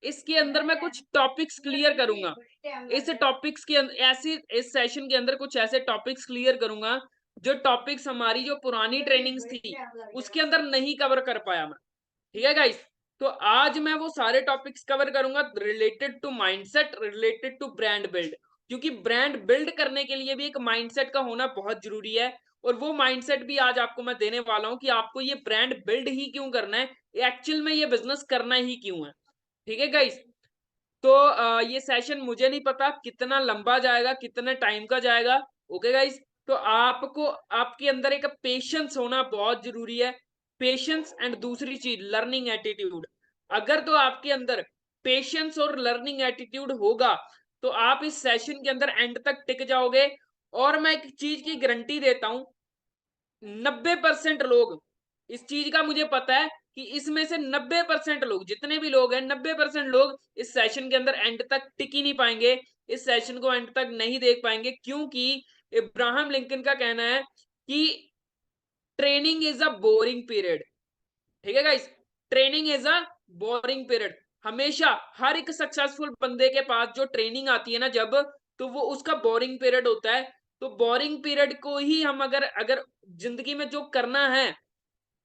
इसके अंदर मैं कुछ टॉपिक्स क्लियर करूंगा। इस टॉपिक्स के ऐसी इस सेशन के अंदर कुछ ऐसे टॉपिक्स क्लियर करूंगा जो टॉपिक्स हमारी जो पुरानी ट्रेनिंग्स थी उसके अंदर नहीं कवर कर पाया मैं। ठीक है गाइस, तो आज मैं वो सारे टॉपिक्स कवर करूंगा related to mindset, related to brand build, क्योंकि ब्रांड बिल्ड करने के लिए भी एक माइंडसेट का होना बहुत जरूरी है। और वो माइंडसेट भी आज आपको मैं देने वाला हूं कि आपको ये ब्रांड बिल्ड ही क्यों करना है, एक्चुअल में ये बिजनेस करना ही क्यों है। ठीक है गाइस, तो ये सेशन मुझे नहीं पता कितना लंबा जाएगा, कितने टाइम का जाएगा। ओके गाइस, तो आपको आपके अंदर एक पेशेंस होना बहुत जरूरी है। पेशेंस एंड दूसरी चीज लर्निंग एटीट्यूड। अगर तो आपके अंदर पेशेंस और लर्निंग एटीट्यूड होगा तो आप इस सेशन के अंदर एंड तक टिक जाओगे। और मैं एक चीज की गारंटी देता हूं, 90% लोग, इस चीज का मुझे पता है कि इसमें से 90% लोग, जितने भी लोग हैं 90% लोग इस सेशन के अंदर एंड तक टिक ही नहीं पाएंगे, इस सेशन को एंड तक नहीं देख पाएंगे, क्योंकि इब्राहिम लिंकन का कहना है कि training is a boring period. ठीक है guys, training is a boring period. हमेशा हर एक सक्सेसफुल बंदे के पास जो ट्रेनिंग आती है ना जब, तो वो उसका बोरिंग पीरियड होता है। तो बोरिंग पीरियड को ही हम अगर अगर जिंदगी में जो करना है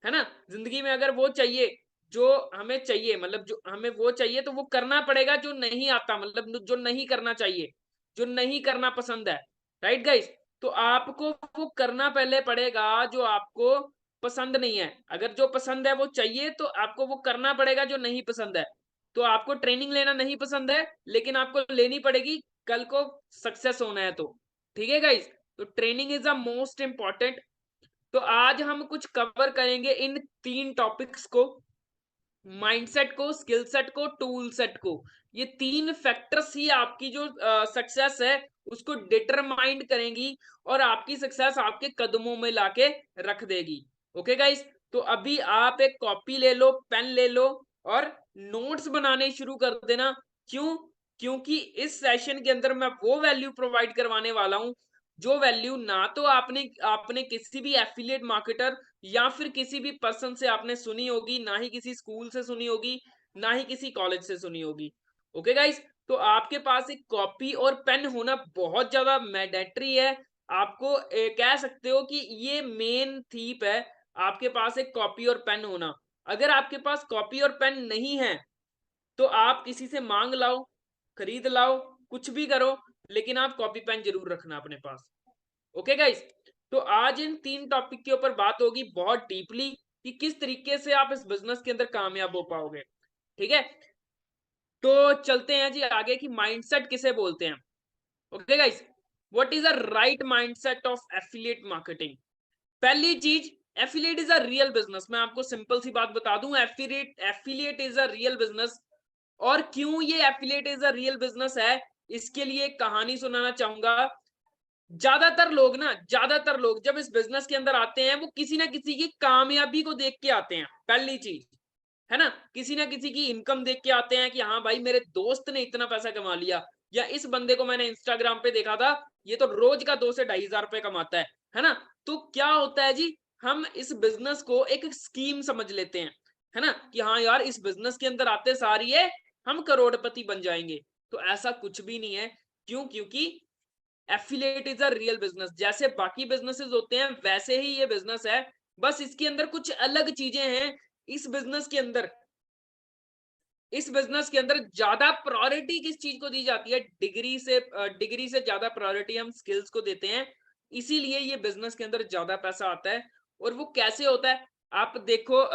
ना, जिंदगी में अगर वो चाहिए जो हमें चाहिए, मतलब जो हमें वो चाहिए तो वो करना पड़ेगा जो नहीं आता, मतलब जो नहीं करना चाहिए, जो नहीं करना पसंद है। राइट गाइस, तो आपको वो करना पहले पड़ेगा जो आपको पसंद नहीं है। अगर जो पसंद है वो चाहिए तो आपको वो करना पड़ेगा जो नहीं पसंद है। तो आपको ट्रेनिंग लेना नहीं पसंद है लेकिन आपको लेनी पड़ेगी, कल को सक्सेस होना है तो। ठीक है गाइस, तो training is the most important. तो आज हम कुछ कवर करेंगे इन 3 टॉपिक्स को, माइंडसेट को, स्किल सेट को, टूल सेट को। ये 3 फैक्टर्स ही आपकी जो सक्सेस है उसको डिटरमाइन करेंगी और आपकी सक्सेस आपके कदमों में लाके रख देगी। ओके गाइस, तो अभी आप एक कॉपी ले लो, पेन ले लो और नोट्स बनाने शुरू कर देना। क्यों? क्योंकि इस सेशन के अंदर मैं वो वैल्यू प्रोवाइड करवाने वाला हूं जो वैल्यू ना तो आपने आपने किसी भी एफिलिएट मार्केटर या फिर किसी भी पर्सन से आपने सुनी होगी, ना ही किसी स्कूल से सुनी होगी, ना ही किसी कॉलेज से सुनी होगी। ओके गाइस, तो आपके पास एक कॉपी और पेन होना बहुत ज्यादा मैंडेटरी है। आपको कह सकते हो कि ये मेन थीप है, आपके पास एक कॉपी और पेन होना। अगर आपके पास कॉपी और पेन नहीं है तो आप किसी से मांग लाओ, खरीद लाओ, कुछ भी करो, लेकिन आप कॉपी पेन जरूर रखना अपने पास। ओके गाइस, तो आज इन 3 टॉपिक के ऊपर बात होगी बहुत डीपली कि किस तरीके से आप इस बिजनेस के अंदर कामयाब हो पाओगे। ठीक है, तो चलते हैं जी आगे कि माइंडसेट किसे बोलते हैं। Okay guys, what is a right mindset of affiliate marketing. पहली चीज, affiliate is a real business. मैं आपको सिंपल सी बात बता दूं, affiliate affiliate is a real business. और क्यों ये affiliate is a real business है, इसके लिए एक कहानी सुनाना चाहूंगा। ज्यादातर लोग जब इस बिजनेस के अंदर आते हैं वो किसी ना किसी की कामयाबी को देख के आते हैं। पहली चीज है ना, किसी ना किसी की इनकम देख के आते हैं कि हाँ भाई मेरे दोस्त ने इतना पैसा कमा लिया, या इस बंदे को मैंने इंस्टाग्राम पे देखा था, ये तो रोज का 2 से 2,500 रुपए कमाता है ना। तो क्या होता है जी, हम इस बिजनेस को एक स्कीम समझ लेते हैं, है ना, कि हाँ यार इस बिजनेस के अंदर आते सारी है हम करोड़पति बन जाएंगे। तो ऐसा कुछ भी नहीं है। क्यों? क्योंकि affiliate is a real business. जैसे बाकी बिजनेसेस होते हैं वैसे ही ये बिजनेस है, बस इसके अंदर कुछ अलग चीजें हैं। इस बिजनेस के अंदर इस बिजनेस के अंदर ज्यादा प्रायोरिटी किस चीज को दी जाती है, डिग्री से ज्यादा प्रायोरिटी हम स्किल्स को देते हैं। इसीलिए ये बिजनेस के अंदर ज्यादा पैसा आता है। और वो कैसे होता है, आप देखो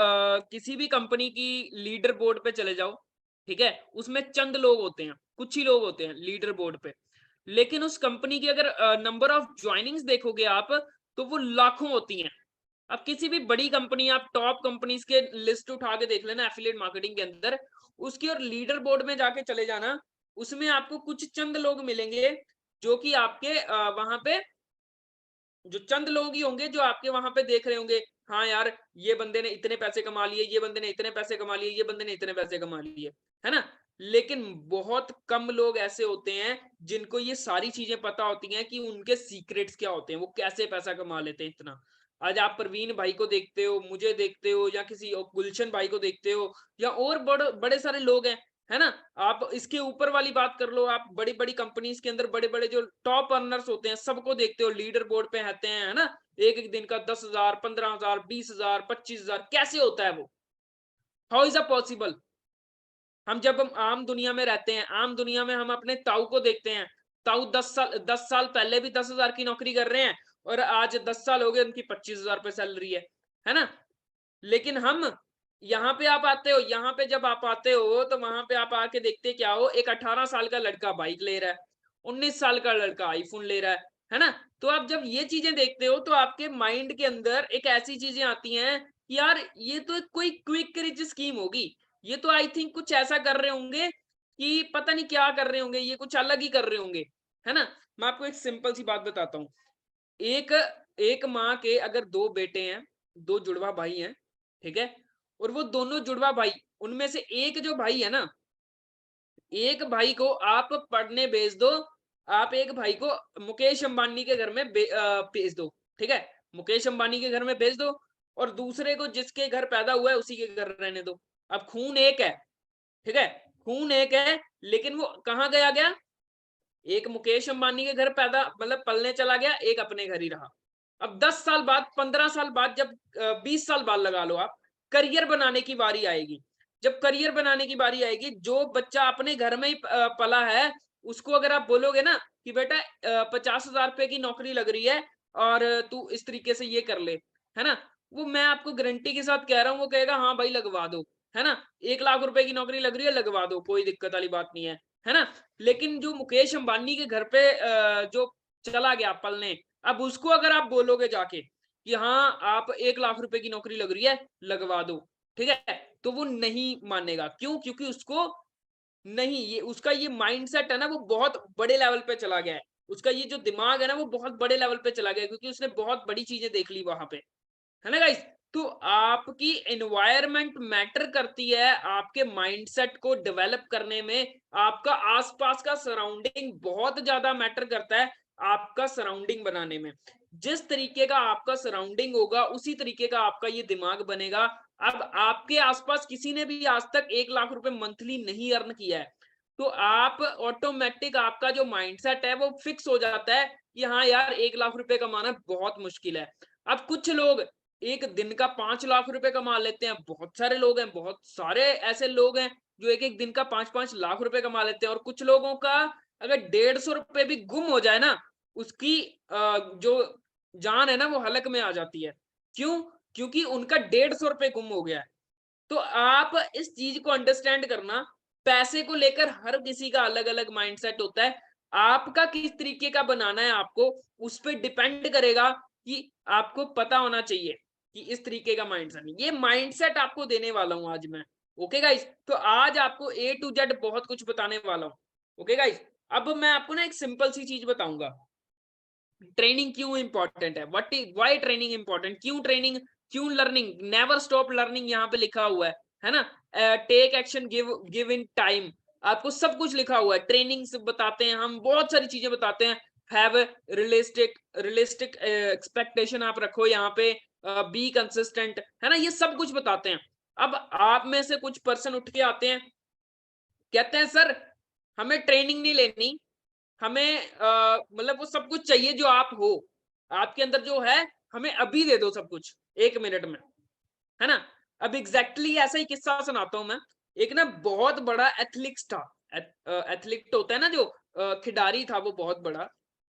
किसी भी कंपनी की लीडर बोर्ड पे चले जाओ, ठीक है, उसमें चंद लोग होते हैं, कुछ ही लोग होते हैं लीडर बोर्ड पे। लेकिन उस कंपनी की अगर नंबर ऑफ ज्वाइनिंग्स देखोगे आप, तो वो लाखों होती हैं। अब किसी भी बड़ी कंपनी, आप टॉप कंपनीज के लिस्ट उठा के देख लेना एफिलिएट मार्केटिंग के अंदर, उसकी और लीडर बोर्ड में जाके चले जाना, उसमें आपको कुछ चंद लोग मिलेंगे जो कि आपके वहां पे, जो चंद लोग ही होंगे जो आपके वहां पे देख रहे होंगे, हाँ यार ये बंदे ने इतने पैसे कमा लिए, ये बंदे ने इतने पैसे कमा लिए, ये बंदे ने इतने पैसे कमा लिए, है ना। लेकिन बहुत कम लोग ऐसे होते हैं जिनको ये सारी चीजें पता होती हैं कि उनके सीक्रेट्स क्या होते हैं, वो कैसे पैसा कमा लेते हैं इतना। आज आप परवीन भाई को देखते हो, मुझे देखते हो, या किसी और गुलशन भाई को देखते हो, या और बड़े बड़े सारे लोग हैं, है ना? आप इसके ऊपर वाली बात कर लो, आप बड़ी-बड़ी कंपनीज के अंदर बड़े-बड़े जो टॉप अर्नर्स होते हैं, सबको देखते हो लीडर बोर्ड पे रहते हैं, है ना? एक-एक दिन का 10,000, 15,000, 20,000, 25,000 कैसे होता है वो? How is a possible? हम आम दुनिया में रहते हैं, आम दुनिया में हम अपने ताऊ को देखते हैं। ताऊ 10 साल पहले भी 10,000 की नौकरी कर रहे हैं और आज 10 साल हो गए उनकी 25,000 पे सैलरी है ना? लेकिन हम यहाँ पे आप आते हो, यहाँ पे जब आप आते हो तो वहां पे आप आके देखते क्या हो, एक 18 साल का लड़का बाइक ले रहा है, 19 साल का लड़का आईफोन ले रहा है ना? तो आप जब ये चीजें देखते हो तो आपके माइंड के अंदर एक ऐसी चीजें आती हैं कि यार ये तो एक कोई क्विक रिच स्कीम होगी, ये तो आई थिंक कुछ ऐसा कर रहे होंगे कि पता नहीं क्या कर रहे होंगे, ये कुछ अलग ही कर रहे होंगे, है ना? मैं आपको एक सिंपल सी बात बताता हूँ। एक एक माँ के अगर 2 बेटे हैं, 2 जुड़वा भाई हैं, ठीक है? और वो दोनों जुड़वा भाई, उनमें से एक जो भाई है ना, एक भाई को आप पढ़ने भेज दो, आप एक भाई को मुकेश अंबानी के घर में भेज दो, ठीक है? मुकेश अंबानी के घर में भेज दो और दूसरे को जिसके घर पैदा हुआ है उसी के घर रहने दो। अब खून एक है, ठीक है? खून एक है, लेकिन वो कहाँ गया? एक मुकेश अंबानी के घर पैदा मतलब पलने चला गया, एक अपने घर ही रहा। अब 10 साल बाद, 15 साल बाद, जब 20 साल बाद लगा लो आप, करियर बनाने की बारी आएगी। जब करियर बनाने की बारी आएगी, जो बच्चा अपने घर में ही पला है, उसको अगर आप बोलोगे ना कि बेटा 50,000 रुपए की नौकरी लग रही है और तू इस तरीके से ये कर ले, है ना? वो मैं आपको गारंटी के साथ कह रहा हूँ, वो कहेगा हाँ भाई लगवा दो, है ना? 1 लाख रुपए की नौकरी लग रही है, लगवा दो, कोई दिक्कत वाली बात नहीं है ना? लेकिन जो मुकेश अंबानी के घर पे जो चला गया पलने, अब उसको अगर आप बोलोगे जाके कि हाँ आप 1 लाख रुपए की नौकरी लग रही है, लगवा दो, ठीक है? तो वो नहीं मानेगा। क्यों? क्योंकि उसको नहीं, ये उसका ये माइंडसेट है ना, वो बहुत बड़े लेवल पे चला गया है। उसका ये जो दिमाग है ना, वो बहुत बड़े लेवल पे चला गया है, क्योंकि उसने बहुत बड़ी चीजें देख ली वहां पे, है ना गाइस? तो आपकी एनवायरनमेंट मैटर करती है आपके माइंडसेट को डेवलप करने में। आपका आसपास का सराउंडिंग बहुत ज्यादा मैटर करता है आपका सराउंडिंग बनाने में। जिस तरीके का आपका सराउंडिंग होगा उसी तरीके का आपका ये दिमाग बनेगा। अब आपके आसपास किसी ने भी आज तक 1 लाख रुपए मंथली नहीं अर्न किया है, तो आप ऑटोमेटिक आपका जो माइंडसेट है वो फिक्स हो जाता है कि हाँ यार 1 लाख रुपए कमाना बहुत मुश्किल है। अब कुछ लोग एक दिन का 5 लाख रुपए कमा लेते हैं, बहुत सारे लोग हैं, बहुत सारे ऐसे लोग हैं जो एक-एक दिन का 5-5 लाख रुपए कमा लेते हैं। और कुछ लोगों का अगर 150 रुपए भी गुम हो जाए ना, उसकी जो जान है ना वो हलक में आ जाती है। क्यों? क्योंकि उनका 150 रुपए गुम हो गया है। तो आप इस चीज को अंडरस्टैंड करना, पैसे को लेकर हर किसी का अलग-अलग माइंडसेट होता है। आपका किस तरीके का बनाना है आपको, उस पे डिपेंड करेगा कि आपको पता होना चाहिए कि इस तरीके का माइंडसेट, ये माइंडसेट आपको देने वाला हूँ आज मैं। Okay guys? तो आज आपको ए टू जेड बहुत कुछ बताने वाला हूँ। Okay guys? अब मैं आपको ना एक सिंपल सी चीज बताऊंगा। ट्रेनिंग क्यों इंपॉर्टेंट है, what is why training important, क्यों ट्रेनिंग, क्यों लर्निंग, नेवर स्टॉप लर्निंग यहाँ पे लिखा हुआ है ना? Take action, give give in time, आपको सब कुछ लिखा हुआ है। ट्रेनिंग से बताते हैं हम, बहुत सारी चीजें बताते हैं। हैव रियलिस्टिक रियलिस्टिक एक्सपेक्टेशन आप रखो यहाँ पे, बी कंसिस्टेंट, है ना? ये सब कुछ बताते हैं। अब आप में से कुछ पर्सन उठ के आते हैं, कहते हैं सर हमें ट्रेनिंग नहीं लेनी, हमें मतलब वो सब कुछ चाहिए जो आप हो, आपके अंदर जो है हमें अभी दे दो सब कुछ 1 मिनट में, है ना? अब एग्ज़ैक्टली ऐसा ही किस्सा सुनाता हूँ मैं। एक ना बहुत बड़ा एथलीट्स था, एथलीट होता है ना जो खिडारी था वो बहुत बड़ा,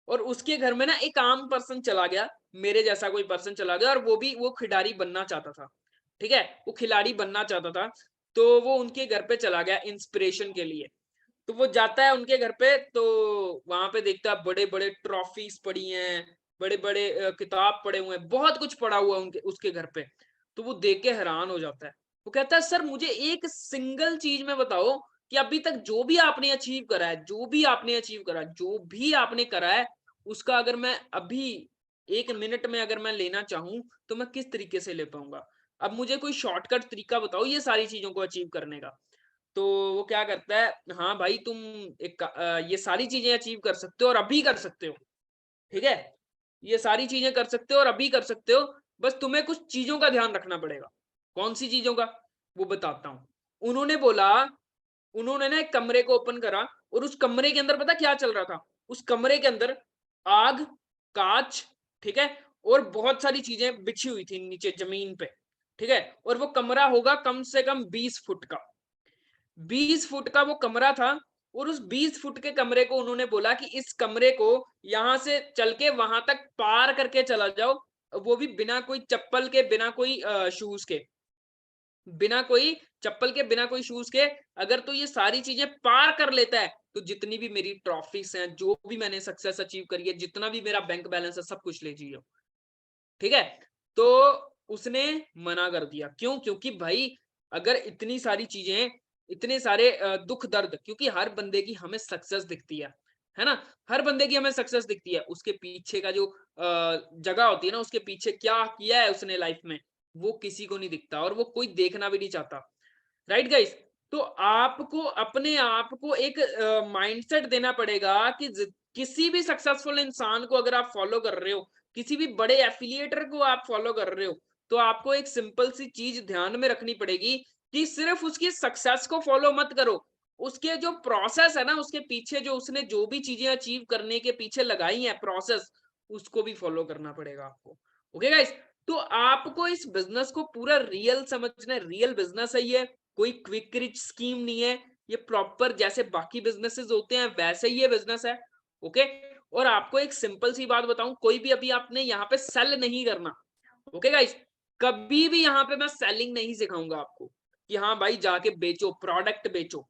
और उसके घर में ना एक आम पर्सन चला गया, मेरे जैसा कोई पर्सन चला गया, और वो खिडारी बनना चाहता था, ठीक है? वो खिलाड़ी बनना चाहता था, तो वो उनके घर पे चला गया इंस्पिरेशन के लिए। तो वो जाता है उनके घर पे, तो वहां पे देखता है बड़े-बड़े ट्रॉफीज पड़ी हैं, बड़े-बड़े किताब पड़े हुए हैं, बहुत कुछ पड़ा हुआ है उनके उसके घर पे। तो वो देख के हैरान हो जाता है। वो कहता है सर मुझे एक सिंगल चीज में बताओ कि अभी तक जो भी आपने अचीव करा है, जो भी आपने अचीव करा है, जो भी आपने करा है, उसका अगर मैं अभी 1 मिनट में अगर मैं लेना चाहूँ, तो मैं किस तरीके से ले पाऊँगा? अब मुझे कोई शॉर्टकट तरीका बताओ ये सारी चीज़ों को अचीव करने का। तो वो क्या करता है, हाँ भाई तुम ये सारी चीज़ें अचीव कर सकते हो और अभी कर सकते हो, ठीक है? ये सारी चीज़ें कर सकते हो और अभी कर सकते हो, बस तुम्हें कुछ चीज़ों का ध्यान रखना पड़ेगा। कौन-सी चीज़ों का? वो बताता हूँ। उन्होंने बोला उन्होंने ना एक कमरे को ओपन करा और उस कमरे के अंदर पता क्या चल रहा था? उस कमरे के अंदर आग, कांच, ठीक है? और बहुत सारी चीजें बिछी हुई थी नीचे जमीन पे, ठीक है? और वो कमरा होगा कम से कम 20 फुट का। 20 फुट का वो कमरा था और उस 20 फुट के कमरे को उन्होंने बोला कि इस कमरे को यहां से चल के वहां तक पार करके चला जाओ, वो भी बिना कोई चप्पल के, बिना कोई शूज के, बिना कोई चप्पल के, बिना कोई शूज के। अगर तो ये सारी चीजें पार कर लेता है तो जितनी भी मेरी ट्रॉफीज हैं, जो भी मैंने सक्सेस अचीव करी है, जितना भी मेरा बैंक बैलेंस है, सब कुछ ले जाइए। ठीक है? तो उसने मना कर दिया। क्यों? क्योंकि भाई अगर इतनी सारी चीजें, इतने सारे दुख दर्द, क्योंकि हर बंदे की हमें सक्सेस दिखती है ना? हर बंदे की हमें सक्सेस दिखती है, उसके पीछे का जो जगह होती है ना, उसके पीछे क्या किया है उसने लाइफ में, वो किसी को नहीं दिखता और वो कोई देखना भी नहीं चाहता। Right guys? तो आपको अपने आप को एक माइंडसेट देना पड़ेगा कि किसी भी सक्सेसफुल इंसान को अगर आप फॉलो कर रहे हो, किसी भी बड़े एफिलिएटर को आप फॉलो कर रहे हो, तो आपको एक सिंपल सी चीज ध्यान में रखनी पड़ेगी कि सिर्फ उसकी सक्सेस को फॉलो मत करो, उसके जो प्रोसेस है ना, उसके पीछे जो उसने जो भी चीजें अचीव करने के पीछे लगाई है प्रोसेस, उसको भी फॉलो करना पड़ेगा आपको। Okay guys? तो आपको इस बिजनेस को पूरा रियल समझना है, रियल बिजनेस है ये, कोई क्विक रिच स्कीम नहीं है, ये प्रॉपर जैसे बाकी बिजनेसेस होते हैं वैसे ही ये बिजनेस है। ओके? और आपको एक सिंपल सी बात बताऊं, कोई भी अभी आपने यहाँ पे सेल नहीं करना। Okay guys? कभी भी यहाँ पे मैं सेलिंग नहीं सिखाऊंगा आपको कि हाँ भाई जाके बेचो, प्रोडक्ट बेचो।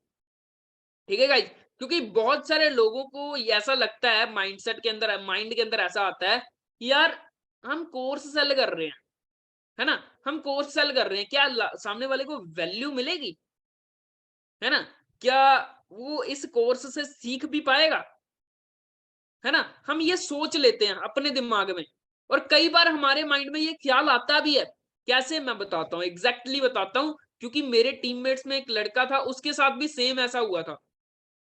ठीक है गाइस? क्योंकि बहुत सारे लोगों को ये ऐसा लगता है, माइंडसेट के अंदर, माइंड के अंदर ऐसा आता है कि यार हम कोर्स सेल कर रहे हैं, है ना? हम कोर्स सेल कर रहे हैं, क्या सामने वाले को वैल्यू मिलेगी? है ना? क्या वो इस कोर्स से सीख भी पाएगा? है ना? हम ये सोच लेते हैं अपने दिमाग में और कई बार हमारे माइंड में ये ख्याल आता भी है। कैसे? मैं बताता हूँ, एग्जैक्टली बताता हूँ, क्योंकि मेरे टीममेट्स में एक लड़का था, उसके साथ भी सेम ऐसा हुआ था।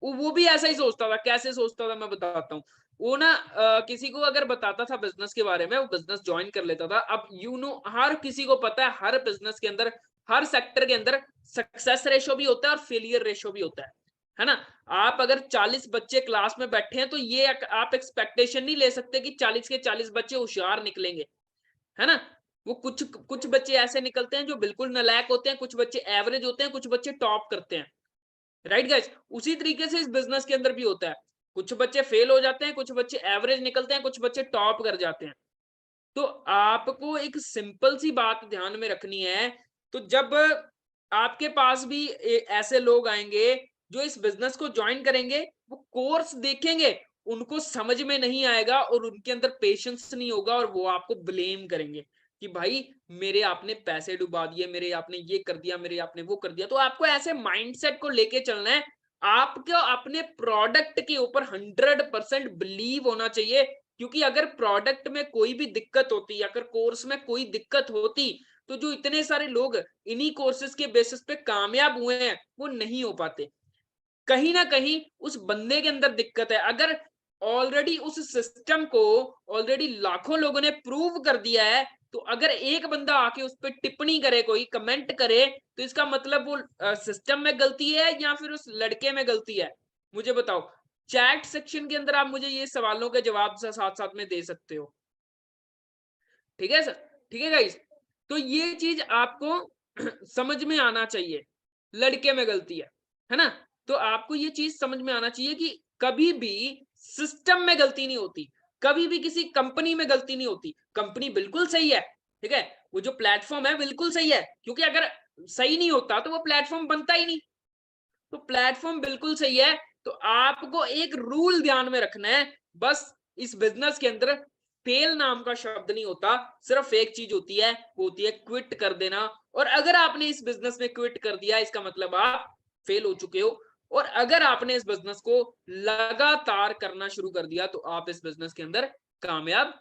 वो भी ऐसा ही सोचता था। कैसे सोचता था मैं बताता हूँ। वो ना किसी को अगर बताता था बिजनेस के बारे में, वो बिजनेस ज्वाइन कर लेता था। अब हर किसी को पता है, हर बिजनेस के अंदर, हर सेक्टर के अंदर सक्सेस रेशो भी होता है और फेलियर रेशो भी होता है ना? आप अगर 40 बच्चे क्लास में बैठे हैं तो ये आप एक्सपेक्टेशन नहीं ले सकते कि 40 के 40 बच्चे होशियार निकलेंगे, है ना? वो कुछ कुछ बच्चे ऐसे निकलते हैं जो बिल्कुल नालायक होते हैं, कुछ बच्चे एवरेज होते हैं, कुछ बच्चे टॉप करते हैं। Right guys? उसी तरीके से इस बिजनेस के अंदर भी होता है। कुछ बच्चे फेल हो जाते हैं, कुछ बच्चे एवरेज निकलते हैं, कुछ बच्चे टॉप कर जाते हैं। तो आपको एक सिंपल सी बात ध्यान में रखनी है। तो जब आपके पास भी ऐसे लोग आएंगे जो इस बिजनेस को ज्वाइन करेंगे, वो कोर्स देखेंगे, उनको समझ में नहीं आएगा और उनके अंदर पेशेंस नहीं होगा और वो आपको ब्लेम करेंगे कि भाई मेरे आपने पैसे डुबा दिए, मेरे आपने ये कर दिया, मेरे आपने वो कर दिया। तो आपको ऐसे माइंडसेट को लेके चलना है। आपको अपने प्रोडक्ट के ऊपर 100% बिलीव होना चाहिए, क्योंकि अगर प्रोडक्ट में कोई भी दिक्कत होती, अगर कोर्स में कोई दिक्कत होती, तो जो इतने सारे लोग इन्हीं कोर्सेज के बेसिस पे कामयाब हुए हैं, वो नहीं हो पाते। कहीं ना कहीं उस बंदे के अंदर दिक्कत है। अगर ऑलरेडी उस सिस्टम को ऑलरेडी लाखों लोगों ने प्रूव कर दिया है, तो अगर एक बंदा आके उस पर टिप्पणी करे, कोई कमेंट करे, तो इसका मतलब वो सिस्टम में गलती है या फिर उस लड़के में गलती है? मुझे बताओ। चैट सेक्शन के अंदर आप मुझे ये सवालों के जवाब साथ साथ में दे सकते हो। ठीक है सर? ठीक है गाइस? तो ये चीज आपको समझ में आना चाहिए, लड़के में गलती है ना? तो आपको ये चीज समझ में आना चाहिए कि कभी भी सिस्टम में गलती नहीं होती, कभी भी किसी कंपनी में गलती नहीं होती। कंपनी बिल्कुल सही है, ठीक है? वो जो प्लेटफॉर्म है बिल्कुल सही है, क्योंकि अगर सही नहीं होता तो वो प्लेटफॉर्म बनता ही नहीं। तो प्लेटफॉर्म बिल्कुल सही है। तो आपको एक रूल ध्यान में रखना है, बस इस बिजनेस के अंदर फेल नाम का शब्द नहीं होता, सिर्फ एक चीज होती है, वो होती है क्विट कर देना। और अगर आपने इस बिजनेस में क्विट कर दिया, इसका मतलब आप फेल हो चुके हो। और अगर आपने इस बिजनेस को लगातार करना शुरू कर दिया, तो आप इस बिजनेस के अंदर कामयाब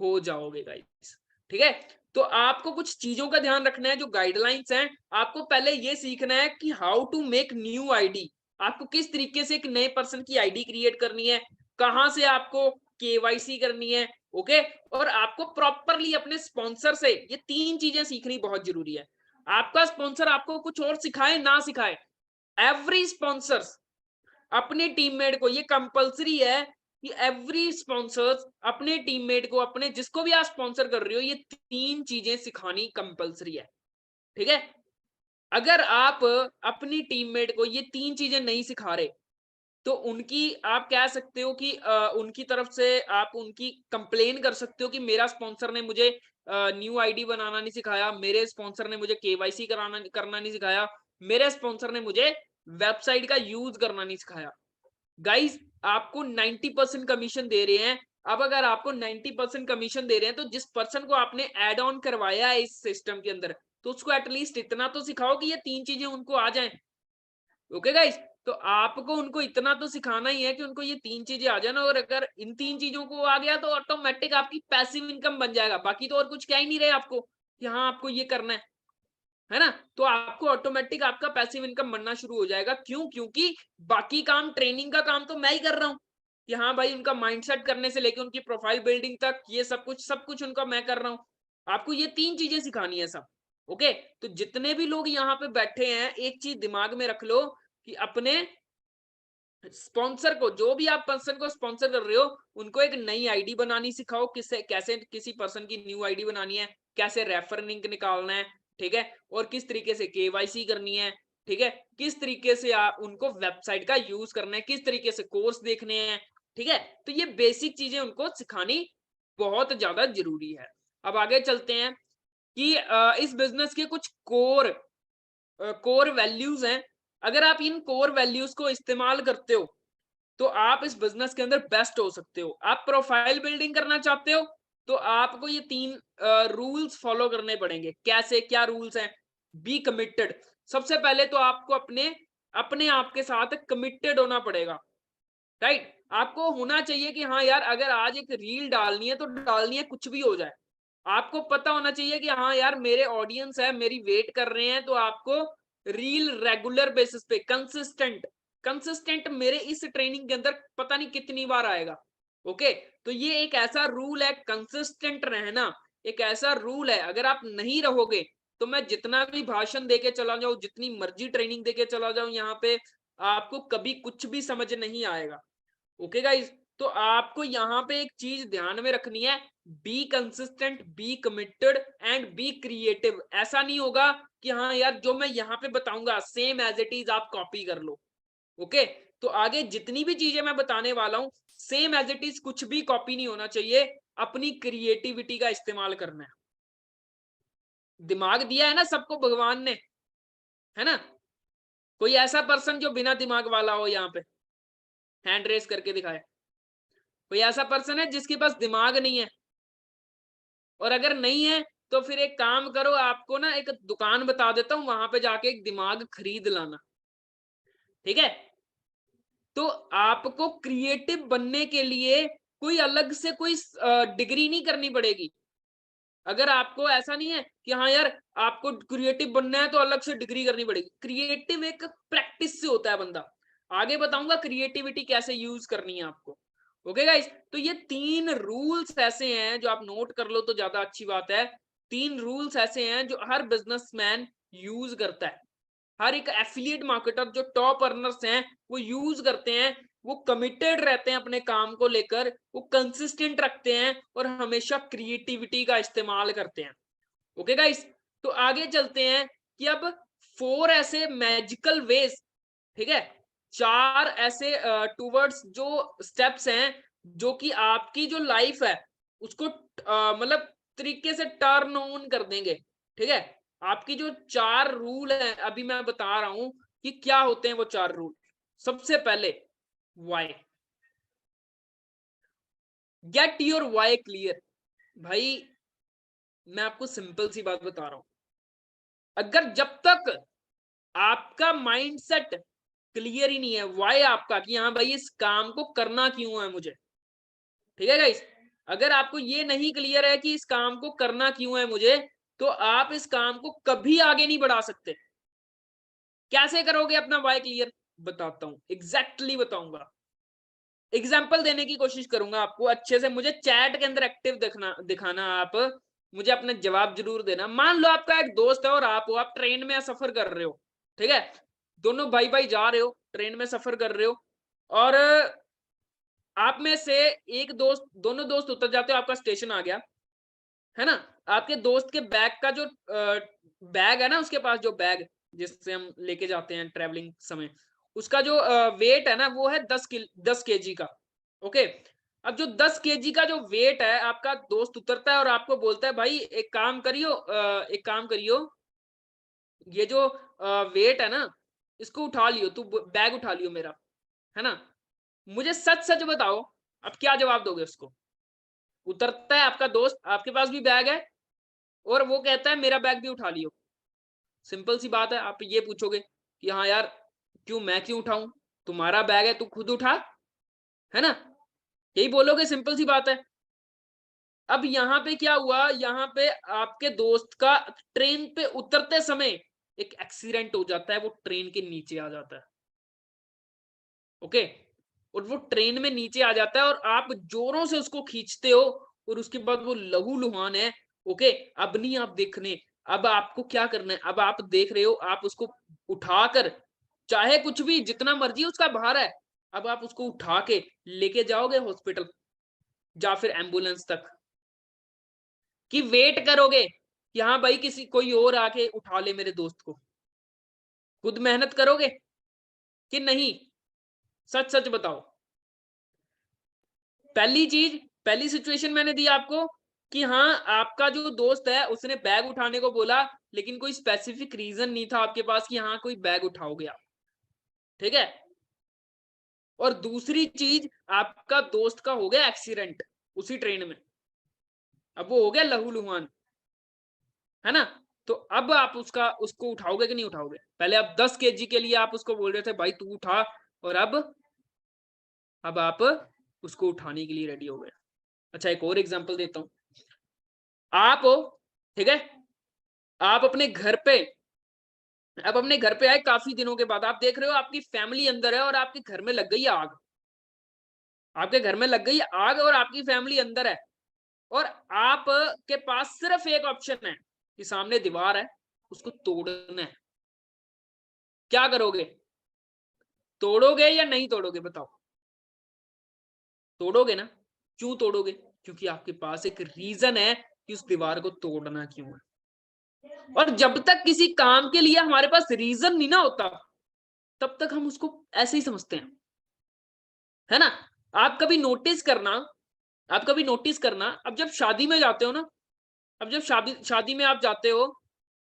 हो जाओगे गाइस। ठीक है? तो आपको कुछ चीजों का ध्यान रखना है, जो गाइडलाइंस हैं। आपको पहले ये सीखना है कि how to make new ID. आपको किस तरीके से एक नए पर्सन की आईडी क्रिएट करनी है, कहां से आपको केवाईसी करनी है। ओके? और आपको प्रॉपरली अपने स्पॉन्सर से ये 3 चीजें सीखनी बहुत जरूरी है। आपका स्पॉन्सर आपको कुछ और सिखाए ना सिखाए, एवरी स्पॉन्सर्स अपने टीममेट को, ये कंपलसरी है कि एवरी स्पॉन्सर्स अपने टीममेट को, अपने जिसको भी आप स्पॉन्सर कर रहे हो, ये 3 चीजें सिखानी कंपलसरी है। ठीक है, अगर आप अपनी टीममेट को ये 3 चीजें नहीं सिखा रहे, तो उनकी आप कह सकते हो कि उनकी तरफ से आप उनकी कंप्लेन कर सकते हो कि मेरा स्पॉन्सर ने मुझे न्यू आईडी बनाना नहीं सिखाया, मेरे स्पॉन्सर ने मुझे केवाईसी करना नहीं सिखाया, मेरे स्पॉन्सर ने मुझे वेबसाइट का यूज करना नहीं सिखाया। गाइस, आपको 90% कमीशन दे रहे हैं। अब अगर आपको 90% कमीशन दे रहे हैं, तो जिस पर्सन को आपने एड ऑन करवाया है इस सिस्टम के अंदर, तो उसको एटलीस्ट इतना तो सिखाओ कि ये 3 चीजें उनको आ जाएं। ओके गाइस, तो आपको उनको इतना तो सिखाना ही है कि उनको ये 3 चीजें आ जाए, और अगर इन 3 चीजों को आ गया तो ऑटोमेटिक आपकी पैसिव इनकम बन जाएगा। बाकी तो और कुछ क्या ही नहीं रहे आपको कि हाँ आपको ये करना है ना, तो आपको ऑटोमेटिक आपका पैसिव इनकम बनना शुरू हो जाएगा। क्यों? क्योंकि बाकी काम, ट्रेनिंग का काम तो मैं ही कर रहा हूँ कि हाँ भाई, उनका माइंडसेट करने से लेके उनकी प्रोफाइल बिल्डिंग तक, ये सब कुछ उनका मैं कर रहा हूँ। आपको ये 3 चीजें सिखानी है सब। ओके, तो जितने भी लोग यहाँ पे बैठे हैं, एक चीज दिमाग में रख लो कि अपने स्पॉन्सर को, जो भी आप पर्सन को स्पॉन्सर कर रहे हो, उनको एक नई आईडी बनानी सिखाओ, किससे कैसे किसी पर्सन की न्यू आईडी बनानी है, कैसे रेफर लिंक निकालना है, ठीक है, और किस तरीके से केवाईसी करनी है, ठीक है, किस तरीके से आप उनको वेबसाइट का यूज करना है, किस तरीके से कोर्स देखने हैं, ठीक है। तो ये बेसिक चीजें उनको सिखानी बहुत ज्यादा जरूरी है। अब आगे चलते हैं कि इस बिजनेस के कुछ कोर वैल्यूज हैं। अगर आप इन कोर वैल्यूज को इस्तेमाल करते हो, तो आप इस बिजनेस के अंदर बेस्ट हो सकते हो। आप प्रोफाइल बिल्डिंग करना चाहते हो, तो आपको ये 3 रूल्स फॉलो करने पड़ेंगे। कैसे, क्या रूल्स हैं? Be committed. सबसे पहले तो आपको अपने अपने आप के साथ कमिटेड होना पड़ेगा, राइट। आपको होना चाहिए कि हाँ यार, अगर आज एक रील डालनी है तो डालनी है, कुछ भी हो जाए। आपको पता होना चाहिए कि हाँ यार, मेरे ऑडियंस है, मेरी वेट कर रहे हैं, तो आपको रील रेगुलर बेसिस पे कंसिस्टेंट मेरे इस ट्रेनिंग के अंदर पता नहीं कितनी बार आएगा। ओके, तो ये एक ऐसा रूल है, कंसिस्टेंट रहना एक ऐसा रूल है। अगर आप नहीं रहोगे, तो मैं जितना भी भाषण देके चला जाऊं, जितनी मर्जी ट्रेनिंग देके चला जाऊं यहाँ पे, आपको कभी कुछ भी समझ नहीं आएगा। ओके गाइज, तो आपको यहाँ पे एक चीज ध्यान में रखनी है, be consistent, be committed and be creative. ऐसा नहीं होगा कि हाँ यार, जो मैं यहाँ पे बताऊंगा सेम एज इट इज आप कॉपी कर लो। ओके, तो आगे जितनी भी चीजें मैं बताने वाला हूं, सेम एज इट इज, कुछ भी कॉपी नहीं होना चाहिए। अपनी क्रिएटिविटी का इस्तेमाल करना है। दिमाग दिया है ना सबको भगवान ने, है ना। कोई ऐसा पर्सन जो बिना दिमाग वाला हो यहाँ पे, हैंड रेस करके दिखाए। कोई ऐसा पर्सन है जिसके पास दिमाग नहीं है? और अगर नहीं है, तो फिर एक काम करो, आपको ना एक दुकान बता देता हूं, वहां पे जाके एक दिमाग खरीद लाना, ठीक है। तो आपको क्रिएटिव बनने के लिए कोई अलग से कोई डिग्री नहीं करनी पड़ेगी। अगर आपको ऐसा नहीं है कि हाँ यार, आपको क्रिएटिव बनना है तो अलग से डिग्री करनी पड़ेगी। क्रिएटिव एक प्रैक्टिस से होता है बंदा। आगे बताऊंगा क्रिएटिविटी कैसे यूज करनी है आपको। ओके गाइस, तो ये 3 रूल्स ऐसे हैं जो आप नोट कर लो तो ज्यादा अच्छी बात है। 3 रूल्स ऐसे हैं जो हर बिजनेसमैन यूज करता है। हर एक एफिलिएट मार्केटर जो टॉप अर्नर्स हैं, वो यूज करते हैं। वो कमिटेड रहते हैं अपने काम को लेकर, वो कंसिस्टेंट रखते हैं और हमेशा क्रिएटिविटी का इस्तेमाल करते हैं। ओके गाइस, तो आगे चलते हैं कि अब 4 ऐसे मैजिकल वेज, ठीक है, 4 ऐसे टूवर्ड्स जो स्टेप्स हैं, जो कि आपकी जो लाइफ है उसको मतलब तरीके से टर्न ऑन कर देंगे, ठीक है। आपकी जो 4 रूल है, अभी मैं बता रहा हूं कि क्या होते हैं वो 4 रूल। सबसे पहले, why. Get your why clear. भाई, मैं आपको सिंपल सी बात बता रहा हूं, अगर जब तक आपका माइंडसेट क्लियर ही नहीं है वाई आपका, कि हाँ भाई इस काम को करना क्यों है मुझे, ठीक है गाइस, अगर आपको ये नहीं क्लियर है कि इस काम को करना क्यों है मुझे, तो आप इस काम को कभी आगे नहीं बढ़ा सकते। कैसे करोगे अपना वाई क्लियर? बताता हूं, एग्जैक्टली बताऊंगा। एग्जाम्पल देने की कोशिश करूंगा आपको अच्छे से। मुझे चैट के अंदर एक्टिव दिखाना आप, मुझे अपना जवाब जरूर देना। मान लो आपका एक दोस्त है और आप ट्रेन में सफर कर रहे हो, ठीक है। दोनों भाई भाई जा रहे हो, ट्रेन में सफर कर रहे हो, और आप में से एक दोस्त, दोनों दोस्त उतर जाते हो, आपका स्टेशन आ गया है ना। आपके दोस्त के बैग का जो बैग है ना, उसके पास जो बैग जिससे हम लेके जाते हैं ट्रेवलिंग समय, उसका जो वेट है ना, वो है 10 केजी का। ओके, अब जो 10 केजी का जो वेट है, आपका दोस्त उतरता है और आपको बोलता है भाई एक काम करियो, एक काम करियो, ये जो वेट है ना, इसको उठा लियो, तू बैग उठा लियो मेरा, है ना। मुझे सच सच बताओ, अब क्या जवाब दोगे उसको? उतरता है आपका दोस्त, आपके पास भी बैग है, और वो कहता है मेरा बैग भी उठा लियो। सिंपल सी बात है, आप ये पूछोगे कि हाँ यार, क्यों, मैं क्यों उठाऊं, तुम्हारा बैग है, तू खुद उठा, है ना, यही बोलोगे, सिंपल सी बात है। अब यहाँ पे क्या हुआ, यहाँ पे आपके दोस्त का ट्रेन पे उतरते समय एक एक्सीडेंट हो जाता है, वो ट्रेन के नीचे आ जाता है। ओके, और वो ट्रेन में नीचे आ जाता है, और आप जोरों से उसको खींचते हो, और उसके बाद वो लहूलुहान है। ओके, अब नहीं आप देखने, अब आपको क्या करना है, अब आप देख रहे हो, आप उसको उठाकर, चाहे कुछ भी जितना मर्जी उसका भार है, अब आप उसको उठा के लेके जाओगे हॉस्पिटल या फिर एम्बुलेंस तक, कि वेट करोगे कि हाँ भाई किसी कोई और आके उठा ले मेरे दोस्त को? खुद मेहनत करोगे कि नहीं? सच सच बताओ। पहली चीज, पहली सिचुएशन मैंने दी आपको कि हाँ, आपका जो दोस्त है उसने बैग उठाने को बोला, लेकिन कोई स्पेसिफिक रीजन नहीं था आपके पास कि हाँ कोई बैग उठाओगे आप, ठीक है। और दूसरी चीज, आपका दोस्त का हो गया एक्सीडेंट उसी ट्रेन में, अब वो हो गया लहूलुहान, है ना। तो अब आप उसका उसको उठाओगे कि नहीं उठाओगे? पहले आप 10 केजी के लिए आप उसको बोल रहे थे भाई तू उठा, और अब आप उसको उठाने के लिए रेडी हो गए। अच्छा, एक और एग्जांपल देता हूं। आप हो, ठीक है, आप अपने घर पे, अब अपने घर पे आए काफी दिनों के बाद, आप देख रहे हो आपकी फैमिली अंदर है, और आपके घर में लग गई आग, आपके घर में लग गई आग, और आपकी फैमिली अंदर है, और आप के पास सिर्फ एक ऑप्शन है कि सामने दीवार है, उसको तोड़ना है। क्या करोगे? तोड़ोगे या नहीं तोड़ोगे, बताओ? तोड़ोगे ना? क्यों तोड़ोगे? क्योंकि आपके पास एक रीजन है कि उस दीवार को तोड़ना क्यों है। और जब तक किसी काम के लिए हमारे पास रीजन नहीं ना होता, तब तक हम उसको ऐसे ही समझते हैं, है ना। आप कभी नोटिस करना, आप कभी नोटिस करना, अब जब शादी में जाते हो ना, अब जब शादी शादी में आप जाते हो,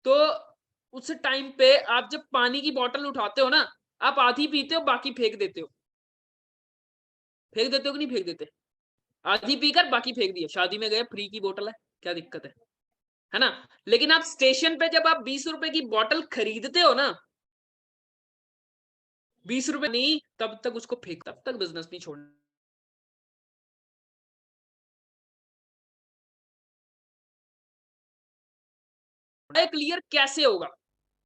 तो उस टाइम पे आप जब पानी की बोतल उठाते हो ना, आप आधी पीते हो, बाकी फेंक देते हो। फेंक देते हो कि नहीं फेंक देते? आधी पीकर बाकी फेंक दिया, शादी में गए, फ्री की बोतल है, क्या दिक्कत है ना। लेकिन आप स्टेशन पे जब आप 20 रुपए की बोतल खरीदते हो ना, 20 रुपए नहीं, तब तक उसको फेंक, तब तक बिजनेस नहीं छोड़ना। वाई क्लियर कैसे होगा?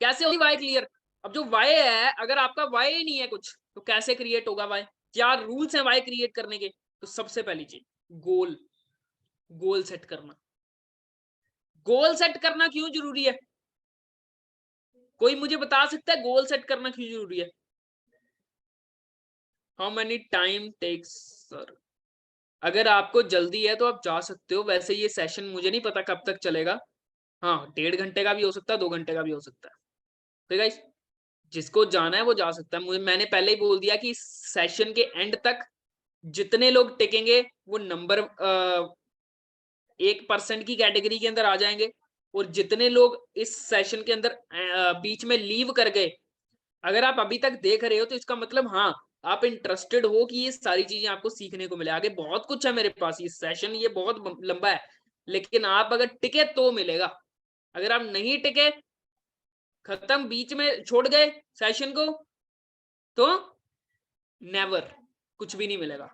कैसे होगी वाई क्लियर? अब जो वाई है, अगर आपका वाई ही नहीं है कुछ, तो कैसे क्रिएट होगा वाई? क्या रूल्स हैं वाई क्रिएट करने के? तो सबसे पहली चीज, गोल, गोल सेट करना। गोल सेट करना क्यों जरूरी है? कोई मुझे बता सकता है गोल सेट करना क्यों जरूरी है? How many time takes, sir? अगर आपको जल्दी है तो आप जा सकते हो, वैसे ये सेशन मुझे नहीं पता कब तक चलेगा। हाँ, 1.5 घंटे का भी हो सकता है, 2 घंटे का भी हो सकता है। तो गाइस, जिसको जाना है वो जा सकता है। मुझे, मैंने पहले ही बोल दिया कि सेशन के एंड तक जितने लोग टिकेंगे वो नंबर 1% की कैटेगरी के अंदर आ जाएंगे, और जितने लोग इस सेशन के अंदर बीच में लीव कर गए, अगर आप अभी तक देख रहे हो तो इसका मतलब हाँ, आप इंटरेस्टेड हो कि ये सारी चीजें आपको सीखने को मिले। आगे बहुत कुछ है मेरे पास, ये सेशन ये बहुत लंबा है, लेकिन आप अगर टिके तो मिलेगा। अगर आप नहीं टिके, खत्म, बीच में छोड़ गए सेशन को, तो नेवर, कुछ भी नहीं मिलेगा।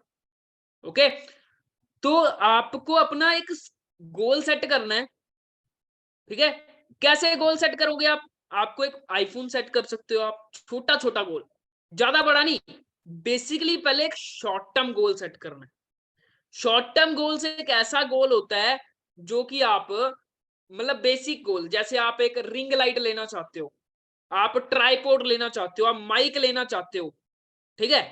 ओके, तो आपको अपना एक गोल सेट करना है, ठीक है। कैसे गोल सेट करोगे आप? आपको एक आईफोन सेट कर सकते हो आप, छोटा छोटा गोल, ज्यादा बड़ा नहीं। बेसिकली पहले एक शॉर्ट टर्म गोल सेट करना है। शॉर्ट टर्म गोल से एक ऐसा गोल होता है जो कि आप, मतलब बेसिक गोल, जैसे आप एक रिंग लाइट लेना चाहते हो, आप ट्राइपॉड लेना चाहते हो, आप माइक लेना चाहते हो, ठीक है।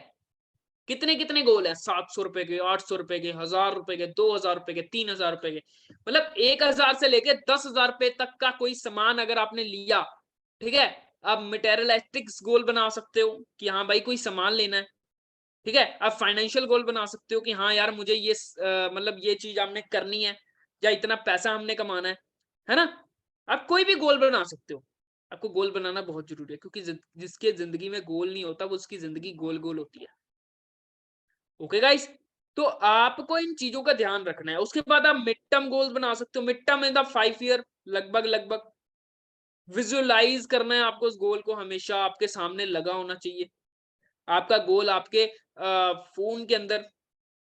कितने कितने गोल है, 700 रुपए के, 800 रुपए के, 1000 रुपए के, 2000 रुपए के, 3000 रुपए के, मतलब 1000 से लेके 10,000 रुपए तक का कोई सामान अगर आपने लिया, ठीक है, आप मटेरियलिस्टिक्स गोल बना सकते हो कि हाँ भाई कोई सामान लेना है, ठीक है। आप फाइनेंशियल गोल बना सकते हो कि हाँ यार मुझे ये मतलब ये चीज हमने करनी है, या इतना पैसा हमने कमाना है ना। आप कोई भी गोल बना सकते हो। आपको गोल बनाना बहुत जरूरी है, क्योंकि जिसके जिंदगी में गोल नहीं होता वो उसकी जिंदगी गोल गोल होती है। ओके गाइस, तो आपको इन चीजों का ध्यान रखना है। उसके बाद आप मिड टर्म गोल्स बना सकते हो। Mid term in the 5 year, लगभग लगभग विजुअलाइज करना है आपको। उस गोल को हमेशा आपके सामने लगा होना चाहिए। आपका गोल आपके फोन के अंदर,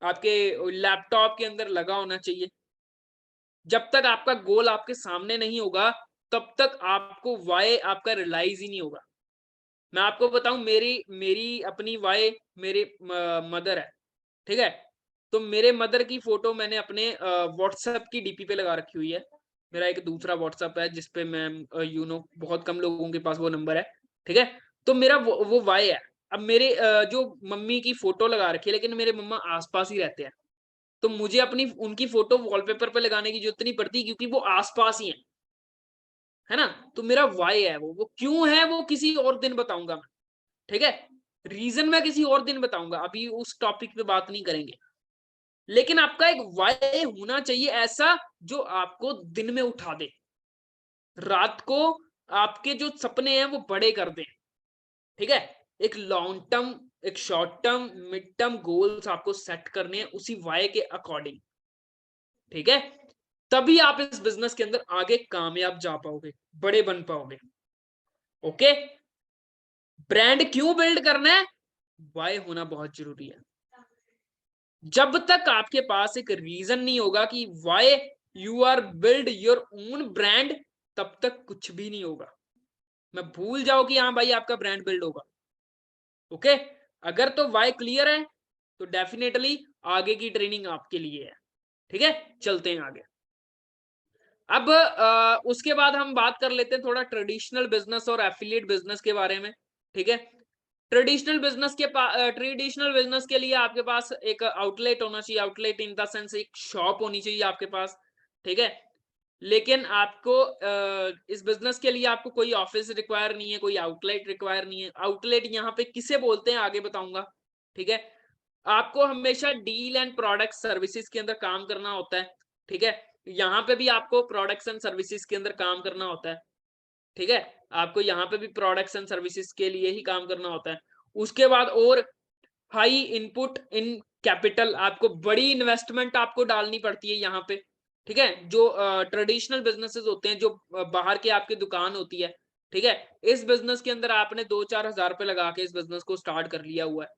आपके लैपटॉप के अंदर लगा होना चाहिए। जब तक आपका गोल आपके सामने नहीं होगा, तब तक आपको वाई आपका रियलाइज ही नहीं होगा। मैं आपको बताऊं, मेरी मेरी अपनी वाई मेरे मदर है, ठीक है। तो मेरे मदर की फोटो मैंने अपने व्हाट्सएप की डीपी पे लगा रखी हुई है। मेरा एक दूसरा व्हाट्सएप है जिसपे मैं बहुत कम लोगों के पास वो नंबर है, ठीक है। तो मेरा वो वाई है। अब मेरे जो मम्मी की फोटो लगा रखी है, लेकिन मेरे मम्मा आसपास ही रहते हैं, तो मुझे अपनी उनकी फोटो वॉलपेपर पे लगाने की जरूरत नहीं पड़ती, क्योंकि वो आसपास ही है ना। तो मेरा वाई है, वो क्यों है वो किसी और दिन बताऊंगा मैं, ठीक है। रीजन मैं किसी और दिन बताऊंगा, अभी उस टॉपिक पे बात नहीं करेंगे। लेकिन आपका एक वाई होना चाहिए ऐसा जो आपको दिन में उठा दे, रात को आपके जो सपने हैं वो बड़े कर दे, ठीक है। एक लॉन्ग टर्म, एक short term, mid term goals आपको सेट करने हैं उसी वाई के अकॉर्डिंग, ठीक है। तभी आप इस बिजनेस के अंदर आगे कामयाब जा पाओगे, बड़े बन पाओगे। ओके, ब्रांड क्यों बिल्ड करना है, वाई होना बहुत जरूरी है। जब तक आपके पास एक रीजन नहीं होगा कि why you are build your own brand, तब तक कुछ भी नहीं होगा। मैं भूल जाओ कि हाँ भाई आपका ब्रांड बिल्ड होगा। ओके, अगर तो वाई क्लियर है तो डेफिनेटली आगे की ट्रेनिंग आपके लिए है, ठीक है। चलते हैं आगे। अब उसके बाद हम बात कर लेते हैं थोड़ा ट्रेडिशनल बिजनेस और एफिलिएट बिजनेस के बारे में, ठीक है। ट्रेडिशनल बिजनेस के लिए आपके पास एक आउटलेट होना चाहिए। आउटलेट इन द सेंस एक शॉप होनी चाहिए आपके पास, ठीक है। लेकिन आपको इस बिजनेस के लिए आपको कोई ऑफिस रिक्वायर नहीं है, कोई आउटलेट रिक्वायर नहीं है। आउटलेट यहाँ पे किसे बोलते हैं आगे बताऊंगा, ठीक है। आपको हमेशा डील एंड प्रोडक्ट सर्विसेज के अंदर काम करना होता है, ठीक है। यहाँ पे भी आपको प्रोडक्ट्स एंड सर्विसेज के अंदर काम करना होता है, ठीक है। आपको यहाँ पे भी प्रोडक्ट्स एंड सर्विसेज के लिए ही काम करना होता है। उसके बाद और हाई इनपुट इन कैपिटल, आपको बड़ी इन्वेस्टमेंट आपको डालनी पड़ती है यहाँ पे, ठीक है। जो ट्रेडिशनल बिजनेसेस होते हैं, जो बाहर की आपकी दुकान होती है, ठीक है। इस बिजनेस के अंदर आपने 2-4 हजार रुपए लगा के इस बिजनेस को स्टार्ट कर लिया हुआ है,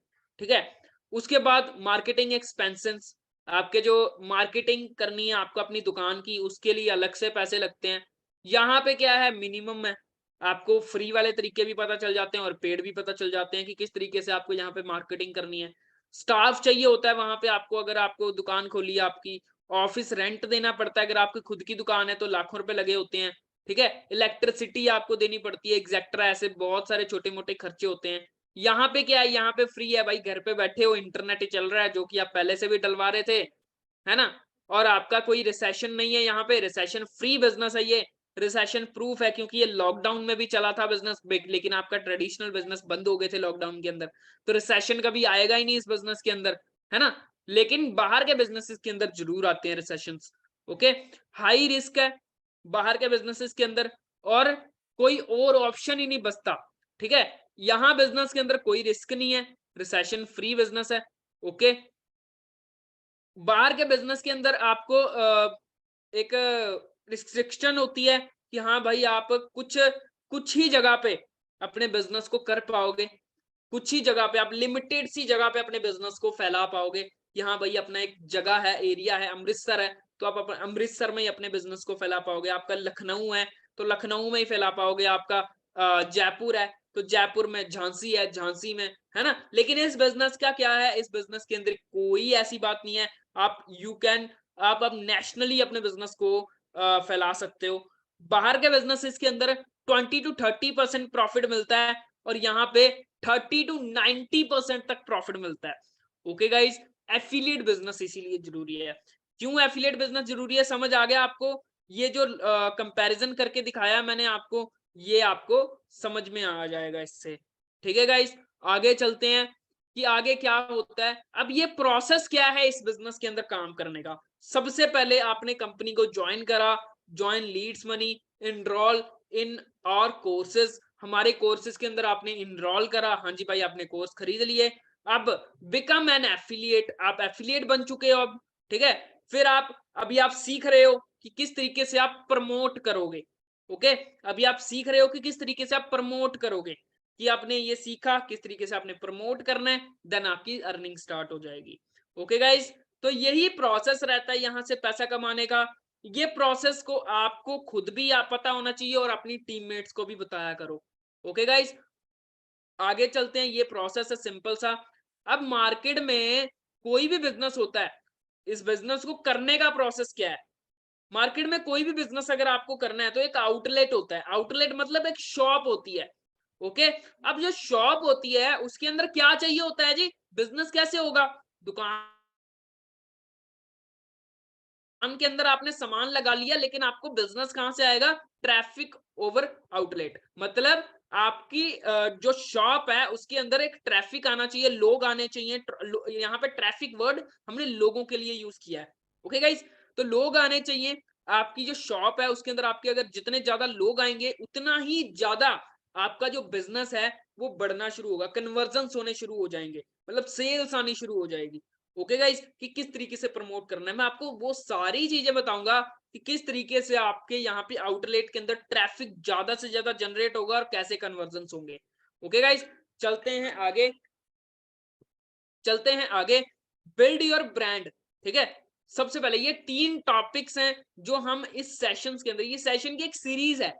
ठीक है। उसके बाद मार्केटिंग एक्सपेंसेस, आपके जो मार्केटिंग करनी है आपको अपनी दुकान की, उसके लिए अलग से पैसे लगते हैं। यहाँ पे क्या है, मिनिमम है। आपको फ्री वाले तरीके भी पता चल जाते हैं और पेड भी पता चल जाते हैं कि किस तरीके से आपको यहाँ पे मार्केटिंग करनी है। स्टाफ चाहिए होता है वहां पे आपको, अगर आपको दुकान खोली है आपकी। ऑफिस रेंट देना पड़ता है, अगर आपकी खुद की दुकान है तो लाखों रुपए लगे होते हैं, ठीक है। इलेक्ट्रिसिटी आपको देनी पड़ती है, एग्जैक्ट्रा, ऐसे बहुत सारे छोटे मोटे खर्चे होते हैं। यहाँ पे क्या है, यहाँ पे फ्री है भाई, घर पे बैठे हो, इंटरनेट ही चल रहा है, जो कि आप पहले से भी डलवा रहे थे, है ना। और आपका कोई रिसेशन नहीं है, यहाँ पे रिसेशन फ्री बिजनेस है ये। रिसेशन प्रूफ है, क्योंकि ये लॉकडाउन में भी चला था बिजनेस, लेकिन आपका ट्रेडिशनल बिजनेस बंद हो गए थे लॉकडाउन के अंदर, तो रिसेशन कभी आएगा ही नहीं इस बिजनेस के अंदर, है ना। लेकिन बाहर के बिजनेसेस के अंदर जरूर आते हैं रिसेशंस। ओके, हाई रिस्क है बाहर के बिजनेसेस के अंदर, और कोई और ऑप्शन ही नहीं बचता, ठीक है। यहाँ बिजनेस के अंदर कोई रिस्क नहीं है, रिसेशन फ्री बिजनेस है। ओके, बाहर के बिजनेस के अंदर आपको एक रिस्ट्रिक्शन होती है कि हाँ भाई आप कुछ कुछ ही जगह पे अपने बिजनेस को कर पाओगे, कुछ ही जगह पे आप लिमिटेड सी जगह पे अपने बिजनेस को फैला पाओगे कि हाँ भाई अपना एक जगह है, एरिया है, अमृतसर है, तो आप अमृतसर में ही अपने बिजनेस को फैला पाओगे। आपका लखनऊ है तो लखनऊ में ही फैला पाओगे। आपका जयपुर है तो जयपुर में, झांसी है झांसी में, है ना। लेकिन इस बिजनेस का क्या है, इस बिजनेस के अंदर कोई ऐसी बात नहीं है। आप यू कैन आप अब नेशनली अपने बिजनेस को फैला सकते हो। बाहर के बिजनेसेस के अंदर 20 to 30% प्रॉफिट मिलता है और यहाँ पे 30 to 90% तक प्रॉफिट मिलता है। ओके गाइज, एफिलिएट बिजनेस इसीलिए जरूरी है। क्यों एफिलिएट बिजनेस जरूरी है, समझ आ गया आपको? ये जो कंपैरिजन करके दिखाया मैंने आपको, ये आपको समझ में आ जाएगा इससे। ठीक है गाइज, आगे चलते हैं कि आगे क्या होता है। अब ये प्रोसेस क्या है इस बिजनेस के अंदर काम करने का। सबसे पहले आपने कंपनी को ज्वाइन करा, ज्वाइन लीड्स मनी, इनरोल इन और कोर्सेज, हमारे कोर्सेज के अंदर आपने इनरोल करा, हाँ जी भाई आपने कोर्स खरीद लिए। अब बिकम एन एफिलिएट, आप एफिलिएट बन चुके हो अब। ठीक है, फिर आप अभी आप सीख रहे हो कि किस तरीके से आप प्रमोट करोगे। ओके, अभी आप सीख रहे हो कि किस तरीके से आप प्रमोट करोगे, कि आपने ये सीखा किस तरीके से आपने प्रमोट करना है, देन आपकी अर्निंग स्टार्ट हो जाएगी। ओके गाइज, तो यही प्रोसेस रहता है यहाँ से पैसा कमाने का। ये प्रोसेस को आपको खुद भी आप पता होना चाहिए और अपनी टीममेट्स को भी बताया करो। ओके गाइज, आगे चलते हैं। ये प्रोसेस है सिंपल सा। अब मार्केट में कोई भी बिजनेस होता है, इस बिजनेस को करने का प्रोसेस क्या है। मार्केट में कोई भी बिजनेस अगर आपको करना है तो एक आउटलेट होता है। आउटलेट मतलब एक शॉप होती है। ओके, अब जो शॉप होती है उसके अंदर क्या चाहिए होता है जी, बिजनेस कैसे होगा। दुकान के अंदर आपने सामान लगा लिया, लेकिन आपको बिजनेस कहां से आएगा, ट्रैफिक ओवर आउटलेट। मतलब आपकी जो शॉप है उसके अंदर एक ट्रैफिक आना चाहिए, लोग आने चाहिए। यहाँ पे ट्रैफिक वर्ड हमने लोगों के लिए यूज किया है। ओके गाइस, तो लोग आने चाहिए। आपकी जो शॉप है उसके अंदर आपके अगर जितने ज्यादा लोग आएंगे उतना ही ज्यादा आपका जो बिजनेस है वो बढ़ना शुरू होगा, कन्वर्जन होने शुरू हो जाएंगे, मतलब सेल्स आनी शुरू हो जाएगी। ओके गाइस, कि किस तरीके से प्रमोट करना है, मैं आपको वो सारी चीजें बताऊंगा कि किस तरीके से आपके यहाँ पे आउटलेट के अंदर ट्रैफिक ज्यादा से ज्यादा जनरेट होगा और कैसे कन्वर्जन होंगे। ओके गाइस, चलते हैं आगे, चलते हैं आगे। Build your brand. ठीक है, सबसे पहले ये 3 टॉपिक्स हैं जो हम इस सेशंस के अंदर, ये सेशन की एक सीरीज है।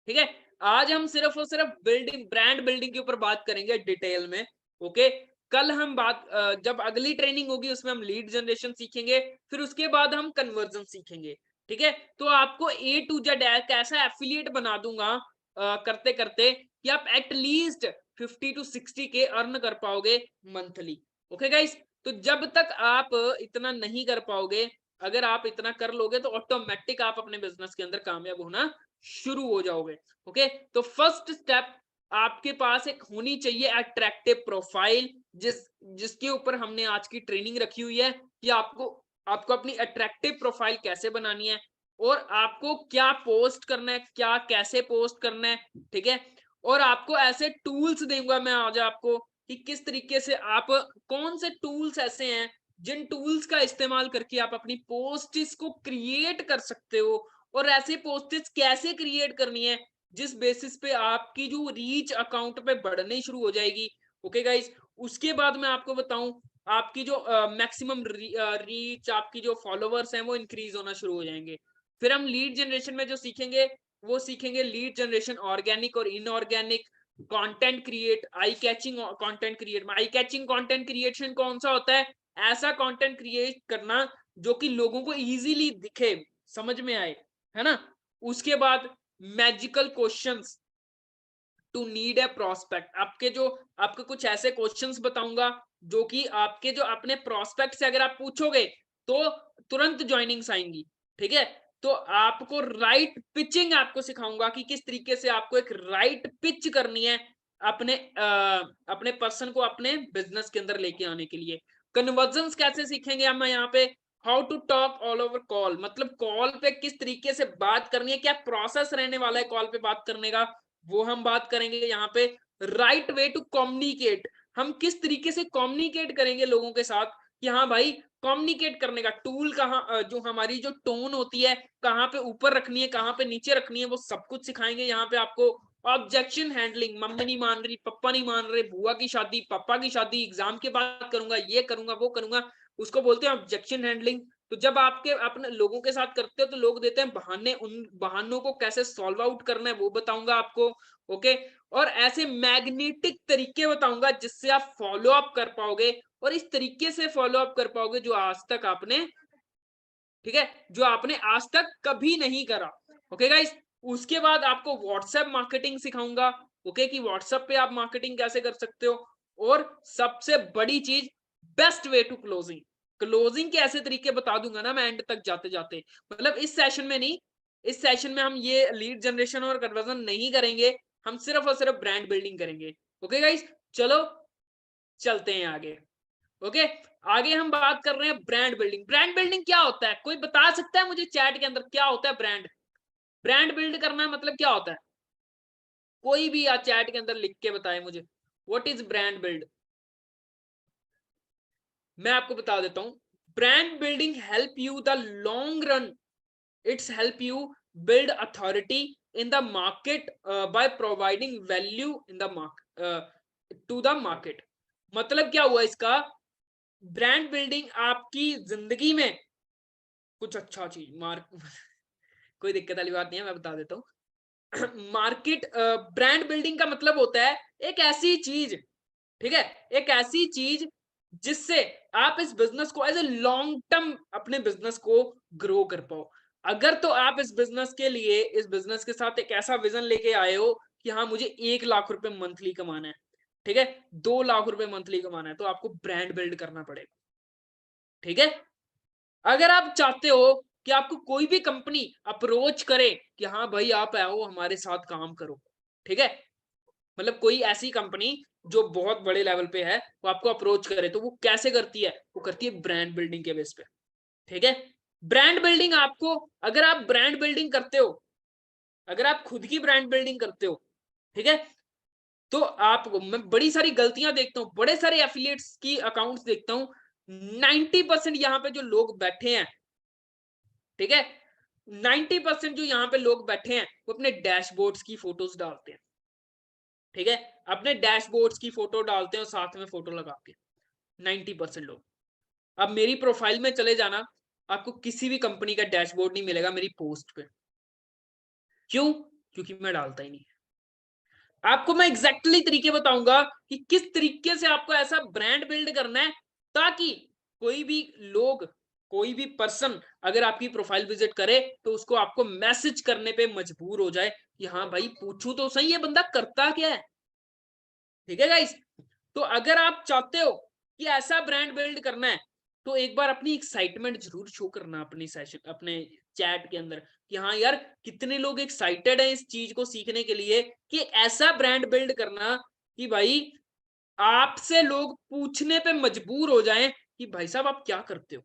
ठीक है, आज हम सिर्फ और सिर्फ बिल्डिंग, ब्रांड बिल्डिंग के ऊपर बात करेंगे डिटेल में। ओके, कल हम बात जब अगली ट्रेनिंग होगी उसमें हम लीड जनरेशन सीखेंगे, फिर उसके बाद हम कन्वर्जन सीखेंगे। ठीक है, तो आपको ए टू जेड कैसा एफिलिएट बना दूंगा करते करते कि आप एटलीस्ट 50 to 60 के अर्न कर पाओगे मंथली। ओके गाइस, तो जब तक आप इतना नहीं कर पाओगे, अगर आप इतना कर लोगे तो ऑटोमेटिक आप अपने बिजनेस के अंदर कामयाब होना शुरू हो जाओगे। ओके, तो फर्स्ट स्टेप आपके पास एक होनी चाहिए अट्रैक्टिव प्रोफाइल, जिसके ऊपर हमने आज की ट्रेनिंग रखी हुई है कि आपको आपको अपनी अट्रैक्टिव प्रोफाइल कैसे बनानी है और आपको क्या पोस्ट करना है, क्या कैसे पोस्ट करना है। ठीक है, और आपको ऐसे टूल्स दूंगा मैं आज आपको कि किस तरीके से आप, कौन से टूल्स ऐसे हैं जिन टूल्स का इस्तेमाल करके आप अपनी पोस्ट्स को क्रिएट कर सकते हो और ऐसे पोस्ट्स कैसे क्रिएट करनी है जिस बेसिस पे आपकी जो रीच अकाउंट पे बढ़नी शुरू हो जाएगी। ओके गाइस, उसके बाद मैं आपको बताऊं आपकी जो मैक्सिमम रीच, आपकी जो फॉलोवर्स हैं वो इंक्रीज होना शुरू हो जाएंगे। फिर हम लीड जनरेशन में जो सीखेंगे वो सीखेंगे लीड जनरेशन ऑर्गेनिक और inorganic, content create, eye catching content create. Eye catching content creation कौन सा होता है, ऐसा कंटेंट क्रिएट करना जो कि लोगों को इजीली दिखे, समझ में आए, है ना। उसके बाद magical questions to need a prospect, आपके जो आपके कुछ ऐसे क्वेश्चंस बताऊंगा जो कि आपके जो अपने प्रोस्पेक्ट से अगर आप पूछोगे तो तुरंत ज्वाइनिंग्स आएंगी। ठीक है, तो आपको राइट पिचिंग आपको सिखाऊंगा कि किस तरीके से आपको एक राइट पिच करनी है अपने अपने पर्सन को अपने बिजनेस के अंदर लेके आने के लिए। कन्वर्जन्स कैसे सीखेंगे हम यहाँ पे, how to talk all over call, मतलब कॉल पे किस तरीके से बात करनी है, क्या प्रोसेस रहने वाला है कॉल पे बात करने का, वो हम बात करेंगे यहाँ पे। राइट वे टू कम्युनिकेट, हम किस तरीके से कम्युनिकेट करेंगे लोगों के साथ कि हाँ भाई, कम्युनिकेट करने का टूल कहाँ, जो हमारी जो टोन होती है कहाँ पे ऊपर रखनी है कहाँ पे नीचे रखनी है, वो सब कुछ सिखाएंगे यहाँ पे आपको। ऑब्जेक्शन हैंडलिंग, मम्मी नहीं मान रही, पापा नहीं मान रहे, बुआ की शादी, पापा की शादी, एग्जाम के बाद करूंगा, ये करूंगा, वो करूंगा, उसको बोलते हैं ऑब्जेक्शन हैंडलिंग। तो जब आपके अपने लोगों के साथ करते हो तो लोग देते हैं बहाने, उन बहानों को कैसे सॉल्व आउट करना है वो बताऊंगा आपको। ओके, और ऐसे मैग्नेटिक तरीके बताऊंगा जिससे आप फॉलो अप कर पाओगे और इस तरीके से फॉलो अप कर पाओगे जो आज तक आपने, ठीक है, जो आपने आज तक कभी नहीं करा। ओके गाइस, उसके बाद आपको व्हाट्सएप मार्केटिंग सिखाऊंगा, ओके, कि व्हाट्सएप पे आप मार्केटिंग कैसे कर सकते हो। और सबसे बड़ी चीज, best way to closing, closing के ऐसे तरीके बता दूंगा ना मैं एंड तक जाते जाते, मतलब इस सेशन में नहीं, इस सेशन में हम ये लीड जनरेशन और कन्वर्जन नहीं करेंगे, हम सिर्फ और सिर्फ ब्रांड बिल्डिंग करेंगे। ओके गाइस, चलो चलते हैं आगे। ओके, आगे हम बात कर रहे हैं ब्रांड बिल्डिंग। ब्रांड बिल्डिंग क्या होता है, कोई बता सकता है मुझे चैट के अंदर क्या होता है ब्रांड? ब्रांड बिल्ड करना मतलब क्या होता है? कोई भी या चैट के अंदर लिख के बताए मुझे, व्हाट इज ब्रांड बिल्ड। मैं आपको बता देता हूं, brand building help you the long run, it's help you build authority in the market by providing value in the market to the market. मतलब क्या हुआ इसका, ब्रांड बिल्डिंग आपकी जिंदगी में कुछ अच्छा चीज मार्क कोई दिक्कत वाली बात नहीं है, मैं बता देता हूँ। मार्केट ब्रांड बिल्डिंग का मतलब होता है एक ऐसी चीज, ठीक है, एक ऐसी चीज जिससे आप इस बिजनेस को एज ए लॉन्ग टर्म अपने बिजनेस को ग्रो कर पाओ। अगर तो आप इस बिजनेस के लिए, इस बिजनेस के साथ एक ऐसा विजन लेके आए हो कि हाँ मुझे 1 लाख रुपए मंथली कमाना है, ठीक है, 2 लाख रुपए मंथली कमाना है, तो आपको ब्रांड बिल्ड करना पड़ेगा। ठीक है, अगर आप चाहते हो कि आपको कोई भी कंपनी अप्रोच करे कि हाँ भाई आप आओ हमारे साथ काम करो, ठीक है, मतलब कोई ऐसी कंपनी जो बहुत बड़े लेवल पे है वो आपको अप्रोच करे, तो वो कैसे करती है, वो करती है ब्रांड बिल्डिंग के बेस पे। ठीक है, ब्रांड बिल्डिंग आपको, अगर आप ब्रांड बिल्डिंग करते हो, अगर आप खुद की ब्रांड बिल्डिंग करते हो, ठीक है, तो आपको, मैं बड़ी सारी गलतियां देखता हूं, बड़े सारे एफिलिएट्स की अकाउंट्स देखता हूं, 90% यहाँ पे जो लोग बैठे हैं, ठीक है, 90% जो यहाँ पे लोग बैठे हैं वो अपने डैशबोर्ड्स की फोटोज डालते हैं। ठीक है, अपने डैशबोर्ड्स की फोटो डालते हैं और साथ में फोटो लगा के, 90% लोग। अब मेरी प्रोफाइल में चले जाना, आपको किसी भी कंपनी का डैशबोर्ड नहीं मिलेगा मेरी पोस्ट पे। क्यों? क्योंकि मैं डालता ही नहीं। आपको मैं एग्जैक्टली तरीके बताऊंगा कि किस तरीके से आपको ऐसा ब्रांड बिल्ड करना है ताकि कोई भी लोग, कोई भी पर्सन अगर आपकी प्रोफाइल विजिट करे तो उसको आपको मैसेज करने पे मजबूर हो जाए कि हाँ भाई पूछूं तो सही ये बंदा करता क्या है। ठीक है गाइस, तो अगर आप चाहते हो कि ऐसा ब्रांड बिल्ड करना है तो एक बार अपनी एक्साइटमेंट जरूर शो करना अपनी सेशन, अपने चैट के अंदर कि हाँ यार कितने लोग एक्साइटेड हैं इस चीज को सीखने के लिए, कि ऐसा ब्रांड बिल्ड करना कि भाई आपसे लोग पूछने पे मजबूर हो जाएं कि भाई साहब आप क्या करते हो,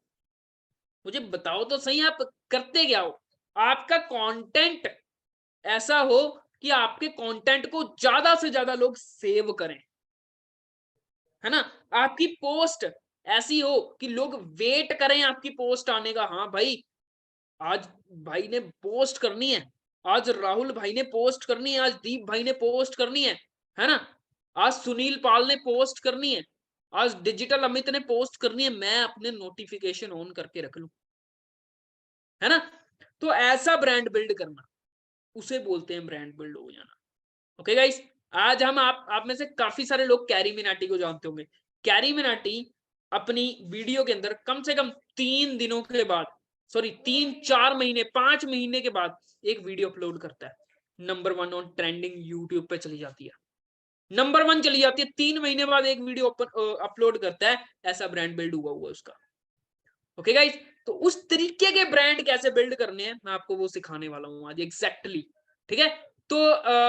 मुझे बताओ तो सही आप करते क्या हो। आपका कंटेंट ऐसा हो कि आपके कंटेंट को ज्यादा से ज्यादा लोग सेव करें, है ना, आपकी पोस्ट ऐसी हो कि लोग वेट करें आपकी पोस्ट आने का। हाँ भाई, आज भाई ने पोस्ट करनी है, आज राहुल भाई ने पोस्ट करनी है, आज दीप भाई ने पोस्ट करनी है ना, आज सुनील पाल ने पोस्ट करनी है, आज डिजिटल अमित ने पोस्ट करनी है, मैं अपने नोटिफिकेशन ऑन करके रख लूं, है ना। तो ऐसा ब्रांड बिल्ड करना, उसे बोलते हैं ब्रांड बिल्ड हो जाना। ओके गाइस, आज हम आप में से काफी सारे लोग कैरी मिनाटी को जानते होंगे। कैरी मिनाटी अपनी वीडियो के अंदर कम से कम 3 दिनों के बाद, सॉरी 3-4 महीने 5 महीने के बाद एक वीडियो अपलोड करता है, नंबर 1 ऑन ट्रेंडिंग यूट्यूब पे चली जाती है, नंबर 1 चली जाती है, 3 महीने बाद एक वीडियो अपलोड करता है, ऐसा ब्रांड बिल्ड हुआ हुआ उसका। ओके गाइस, तो उस तरीके के ब्रांड कैसे बिल्ड करने हैं मैं आपको वो सिखाने वाला हूँ आज एग्जैक्टली। ठीक है, तो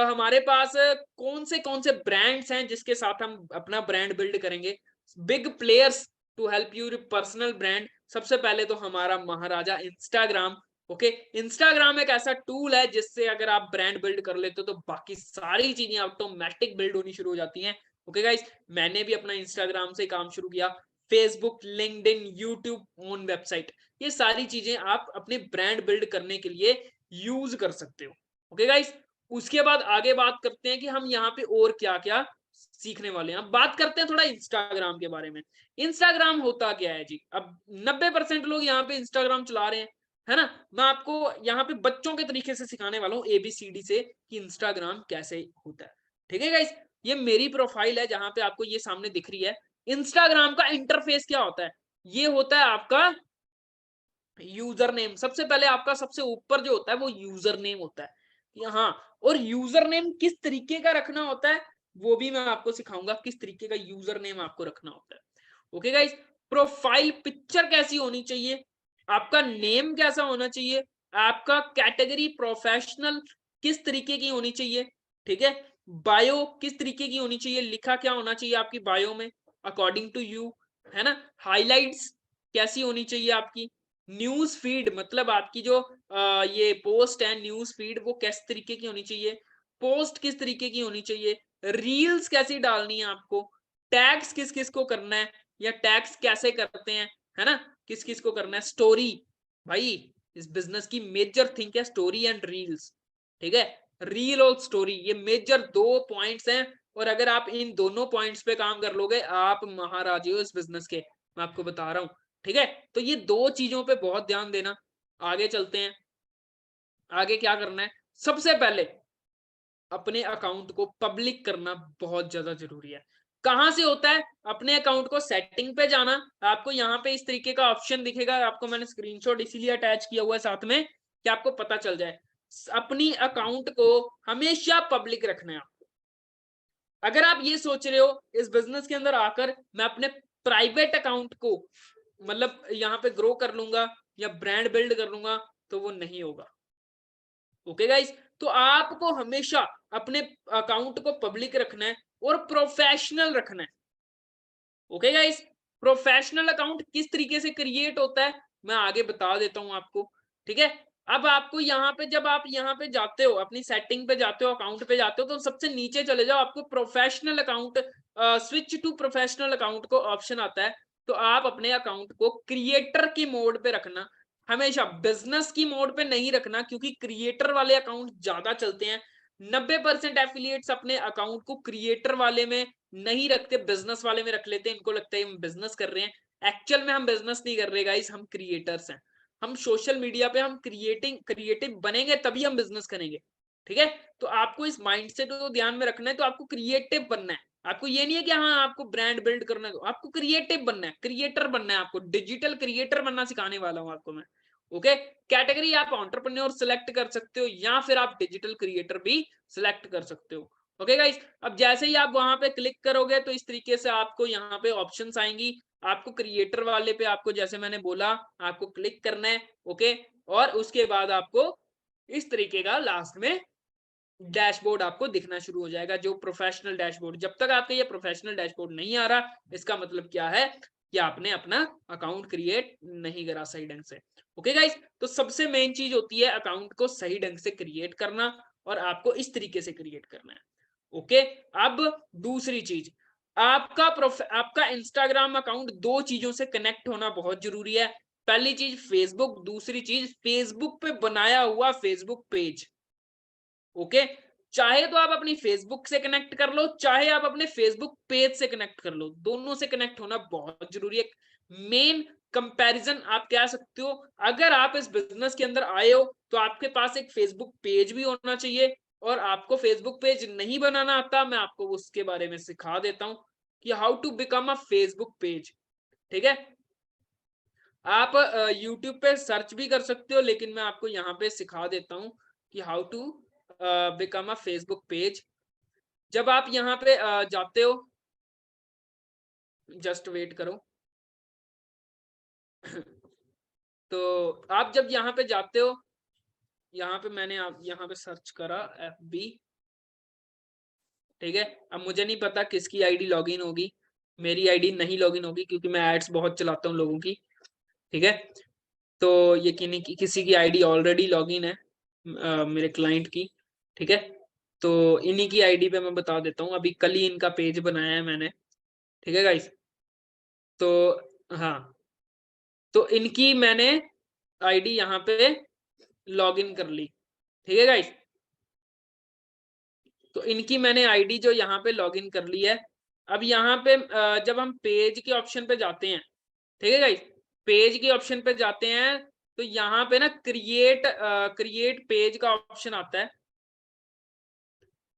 हमारे पास कौन से ब्रांड्स हैं जिसके साथ हम अपना ब्रांड बिल्ड करेंगे, big players to help you personal brand. सबसे पहले तो हमारा महाराजा इंस्टाग्राम। ओके, इंस्टाग्राम एक ऐसा टूल है जिससे अगर आप ब्रांड बिल्ड कर लेते हो तो बाकी सारी चीजें ऑटोमेटिक बिल्ड होनी शुरू हो जाती हैं। ओके गाइस, मैंने भी अपना इंस्टाग्राम से काम शुरू किया, Facebook, LinkedIn, YouTube, own website, ये सारी चीजें आप अपने ब्रांड बिल्ड करने के लिए यूज कर सकते हो। ओके गाइस, उसके बाद आगे बात करते हैं कि हम यहाँ पे और क्या क्या सीखने वाले हैं। अब बात करते हैं थोड़ा इंस्टाग्राम के बारे में। इंस्टाग्राम होता क्या है जी, अब 90% लोग यहाँ पे इंस्टाग्राम चला रहे हैं, है ना। मैं आपको यहाँ पे बच्चों के तरीके से सिखाने वाला हूँ ABCD से कि इंस्टाग्राम कैसे होता है। ठीक है गाइस, ये मेरी प्रोफाइल है जहां पे आपको ये सामने दिख रही है। इंस्टाग्राम का इंटरफेस क्या होता है, ये होता है आपका यूजर नेम। सबसे पहले आपका सबसे ऊपर जो होता है वो यूजर नेम होता है, हाँ, और यूजर नेम किस तरीके का रखना होता है वो भी मैं आपको सिखाऊंगा, किस तरीके का यूजर नेम आपको रखना होता है। ओके गाइस, प्रोफाइल पिक्चर कैसी होनी चाहिए, आपका नेम कैसा होना चाहिए, आपका कैटेगरी प्रोफेशनल किस तरीके की होनी चाहिए, ठीक है, बायो किस तरीके की होनी चाहिए, लिखा क्या होना चाहिए आपकी बायो में अकॉर्डिंग टू यू, है ना, हाइलाइट्स कैसी होनी चाहिए आपकी, न्यूज फीड मतलब आपकी जो ये पोस्ट है न्यूज फीड वो किस तरीके की होनी चाहिए, पोस्ट किस तरीके की होनी चाहिए, रील्स कैसी डालनी है आपको, टैग्स किस किस को करना है या टैग्स कैसे करते हैं, है ना, किस किस को करना है, स्टोरी, भाई इस बिजनेस की मेजर थिंग है स्टोरी एंड रील्स, ठीक है, रील और स्टोरी ये मेजर 2 पॉइंट्स हैं, और अगर आप इन दोनों पॉइंट्स पे काम कर लोगे आप महाराजे हो इस बिजनेस के, मैं आपको बता रहा हूं, ठीक है। तो ये 2 चीजों पे बहुत ध्यान देना। आगे चलते हैं, आगे क्या करना है, सबसे पहले अपने अकाउंट को पब्लिक करना बहुत ज्यादा जरूरी है। कहां से होता है, अपने अकाउंट को सेटिंग पे जाना, आपको यहाँ पे इस तरीके का ऑप्शन दिखेगा, आपको मैंने स्क्रीनशॉट इसीलिए अटैच किया हुआ है साथ में कि आपको पता चल जाए, अपनी अकाउंट को हमेशा पब्लिक रखना है। अगर आप ये सोच रहे हो इस बिजनेस के अंदर आकर मैं अपने प्राइवेट अकाउंट को मतलब यहाँ पे ग्रो कर लूंगा या ब्रांड बिल्ड कर लूंगा, तो वो नहीं होगा। ओके गाइस, तो आपको हमेशा अपने अकाउंट को पब्लिक रखना है और प्रोफेशनल रखना है। ओके गाइस, प्रोफेशनल अकाउंट किस तरीके से क्रिएट होता है मैं आगे बता देता हूं आपको, ठीक है। अब आपको यहाँ पे जब आप यहाँ पे जाते हो अपनी सेटिंग पे जाते हो अकाउंट पे जाते हो तो सबसे नीचे चले जाओ, आपको professional account switch to professional account को ऑप्शन आता है। तो आप अपने अकाउंट को क्रिएटर की मोड पे रखना, हमेशा बिजनेस की मोड पे नहीं रखना, क्योंकि क्रिएटर वाले अकाउंट ज्यादा चलते हैं। 90% एफिलिएट्स अपने अकाउंट को क्रिएटर वाले में नहीं रखते, बिजनेस वाले में रख लेते हैं, इनको लगता है हम बिजनेस कर रहे हैं। एक्चुअल में हम बिजनेस नहीं कर रहे गाइस, हम क्रिएटर्स हैं। हम सोशल मीडिया पे हम क्रिएटिव बनेंगे तभी हम बिजनेस करेंगे, ठीक है। तो आपको इस माइंडसेट को ध्यान में रखना है, तो आपको क्रिएटिव बनना है। आपको ये नहीं है कि हाँ आपको ब्रांड बिल्ड करना है, आपको क्रिएटिव बनना है, क्रिएटर बनना है, आपको डिजिटल क्रिएटर बनना सिखाने वाला हूं आपको मैं। ओके, कैटेगरी आप एंटरप्रेन्योर सिलेक्ट कर सकते हो या फिर आप डिजिटल क्रिएटर भी सिलेक्ट कर सकते हो। ओके गाइस, अब जैसे ही आप वहां पे क्लिक करोगे तो इस तरीके से आपको यहाँ पे ऑप्शंस आएंगी। आपको क्रिएटर वाले पे आपको जैसे मैंने बोला आपको क्लिक करना है। ओके, और उसके बाद आपको इस तरीके का लास्ट में डैशबोर्ड आपको दिखना शुरू हो जाएगा, जो प्रोफेशनल डैशबोर्ड। जब तक आपके ये प्रोफेशनल डैशबोर्ड नहीं आ रहा, इसका मतलब क्या है कि आपने अपना अकाउंट क्रिएट नहीं करा सही ढंग से। ओके गाइस, तो सबसे मेन चीज होती है अकाउंट को सही ढंग से क्रिएट करना, और आपको इस तरीके से क्रिएट करना है। ओके, अब दूसरी चीज, आपका इंस्टाग्राम अकाउंट 2 चीजों से कनेक्ट होना बहुत जरूरी है। पहली चीज फेसबुक, दूसरी चीज फेसबुक पे बनाया हुआ फेसबुक पेज। ओके, चाहे तो आप अपनी फेसबुक से कनेक्ट कर लो, चाहे आप अपने फेसबुक पेज से कनेक्ट कर लो, दोनों से कनेक्ट होना बहुत जरूरी है। मेन कंपैरिजन आप कह सकते हो, अगर आप इस बिजनेस के अंदर आए हो तो आपके पास एक फेसबुक पेज भी होना चाहिए, और आपको फेसबुक पेज नहीं बनाना आता, मैं आपको उसके बारे में सिखा देता हूं कि how to become a Facebook page, ठीक है। आप यूट्यूब पे सर्च भी कर सकते हो, लेकिन मैं आपको यहाँ पे सिखा देता हूँ कि how to become a Facebook page. जब आप यहाँ पे जाते हो, जस्ट वेट करो तो आप जब यहाँ पे जाते हो, यहाँ पे मैंने आप यहाँ पे सर्च करा FB, ठीक है। अब मुझे नहीं पता किसकी आईडी लॉगिन होगी, मेरी आईडी नहीं लॉगिन होगी क्योंकि मैं एड्स बहुत चलाता हूँ लोगों की, ठीक है। तो ये किसी की आईडी ऑलरेडी लॉगिन है मेरे क्लाइंट की, ठीक है। तो इन्हीं की आईडी पे मैं बता देता हूँ, अभी कल ही इनका पेज बनाया है मैंने, ठीक है गाइस। तो हाँ, तो इनकी मैंने आईडी यहाँ पे लॉगिन कर ली, ठीक है गाइस। तो इनकी मैंने आईडी जो यहाँ पे लॉगिन कर ली है। अब यहाँ पे जब हम पेज के ऑप्शन पे जाते हैं, ठीक है गाइस, पेज के ऑप्शन पे जाते हैं तो यहाँ पे ना क्रिएट पेज का ऑप्शन आता है,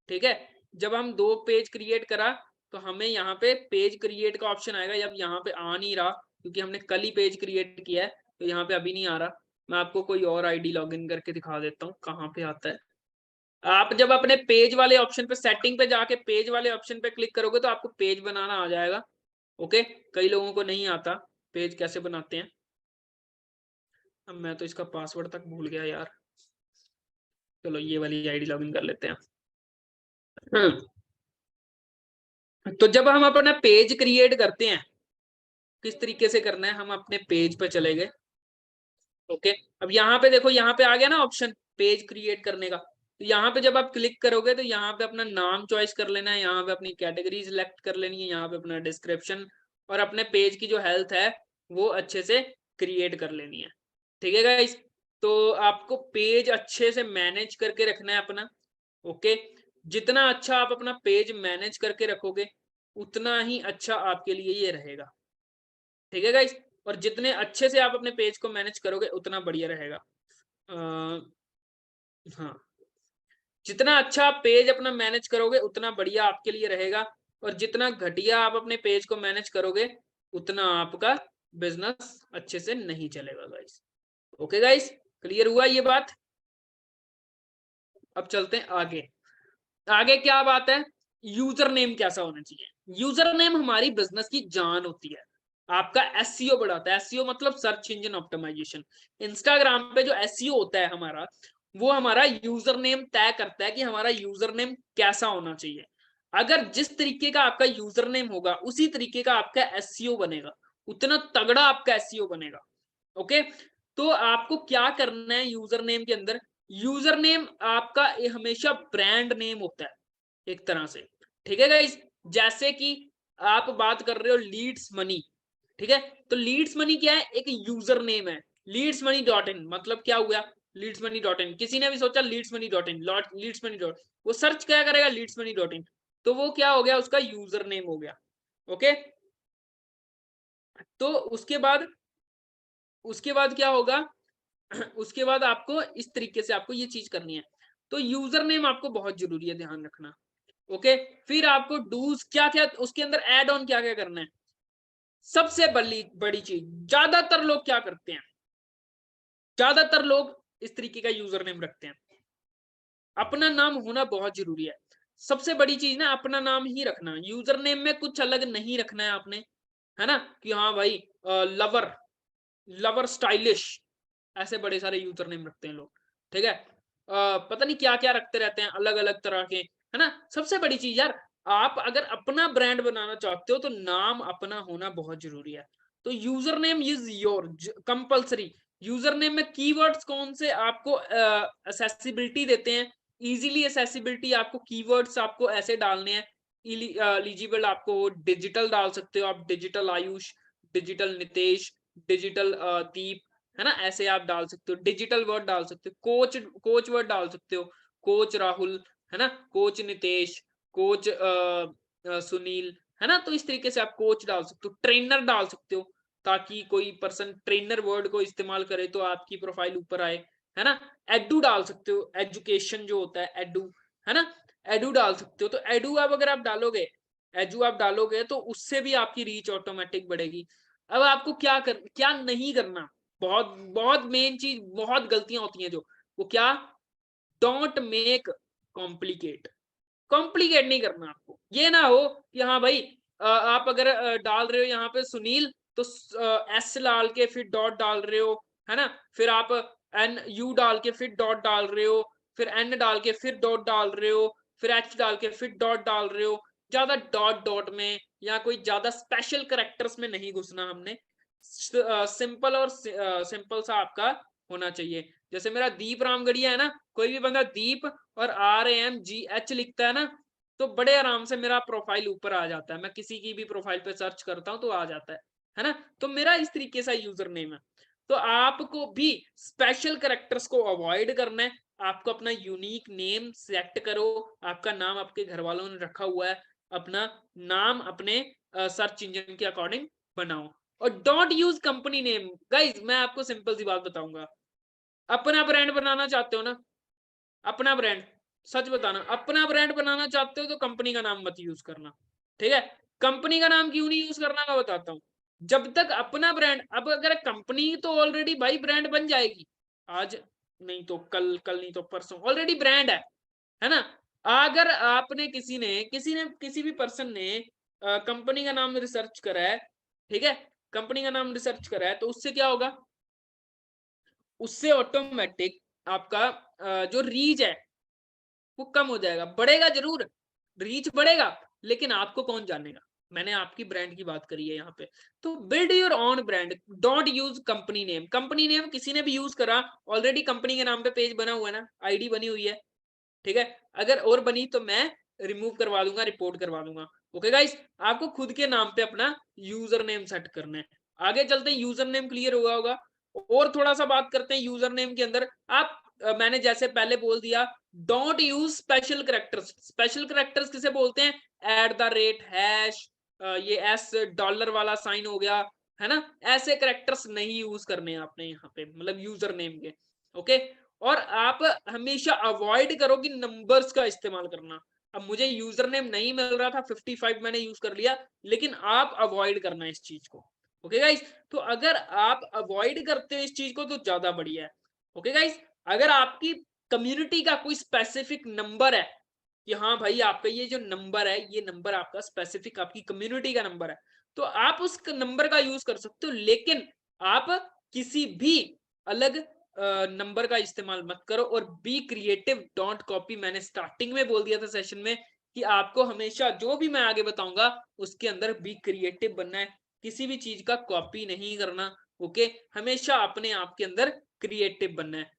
ठीक है। जब हम 2 पेज क्रिएट करा तो हमें यहाँ पे पेज क्रिएट का ऑप्शन आएगा, अब यहाँ पे आ नहीं रहा क्योंकि हमने कल ही पेज क्रिएट किया है, तो यहाँ पे अभी नहीं आ रहा। मैं आपको कोई और आईडी लॉगिन करके दिखा देता हूँ कहाँ पे आता है। आप जब अपने पेज वाले ऑप्शन पे, सेटिंग पे जाके पेज वाले ऑप्शन पे क्लिक करोगे तो आपको पेज बनाना आ जाएगा। ओके, कई लोगों को नहीं आता पेज कैसे बनाते हैं। अब मैं तो इसका पासवर्ड तक भूल गया यार। चलो ये वाली आईडी लॉगिन कर लेते हैं। तो जब हम अपना पेज क्रिएट करते हैं, किस तरीके से करना है, हम अपने पेज पे चले गए। ओके, अब यहाँ पे देखो, यहाँ पे आ गया ना ऑप्शन पेज क्रिएट करने का। तो यहाँ पे जब आप क्लिक करोगे तो यहाँ पे अपना नाम चॉइस कर लेना है, यहाँ पे अपनी कैटेगरी सिलेक्ट कर लेनी है, यहाँ पे अपना डिस्क्रिप्शन और अपने पेज की जो हेल्थ है वो अच्छे से क्रिएट कर लेनी है। ठीक है गाइस, तो आपको पेज अच्छे से मैनेज करके रखना है अपना। ओके, जितना अच्छा आप अपना पेज मैनेज करके रखोगे उतना ही अच्छा आपके लिए ये रहेगा। ठीक है गाइस, और जितने अच्छे से आप अपने पेज को मैनेज करोगे उतना बढ़िया रहेगा। हाँ, जितना अच्छा आप पेज अपना मैनेज करोगे उतना बढ़िया आपके लिए रहेगा, और जितना घटिया आप अपने पेज को मैनेज करोगे उतना आपका बिजनेस अच्छे से नहीं चलेगा गाइस। ओके गाइस, क्लियर हुआ ये बात। अब चलते हैं आगे। आगे क्या बात है, यूजर नेम कैसा होना चाहिए। यूजर नेम हमारी बिजनेस की जान होती है, आपका एसईओ बढ़ाता है। एसईओ मतलब सर्च इंजन ऑप्टिमाइजेशन। इंस्टाग्राम पे जो एसईओ होता है हमारा, वो हमारा यूजर नेम तय करता है कि हमारा यूजर नेम कैसा होना चाहिए। अगर जिस तरीके का आपका यूजर नेम होगा उसी तरीके का आपका एसईओ बनेगा, उतना तगड़ा आपका एसईओ बनेगा। ओके, तो आपको क्या करना है यूजर नेम के अंदर, यूजर नेम आपका हमेशा ब्रांड नेम होता है एक तरह से। ठीक है गाइस, जैसे कि आप बात कर रहे हो लीड्स मनी। ठीक है, तो लीड्स मनी क्या है, एक यूजर नेम है। लीड्स मनी डॉट इन मतलब क्या हुआ, लीड्स मनी डॉट इन। किसी ने भी सोचा leads money dot in, leads money dot, वो सर्च क्या करेगा, लीड्स मनी डॉट इन, तो वो क्या हो गया, उसका यूजर नेम हो गया। ओके, तो उसके बाद क्या होगा, उसके बाद आपको इस तरीके से आपको ये चीज करनी है। तो यूजर नेम आपको बहुत जरूरी है, ध्यान रखना। ओके, फिर आपको डूज क्या क्या उसके अंदर ऐड ऑन क्या क्या करना है। सबसे बड़ी चीज, ज्यादातर लोग क्या करते हैं, ज्यादातर लोग इस तरीके का यूजर नेम रखते हैं। अपना नाम होना बहुत जरूरी है। सबसे बड़ी चीज ना अपना नाम ही रखना, यूजर नेम में कुछ अलग नहीं रखना है आपने, है ना, कि हाँ भाई लवर, लवर स्टाइलिश, ऐसे बड़े सारे यूजर नेम रखते हैं लोग। ठीक है, पता नहीं क्या क्या रखते रहते हैं अलग अलग तरह के, है ना। सबसे बड़ी चीज यार, आप अगर अपना ब्रांड बनाना चाहते हो तो नाम अपना होना बहुत जरूरी है। तो user name is your compulsory. User name में कीवर्ड्स कौन से आपको असेसिबिलिटी देते हैं, इजीली असेसिबिलिटी, आपको कीवर्ड्स आपको ऐसे डालने हैं। एलिजिबल आपको डिजिटल डाल सकते हो आप, digital Ayush, digital Nitesh, digital Deep, है ना, ऐसे आप डाल सकते हो। डिजिटल वर्ड डाल सकते हो, कोच, कोच वर्ड डाल सकते हो, कोच राहुल, है ना, कोच नितेश, कोच सुनील, है ना। तो इस तरीके से आप कोच डाल सकते हो, ट्रेनर डाल सकते हो, ताकि कोई पर्सन ट्रेनर वर्ड को इस्तेमाल करे तो आपकी प्रोफाइल ऊपर आए, है ना। एडू डाल सकते हो, एजुकेशन जो होता है एडू, है ना, एडू डाल सकते हो। तो एडू अब अगर आप डालोगे, एडू आप डालोगे तो उससे भी आपकी रीच ऑटोमेटिक बढ़ेगी। अब आपको क्या नहीं करना, बहुत बहुत मेन चीज, बहुत गलतियां होती हैं जो, वो क्या, डोंट मेक कॉम्प्लिकेट। कॉम्प्लिकेट नहीं करना आपको, ये ना हो कि हाँ भाई आप अगर डाल रहे हो यहाँ पे सुनील, तो एस डाल के फिर डॉट डाल रहे हो, है ना, फिर आप एन यू डाल के फिर डॉट डाल रहे हो, फिर एन डाल के फिर डॉट डाल रहे हो, फिर एच डाल के फिर डॉट डाल रहे हो। ज्यादा डॉट डॉट में या कोई ज्यादा स्पेशल करेक्टर्स में नहीं घुसना हमने। सिंपल और सिंपल सा आपका होना चाहिए। जैसे मेरा दीप रामगढ़िया है ना, कोई भी बंदा दीप और RAMGH लिखता है ना, तो बड़े आराम से मेरा प्रोफाइल ऊपर आ जाता है। मैं किसी की भी प्रोफाइल पे सर्च करता हूं तो आ जाता है ना। तो मेरा इस तरीके से यूजर नेम है। तो आपको भी स्पेशल करेक्टर्स को अवॉइड करना है, आपको अपना यूनिक नेम सेलेक्ट करो। आपका नाम आपके घर वालों ने रखा हुआ है, अपना नाम अपने सर्च इंजन के अकॉर्डिंग बनाओ। और don't use company name. Guys मैं आपको सिंपल सी बात बताऊंगा, अपना ब्रांड बनाना चाहते हो ना, अपना ब्रांड, सच बताना, अपना ब्रांड बनाना चाहते हो तो कंपनी का नाम मत यूज करना। ठीक है, कंपनी का नाम क्यों नहीं यूज करना मैं बताता हूँ। जब तक अपना ब्रांड, अब अगर कंपनी तो ऑलरेडी भाई ब्रांड बन जाएगी, आज नहीं तो कल, कल नहीं तो परसों, ऑलरेडी ब्रांड है, है ना। अगर आपने किसी भी पर्सन ने कंपनी का नाम रिसर्च करा है, ठीक है, कंपनी का नाम रिसर्च करा है, तो उससे क्या होगा, उससे ऑटोमेटिक आपका जो रीच है वो कम हो जाएगा, बढ़ेगा जरूर, रीच बढ़ेगा, लेकिन आपको कौन जानेगा। मैंने आपकी ब्रांड की बात करी है यहाँ पे। तो build your own brand, don't use company name. Company name किसी ने भी यूज करा, ऑलरेडी कंपनी के नाम पे पेज बना हुआ है ना, आईडी बनी हुई है, ठीक है, अगर और बनी तो मैं रिमूव करवा दूंगा, रिपोर्ट करवा दूंगा। ओके गाइस, आपको खुद के नाम पे अपना यूजर नेम सेट करना है। आगे चलते हैं, यूजर नेम क्लियर हुआ होगा, और थोड़ा सा बात करते हैं यूजर नेम के अंदर। आप मैंने जैसे पहले बोल दिया, don't use special characters. Special characters किसे बोलते हैं, एट द रेट, हैश, ये एस डॉलर वाला साइन हो गया, है ना, ऐसे करेक्टर्स नहीं यूज करने आपने यहाँ पे, मतलब यूजर नेम के। ओके, और आप हमेशा अवॉइड करो कि नंबर्स का इस्तेमाल करना। अब मुझे यूजर नेम नहीं मिल रहा था, 55 मैंने यूज कर लिया, लेकिन आप अवॉइड करना इस चीज को। ओके गाइस, तो अगर आप अवॉइड करते हो इस चीज को तो ज्यादा बढ़िया है। ओके गाइस, अगर आपकी कम्युनिटी का कोई स्पेसिफिक नंबर है कि हाँ भाई आपका ये जो नंबर है, ये नंबर आपका स्पेसिफिक आपकी कम्युनिटी का नंबर है, तो आप उस नंबर का यूज कर सकते हो, लेकिन आप किसी भी अलग नंबर का इस्तेमाल मत करो। और बी क्रिएटिव, डोंट कॉपी। मैंने स्टार्टिंग में बोल दिया था सेशन में कि आपको हमेशा जो भी मैं आगे बताऊंगा उसके अंदर बी क्रिएटिव बनना है, किसी भी चीज का कॉपी नहीं करना। ओके, हमेशा अपने आप के अंदर क्रिएटिव बनना है।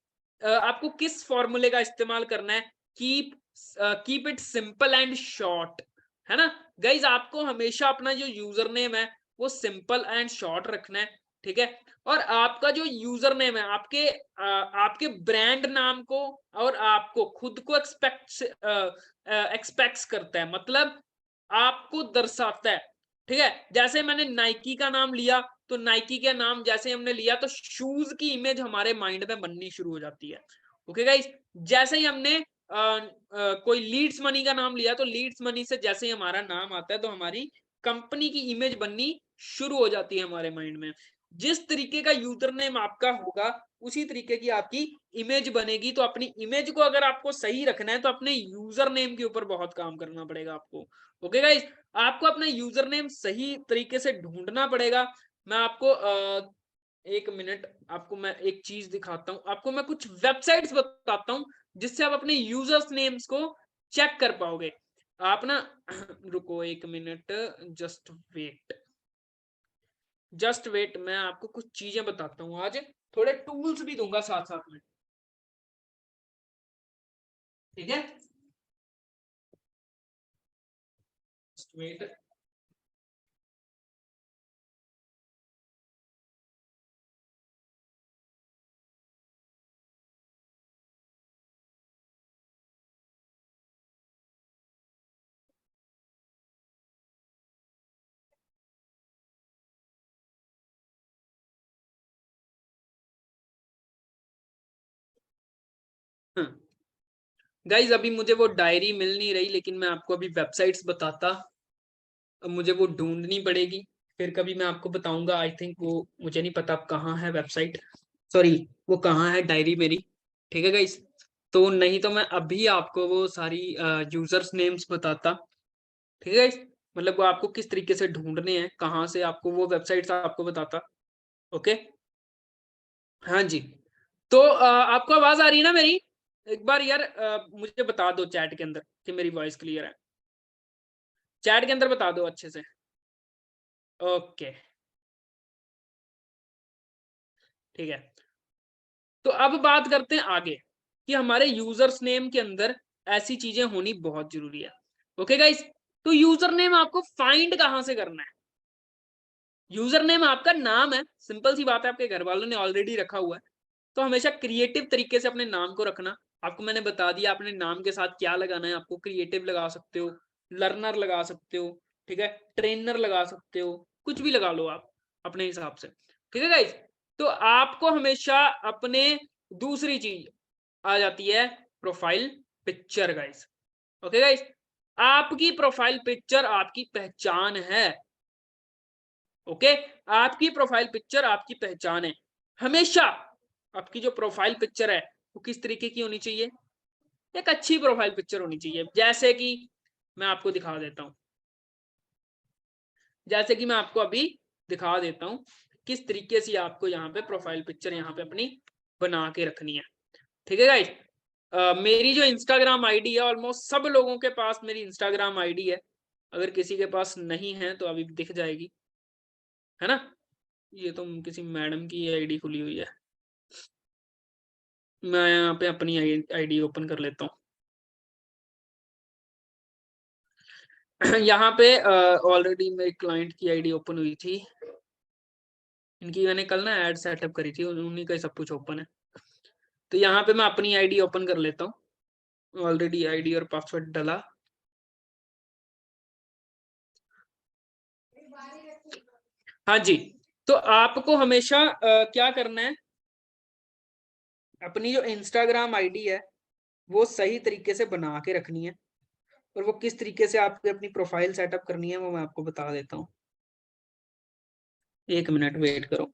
आपको किस फॉर्मूले का इस्तेमाल करना है, keep it simple and short, है ना। गाइज, आपको हमेशा अपना जो यूजर नेम है वो सिंपल एंड शॉर्ट रखना है, ठीक है। और आपका जो यूजर नेम है आपके ब्रांड नाम को और आपको खुद को एक्सपेक्ट करता है, मतलब आपको दर्शाता है, ठीक है। जैसे मैंने नाइकी का नाम लिया, तो नाइकी का नाम जैसे हमने लिया तो शूज की इमेज हमारे माइंड में बननी शुरू हो जाती है। ओके गाइस, जैसे ही हमने कोई लीड्स मनी का नाम लिया, तो लीड्स मनी से जैसे ही हमारा नाम आता है तो हमारी कंपनी की इमेज बननी शुरू हो जाती है हमारे माइंड में। जिस तरीके का यूजर नेम आपका होगा उसी तरीके की आपकी इमेज बनेगी। तो अपनी इमेज को अगर आपको सही रखना है तो अपने यूजर नेम के ऊपर बहुत काम करना पड़ेगा आपको। ओके गाइस, आपको अपना यूजर नेम सही तरीके से ढूंढना पड़ेगा। मैं आपको एक मिनट, आपको मैं एक चीज दिखाता हूँ, आपको मैं कुछ वेबसाइट्स बताता हूँ जिससे आप अपने यूजर्स नेम्स को चेक कर पाओगे। आप ना रुको एक minute, just wait, just wait, मैं आपको कुछ चीजें बताता हूँ, आज थोड़े टूल्स भी दूंगा साथ साथ में, ठीक है। Just wait. गाइज, अभी मुझे वो डायरी मिल नहीं रही, लेकिन मैं आपको अभी वेबसाइट्स बताता। अब मुझे वो ढूंढनी पड़ेगी, फिर कभी मैं आपको बताऊंगा। आई थिंक वो, मुझे नहीं पता अब कहाँ है वेबसाइट, सॉरी, वो कहाँ है डायरी मेरी, ठीक है गाइस। तो नहीं तो मैं अभी आपको वो सारी यूजर्स नेम्स बताता, ठीक है गाइस। मतलब वो आपको किस तरीके से ढूंढने हैं, कहाँ से आपको वो वेबसाइट्स आपको बताता। ओके, हाँ जी। तो आपको आवाज आ रही है ना मेरी, एक बार यार मुझे बता दो चैट के अंदर कि मेरी वॉइस क्लियर है, चैट के अंदर बता दो अच्छे से। ओके, ठीक है। तो अब बात करते हैं आगे कि हमारे यूजर्स नेम के अंदर ऐसी चीजें होनी बहुत जरूरी है। ओके गाइस, तो यूजर नेम आपको फाइंड कहां से करना है। यूजर नेम आपका नाम है, सिंपल सी बात है, आपके घर वालों ने ऑलरेडी रखा हुआ है। तो हमेशा क्रिएटिव तरीके से अपने नाम को रखना। आपको मैंने बता दिया अपने नाम के साथ क्या लगाना है, आपको क्रिएटिव लगा सकते हो, लर्नर लगा सकते हो, ठीक है, ट्रेनर लगा सकते हो, कुछ भी लगा लो आप अपने हिसाब से, ठीक है गाइस। तो आपको हमेशा अपने, दूसरी चीज आ जाती है profile picture guys. Okay guys, आपकी प्रोफाइल पिक्चर आपकी पहचान है। ओके, आपकी प्रोफाइल पिक्चर आपकी पहचान है। हमेशा आपकी जो प्रोफाइल पिक्चर है वो किस तरीके की होनी चाहिए, एक अच्छी प्रोफाइल पिक्चर होनी चाहिए। जैसे कि मैं आपको दिखा देता हूँ, जैसे कि मैं आपको अभी दिखा देता हूँ किस तरीके से आपको यहाँ पे प्रोफाइल पिक्चर यहाँ पे अपनी बना के रखनी है। ठीक है गाइस, मेरी जो इंस्टाग्राम आईडी है, ऑलमोस्ट सब लोगों के पास मेरी इंस्टाग्राम आईडी है। अगर किसी के पास नहीं है तो अभी दिख जाएगी, है ना। ये तो किसी मैडम की आईडी खुली हुई है। मैं यहाँ पे अपनी आईडी ओपन कर लेता हूँ। यहाँ पे ऑलरेडी मेरी क्लाइंट की आईडी ओपन हुई थी। इनकी मैंने कल ना ऐड सेटअप करी थी, उन्हीं का सब कुछ ओपन है। तो यहाँ पे मैं अपनी आईडी ओपन कर लेता हूँ। ऑलरेडी आईडी और पासवर्ड डाला। हाँ जी, तो आपको हमेशा क्या करना है, अपनी जो इंस्टाग्राम आईडी है वो सही तरीके से बना के रखनी है। और वो किस तरीके से आपको अपनी प्रोफाइल सेटअप करनी है वो मैं आपको बता देता हूँ। 1 मिनट वेट करो।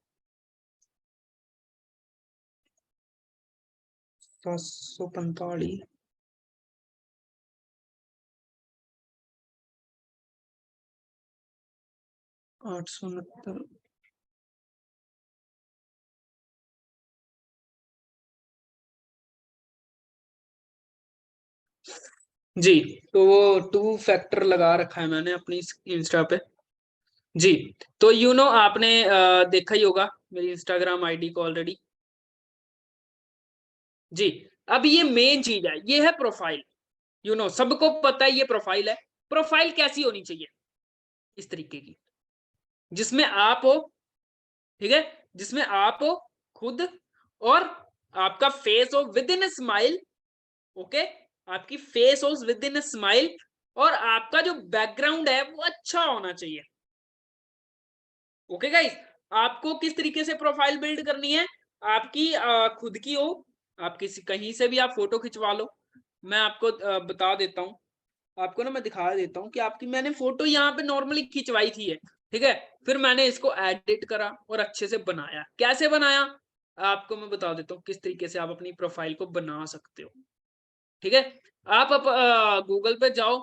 745 869। जी, तो वो 2 फैक्टर लगा रखा है मैंने अपनी इंस्टा पे। जी, तो आपने देखा ही होगा मेरी इंस्टाग्राम आईडी को ऑलरेडी। जी, अब ये मेन चीज है, ये है प्रोफाइल। सबको पता है ये प्रोफाइल है। प्रोफाइल कैसी होनी चाहिए? इस तरीके की, जिसमें आप हो, ठीक है, जिसमें आप हो खुद, और आपका फेस हो विद इन स्माइल। ओके, आपकी फेस हो विद इन स्माइल, और आपका जो बैकग्राउंड है वो अच्छा होना चाहिए। ओके गाइस, आपको किस तरीके से प्रोफाइल बिल्ड करनी है? आपकी खुद की हो, आप किसी कहीं से भी आप फोटो खिंचवा लो। मैं आपको बता देता हूँ, आपको ना मैं दिखा देता हूँ कि आपकी मैंने फोटो यहाँ पे नॉर्मली खिंचवाई थी है, ठीक है। फिर मैंने इसको एडिट करा और अच्छे से बनाया। कैसे बनाया आपको मैं बता देता हूँ, किस तरीके से आप अपनी प्रोफाइल को बना सकते हो। ठीक है, आप गूगल पे जाओ,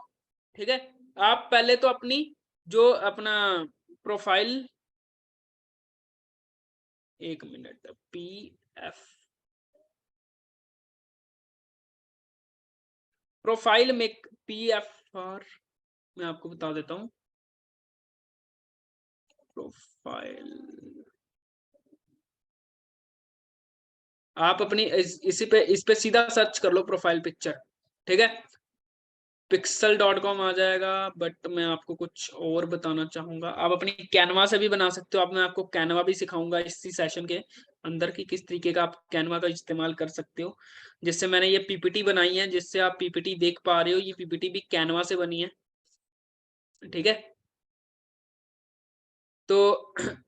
ठीक है। आप पहले तो अपनी जो अपना profile, 1 minute, PF profile make PFR, मैं आपको बता देता हूँ। प्रोफाइल, आप अपनी इस पे सीधा सर्च कर लो प्रोफाइल पिक्चर, ठीक है। pixel.com आ जाएगा, बट मैं आपको कुछ और बताना चाहूंगा। आप अपनी कैनवा से भी बना सकते हो। अब मैं आपको कैनवा भी सिखाऊंगा इसी सेशन के अंदर की किस तरीके का आप कैनवा का इस्तेमाल कर सकते हो। जिससे मैंने ये पीपीटी बनाई है, जिससे आप पीपीटी देख पा रहे हो, ये पीपीटी भी कैनवा से बनी है, ठीक है। तो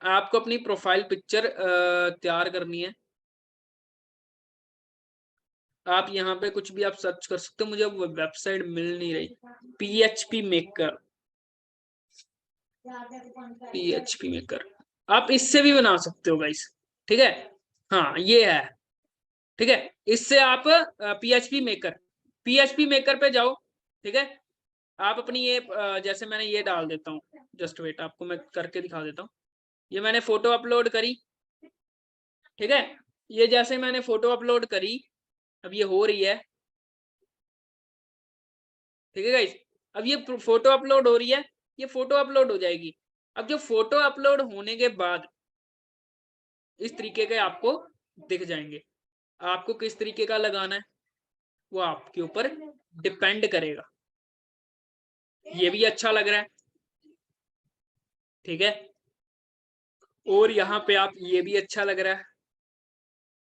आपको अपनी प्रोफाइल पिक्चर तैयार करनी है। आप यहाँ पे कुछ भी आप सर्च कर सकते हो, मुझे वेबसाइट मिल नहीं रही। PHP मेकर, आप इससे भी बना सकते हो गाइस, ठीक है। हाँ, ये है, ठीक है। इससे आप PHP मेकर पे जाओ, ठीक है। आप अपनी ये जैसे मैंने ये डाल देता हूँ, जस्ट वेट, आपको मैं करके दिखा देता हूँ। ये मैंने फोटो अपलोड करी, ठीक है। ये जैसे मैंने फोटो अपलोड करी, अब ये हो रही है, ठीक है गाइस। अब ये फोटो अपलोड हो रही है, ये फोटो अपलोड हो जाएगी। अब जो फोटो अपलोड होने के बाद इस तरीके के आपको दिख जाएंगे। आपको किस तरीके का लगाना है वो आपके ऊपर डिपेंड करेगा। ये भी अच्छा लग रहा है, ठीक है। और यहाँ पे आप ये भी अच्छा लग रहा है,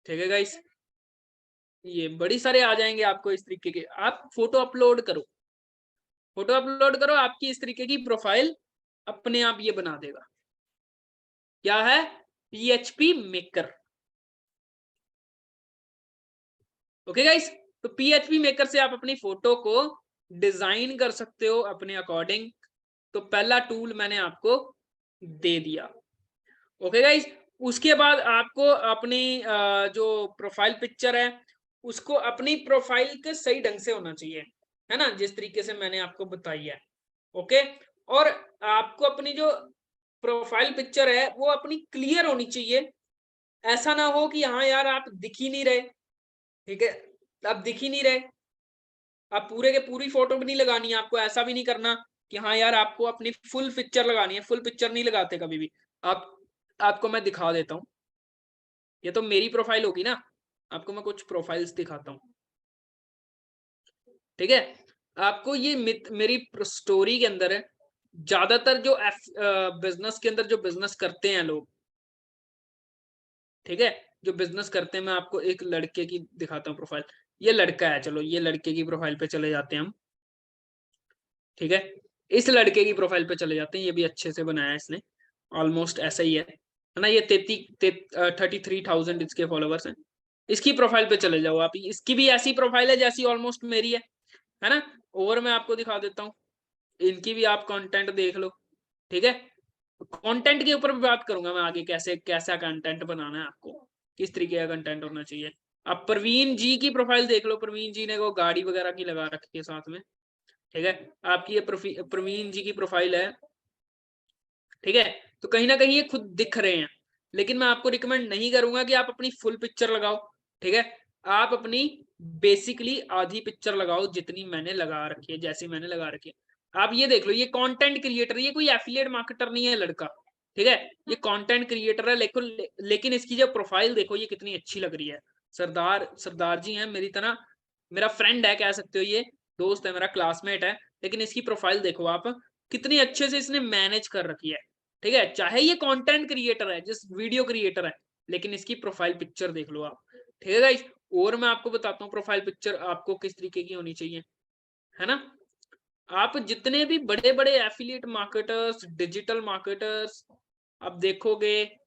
ठीक है गाइस। ये बड़ी सारे आ जाएंगे आपको इस तरीके के। आप फोटो अपलोड करो, फोटो अपलोड करो, आपकी इस तरीके की प्रोफाइल अपने आप ये बना देगा। क्या है? PHP maker. ओके गाइस, तो PHP मेकर से आप अपनी फोटो को डिजाइन कर सकते हो अपने अकॉर्डिंग। तो पहला टूल मैंने आपको दे दिया। ओके गाइस, उसके बाद आपको अपनी जो प्रोफाइल पिक्चर है उसको अपनी प्रोफाइल के सही ढंग से होना चाहिए, है ना, जिस तरीके से मैंने आपको बताई है। ओके, और आपको अपनी जो प्रोफाइल पिक्चर है वो अपनी क्लियर होनी चाहिए। ऐसा ना हो कि हाँ यार आप दिख ही नहीं रहे, ठीक है, आप दिख ही नहीं रहे, आप पूरे के पूरी फोटो भी नहीं लगानी है आपको, ऐसा भी नहीं करना कि हाँ यार आपको अपनी फुल पिक्चर लगानी है, फुल पिक्चर नहीं लगाते कभी भी। आप आपको मैं दिखा देता हूँ, ये तो मेरी प्रोफाइल होगी ना, आपको मैं कुछ प्रोफाइल्स दिखाता हूँ, ठीक है। आपको ये मेरी स्टोरी के अंदर है, ज्यादातर जो बिजनेस के अंदर जो बिजनेस करते हैं लोग, ठीक है, जो बिजनेस करते हैं, मैं आपको एक लड़के की दिखाता हूँ प्रोफाइल। ये लड़का है, चलो ये लड़के की प्रोफाइल पे चले जाते हैं हम, ठीक है। इस लड़के की प्रोफाइल पे चले जाते हैं, ये भी अच्छे से बनाया है इसने, ऑलमोस्ट ऐसा ही है ना। ये 33,000 इसके फॉलोवर्स हैं। इसकी प्रोफाइल पे चले जाओ आप, इसकी भी ऐसी प्रोफाइल है जैसी ऑलमोस्ट मेरी है ना। और मैं आपको दिखा देता हूँ, इनकी भी आप कंटेंट देख लो, ठीक है। कंटेंट के ऊपर भी बात करूंगा मैं आगे, कैसे कैसा कंटेंट बनाना है आपको, किस तरीके का कंटेंट होना चाहिए। आप प्रवीण जी की प्रोफाइल देख लो, प्रवीण जी ने वो गाड़ी वगैरह की लगा रखी है साथ में, ठीक है। आपकी ये प्रवीण जी की प्रोफाइल है, ठीक है। तो कहीं ना कहीं ये खुद दिख रहे हैं, लेकिन मैं आपको रिकमेंड नहीं करूंगा कि आप अपनी फुल पिक्चर लगाओ, ठीक है। आप अपनी बेसिकली आधी पिक्चर लगाओ, जितनी मैंने लगा रखी है, जैसी मैंने लगा रखी है। आप ये देख लो, ये कंटेंट क्रिएटर, ये कोई एफिलिएट मार्केटर नहीं है लड़का, ठीक है। ये कंटेंट क्रिएटर है, लेकिन इसकी जो प्रोफाइल देखो ये कितनी अच्छी लग रही है। सरदार सरदार जी हैं मेरी तरह, मेरा फ्रेंड है कह सकते हो, ये दोस्त है मेरा, क्लासमेट है, लेकिन इसकी प्रोफाइल देखो आप, कितनी अच्छे से इसने मैनेज कर रखी है, ठीक है। चाहे ये कंटेंट क्रिएटर है, जिस वीडियो क्रिएटर है, लेकिन इसकी प्रोफाइल पिक्चर देख लो आप, ठीक है गाइस। और मैं आपको बताता हूँ प्रोफाइल पिक्चर आपको किस तरीके की होनी चाहिए, है ना। आप जितने भी बड़े बड़े एफिलिएट मार्केटर्स, डिजिटल मार्केटर्स आप देखोगे,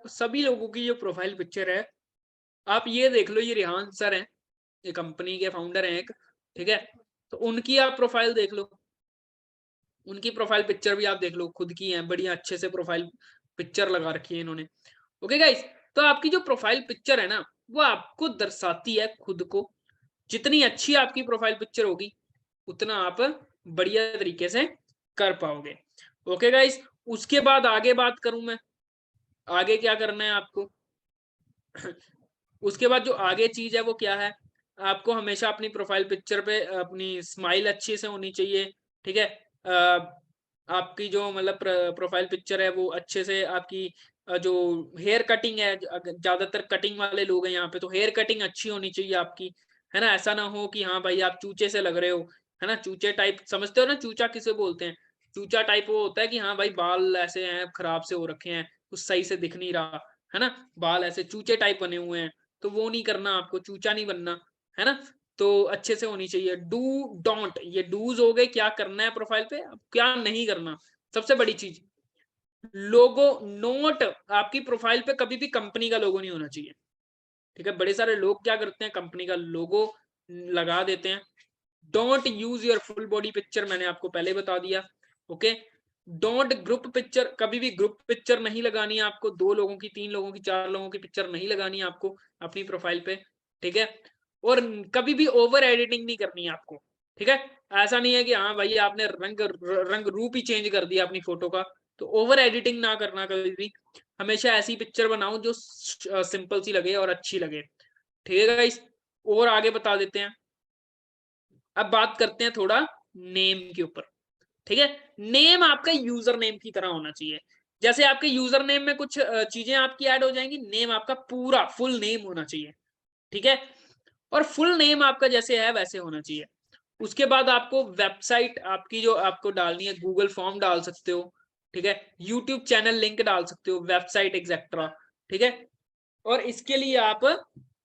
सभी लोगों की जो प्रोफाइल पिक्चर है, आप ये देख लो, ये रिहान सर हैं, ये कंपनी के फाउंडर हैं एक, ठीक है। तो उनकी आप प्रोफाइल देख लो, उनकी प्रोफाइल पिक्चर भी आप देख लो, खुद की है, बढ़िया अच्छे से प्रोफाइल पिक्चर लगा रखी है इन्होंने। ओके गाइस, तो आपकी जो प्रोफाइल पिक्चर है ना, वो आपको दर्शाती है खुद को। जितनी अच्छी आपकी प्रोफाइल पिक्चर होगी, उतना आप बढ़िया तरीके से कर पाओगे। ओके गाइस, उसके बाद आगे बात करूं मैं, आगे क्या करना है आपको। उसके बाद जो आगे चीज है वो क्या है, आपको हमेशा अपनी प्रोफाइल पिक्चर पे अपनी स्माइल अच्छी से होनी चाहिए, ठीक है। आपकी जो मतलब प्रोफाइल पिक्चर है वो अच्छे से आपकी जो हेयर कटिंग है, ज्यादातर कटिंग वाले लोग हैं यहाँ पे, तो हेयर कटिंग अच्छी होनी चाहिए आपकी, है ना। ऐसा ना हो कि हाँ भाई आप चूचे से लग रहे हो, है ना। चूचे टाइप समझते हो ना, चूचा किसे बोलते हैं। चूचा टाइप वो होता है कि हाँ भाई बाल ऐसे हैं, खराब से हो रखे हैं, कुछ सही से दिख नहीं रहा, है ना। बाल ऐसे चूचे टाइप बने हुए हैं, तो वो नहीं करना आपको, चूचा नहीं बनना, है ना। तो अच्छे से होनी चाहिए। डू डोंट, ये डूज हो गए, क्या करना है प्रोफाइल पे, क्या नहीं करना। सबसे बड़ी चीज, लोगो नोट, आपकी प्रोफाइल पे कभी भी कंपनी का लोगो नहीं होना चाहिए, ठीक है। बड़े सारे लोग क्या करते हैं, कंपनी का लोगो लगा देते हैं। Don't use your full body picture, मैंने आपको पहले बता दिया, ओके। डोंट ग्रुप पिक्चर, कभी भी ग्रुप पिक्चर नहीं लगानी है आपको, 2 लोगों की, 3 लोगों की, 4 लोगों की पिक्चर नहीं लगानी है आपको अपनी प्रोफाइल पे, ठीक है। और कभी भी ओवर एडिटिंग नहीं करनी है आपको, ठीक है। ऐसा नहीं है कि हाँ भाई आपने रंग रूप ही चेंज कर दिया अपनी फोटो का, तो ओवर एडिटिंग ना करना कभी भी। हमेशा ऐसी पिक्चर बनाओ जो सिंपल सी लगे और अच्छी लगे, ठीक है गाइस। और आगे बता देते हैं, अब बात करते हैं थोड़ा नेम के ऊपर, ठीक है। नेम आपका यूजर नेम की तरह होना चाहिए। जैसे आपके यूजर नेम में कुछ चीजें आपकी ऐड हो जाएंगी, नेम आपका पूरा फुल नेम होना चाहिए, ठीक है। और फुल नेम आपका जैसे है वैसे होना चाहिए। उसके बाद आपको वेबसाइट आपकी जो आपको डालनी है, गूगल फॉर्म डाल सकते हो, ठीक है। यूट्यूब चैनल लिंक डाल सकते हो, वेबसाइट एक्सेट्रा, ठीक है। और इसके लिए आप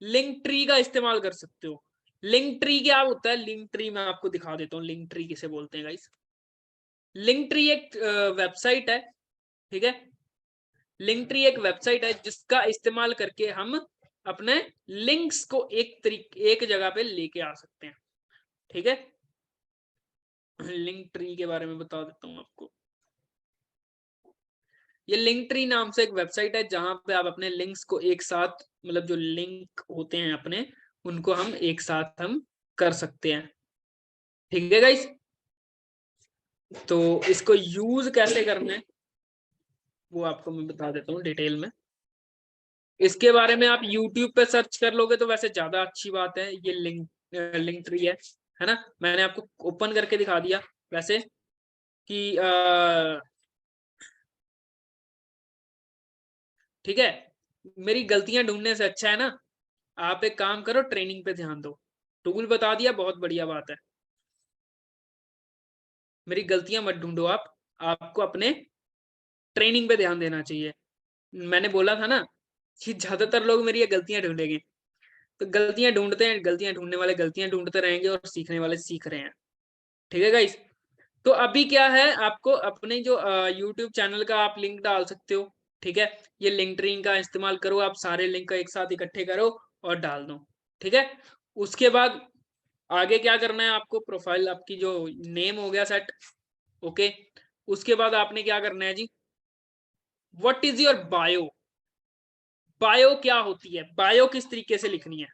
लिंक ट्री का इस्तेमाल कर सकते हो। लिंक ट्री क्या होता है, लिंक ट्री मैं आपको दिखा देता हूँ, लिंक ट्री किसे बोलते हैं गाइस। लिंक ट्री एक वेबसाइट है, ठीक है। लिंक ट्री एक वेबसाइट है जिसका इस्तेमाल करके हम अपने लिंक्स को एक जगह पे लेके आ सकते हैं, ठीक है। लिंक ट्री के बारे में बता देता हूँ आपको। ये लिंक ट्री नाम से एक वेबसाइट है जहां पे आप अपने लिंक्स को एक साथ, मतलब जो लिंक होते हैं अपने, उनको हम एक साथ हम कर सकते हैं। ठीक है गाइस, तो इसको यूज कैसे करना है वो आपको मैं बता देता हूँ डिटेल में। इसके बारे में आप YouTube पे सर्च कर लोगे तो वैसे ज्यादा अच्छी बात है। ये लिंक ट्री है ना, मैंने आपको ओपन करके दिखा दिया वैसे कि ठीक है। मेरी गलतियां ढूंढने से अच्छा है ना, आप एक काम करो, ट्रेनिंग पे ध्यान दो। टूल बता दिया, बहुत बढ़िया बात है। मेरी गलतियां मत ढूंढो आप, आपको अपने ट्रेनिंग पे ध्यान देना चाहिए। मैंने बोला था ना कि ज्यादातर लोग मेरी ये गलतियां ढूंढेंगे, तो गलतियां ढूंढते हैं, गलतियां ढूंढने वाले गलतियां ढूंढते रहेंगे और सीखने वाले सीख रहे हैं। ठीक है गाइस, तो अभी क्या है, आपको अपने जो YouTube चैनल का आप लिंक डाल सकते हो। ठीक है, ये लिंक ट्री का इस्तेमाल करो, आप सारे लिंक एक साथ इकट्ठे करो और डाल दो। ठीक है, उसके बाद आगे क्या करना है आपको, प्रोफाइल आपकी जो नेम हो गया सेट, ओके। उसके बाद आपने क्या करना है जी, what is your bio. Bio क्या होती है, बायो किस तरीके से लिखनी है।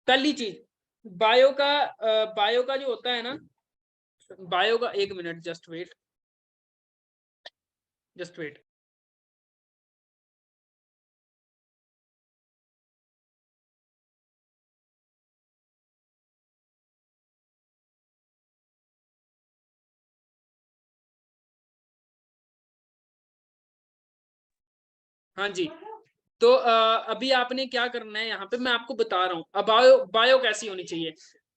पहली चीज, बायो का जो होता है ना, बायो का, एक मिनट, जस्ट वेट। हाँ जी, तो अभी आपने क्या करना है, यहाँ पे मैं आपको बता रहा हूँ। अब बायो कैसी होनी चाहिए,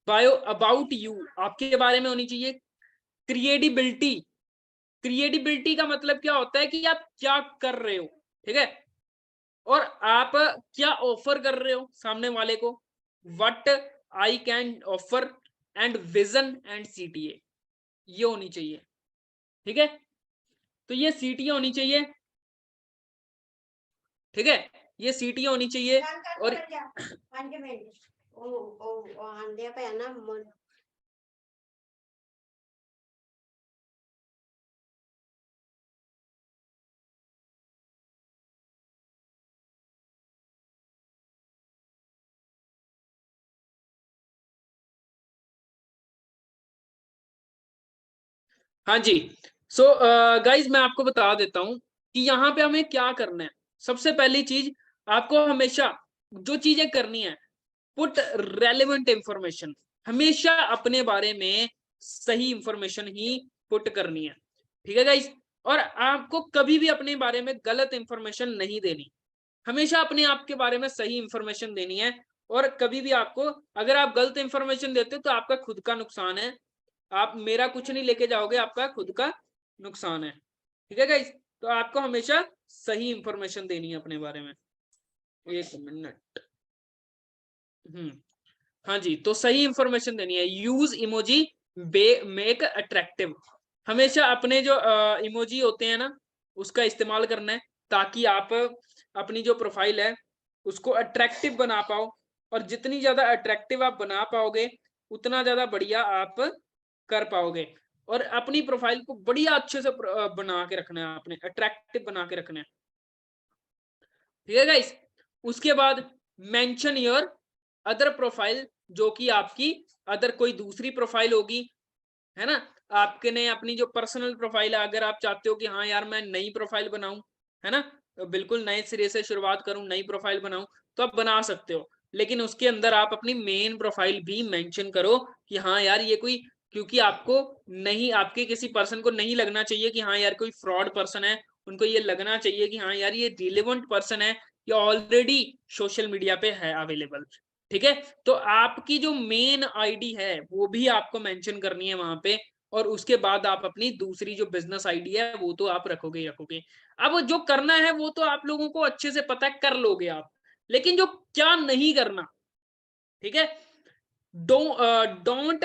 बायो अबाउट यू आपके बारे में होनी चाहिए। क्रिएडिबिलिटी, क्रिएडिबिलिटी का मतलब क्या होता है कि आप क्या कर रहे हो। ठीक है, और आप क्या ऑफर कर रहे हो सामने वाले को, what I can offer, and vision and CTA, ये होनी चाहिए। ठीक है, तो ये सीटीए होनी चाहिए। ठीक है, ये सीटीए होनी चाहिए। और हाँ जी, सो गाइज मैं आपको बता देता हूं कि यहाँ पे हमें क्या करना है। सबसे पहली चीज, आपको हमेशा जो चीजें करनी है, पुट रेलेवेंट इंफॉर्मेशन, हमेशा अपने बारे में सही इंफॉर्मेशन ही पुट करनी है। ठीक है गाइज, और आपको कभी भी अपने बारे में गलत इंफॉर्मेशन नहीं देनी, हमेशा अपने आप के बारे में सही इंफॉर्मेशन देनी है। और कभी भी आपको, अगर आप गलत इंफॉर्मेशन देते हो तो आपका खुद का नुकसान है, आप मेरा कुछ नहीं लेके जाओगे, आपका खुद का नुकसान है। ठीक है गाइस, तो आपको हमेशा सही इंफॉर्मेशन देनी है अपने बारे में। एक मिनट, हाँ जी, तो सही इंफॉर्मेशन देनी है। यूज इमोजी मेक अट्रैक्टिव, हमेशा अपने जो इमोजी होते हैं ना, उसका इस्तेमाल करना है, ताकि आप अपनी जो प्रोफाइल है उसको अट्रैक्टिव बना पाओ। और जितनी ज्यादा अट्रैक्टिव आप बना पाओगे, उतना ज्यादा बढ़िया आप कर पाओगे। और अपनी प्रोफाइल को बढ़िया अच्छे से बना के रखना है, आपने अट्रैक्टिव बना के रखना है। ठीक है गाइस, उसके बाद मेंशन योर अदर प्रोफाइल, जो कि आपकी अदर कोई दूसरी प्रोफाइल होगी, है ना। आपके ने अपनी जो पर्सनल प्रोफाइल है, अगर आप चाहते हो कि हाँ यार मैं नई प्रोफाइल बनाऊं, है ना, तो बिल्कुल नए सिरे से शुरुआत करूं, नई प्रोफाइल बनाऊं, तो आप बना सकते हो। लेकिन उसके अंदर आप अपनी मेन प्रोफाइल भी मेंशन करो कि हाँ यार ये कोई, क्योंकि आपको नहीं, आपके किसी पर्सन को नहीं लगना चाहिए कि हाँ यार कोई फ्रॉड पर्सन है। उनको ये लगना चाहिए कि हाँ यार ये रिलेवेंट पर्सन है, ये ऑलरेडी सोशल मीडिया पे है अवेलेबल। ठीक है, तो आपकी जो मेन आईडी है वो भी आपको मेंशन करनी है वहां पे। और उसके बाद आप अपनी दूसरी जो बिजनेस आईडी है वो तो आप रखोगे ही रखोगे। अब जो करना है वो तो आप लोगों को अच्छे से पता कर लोगे आप, लेकिन जो क्या नहीं करना, ठीक है, don't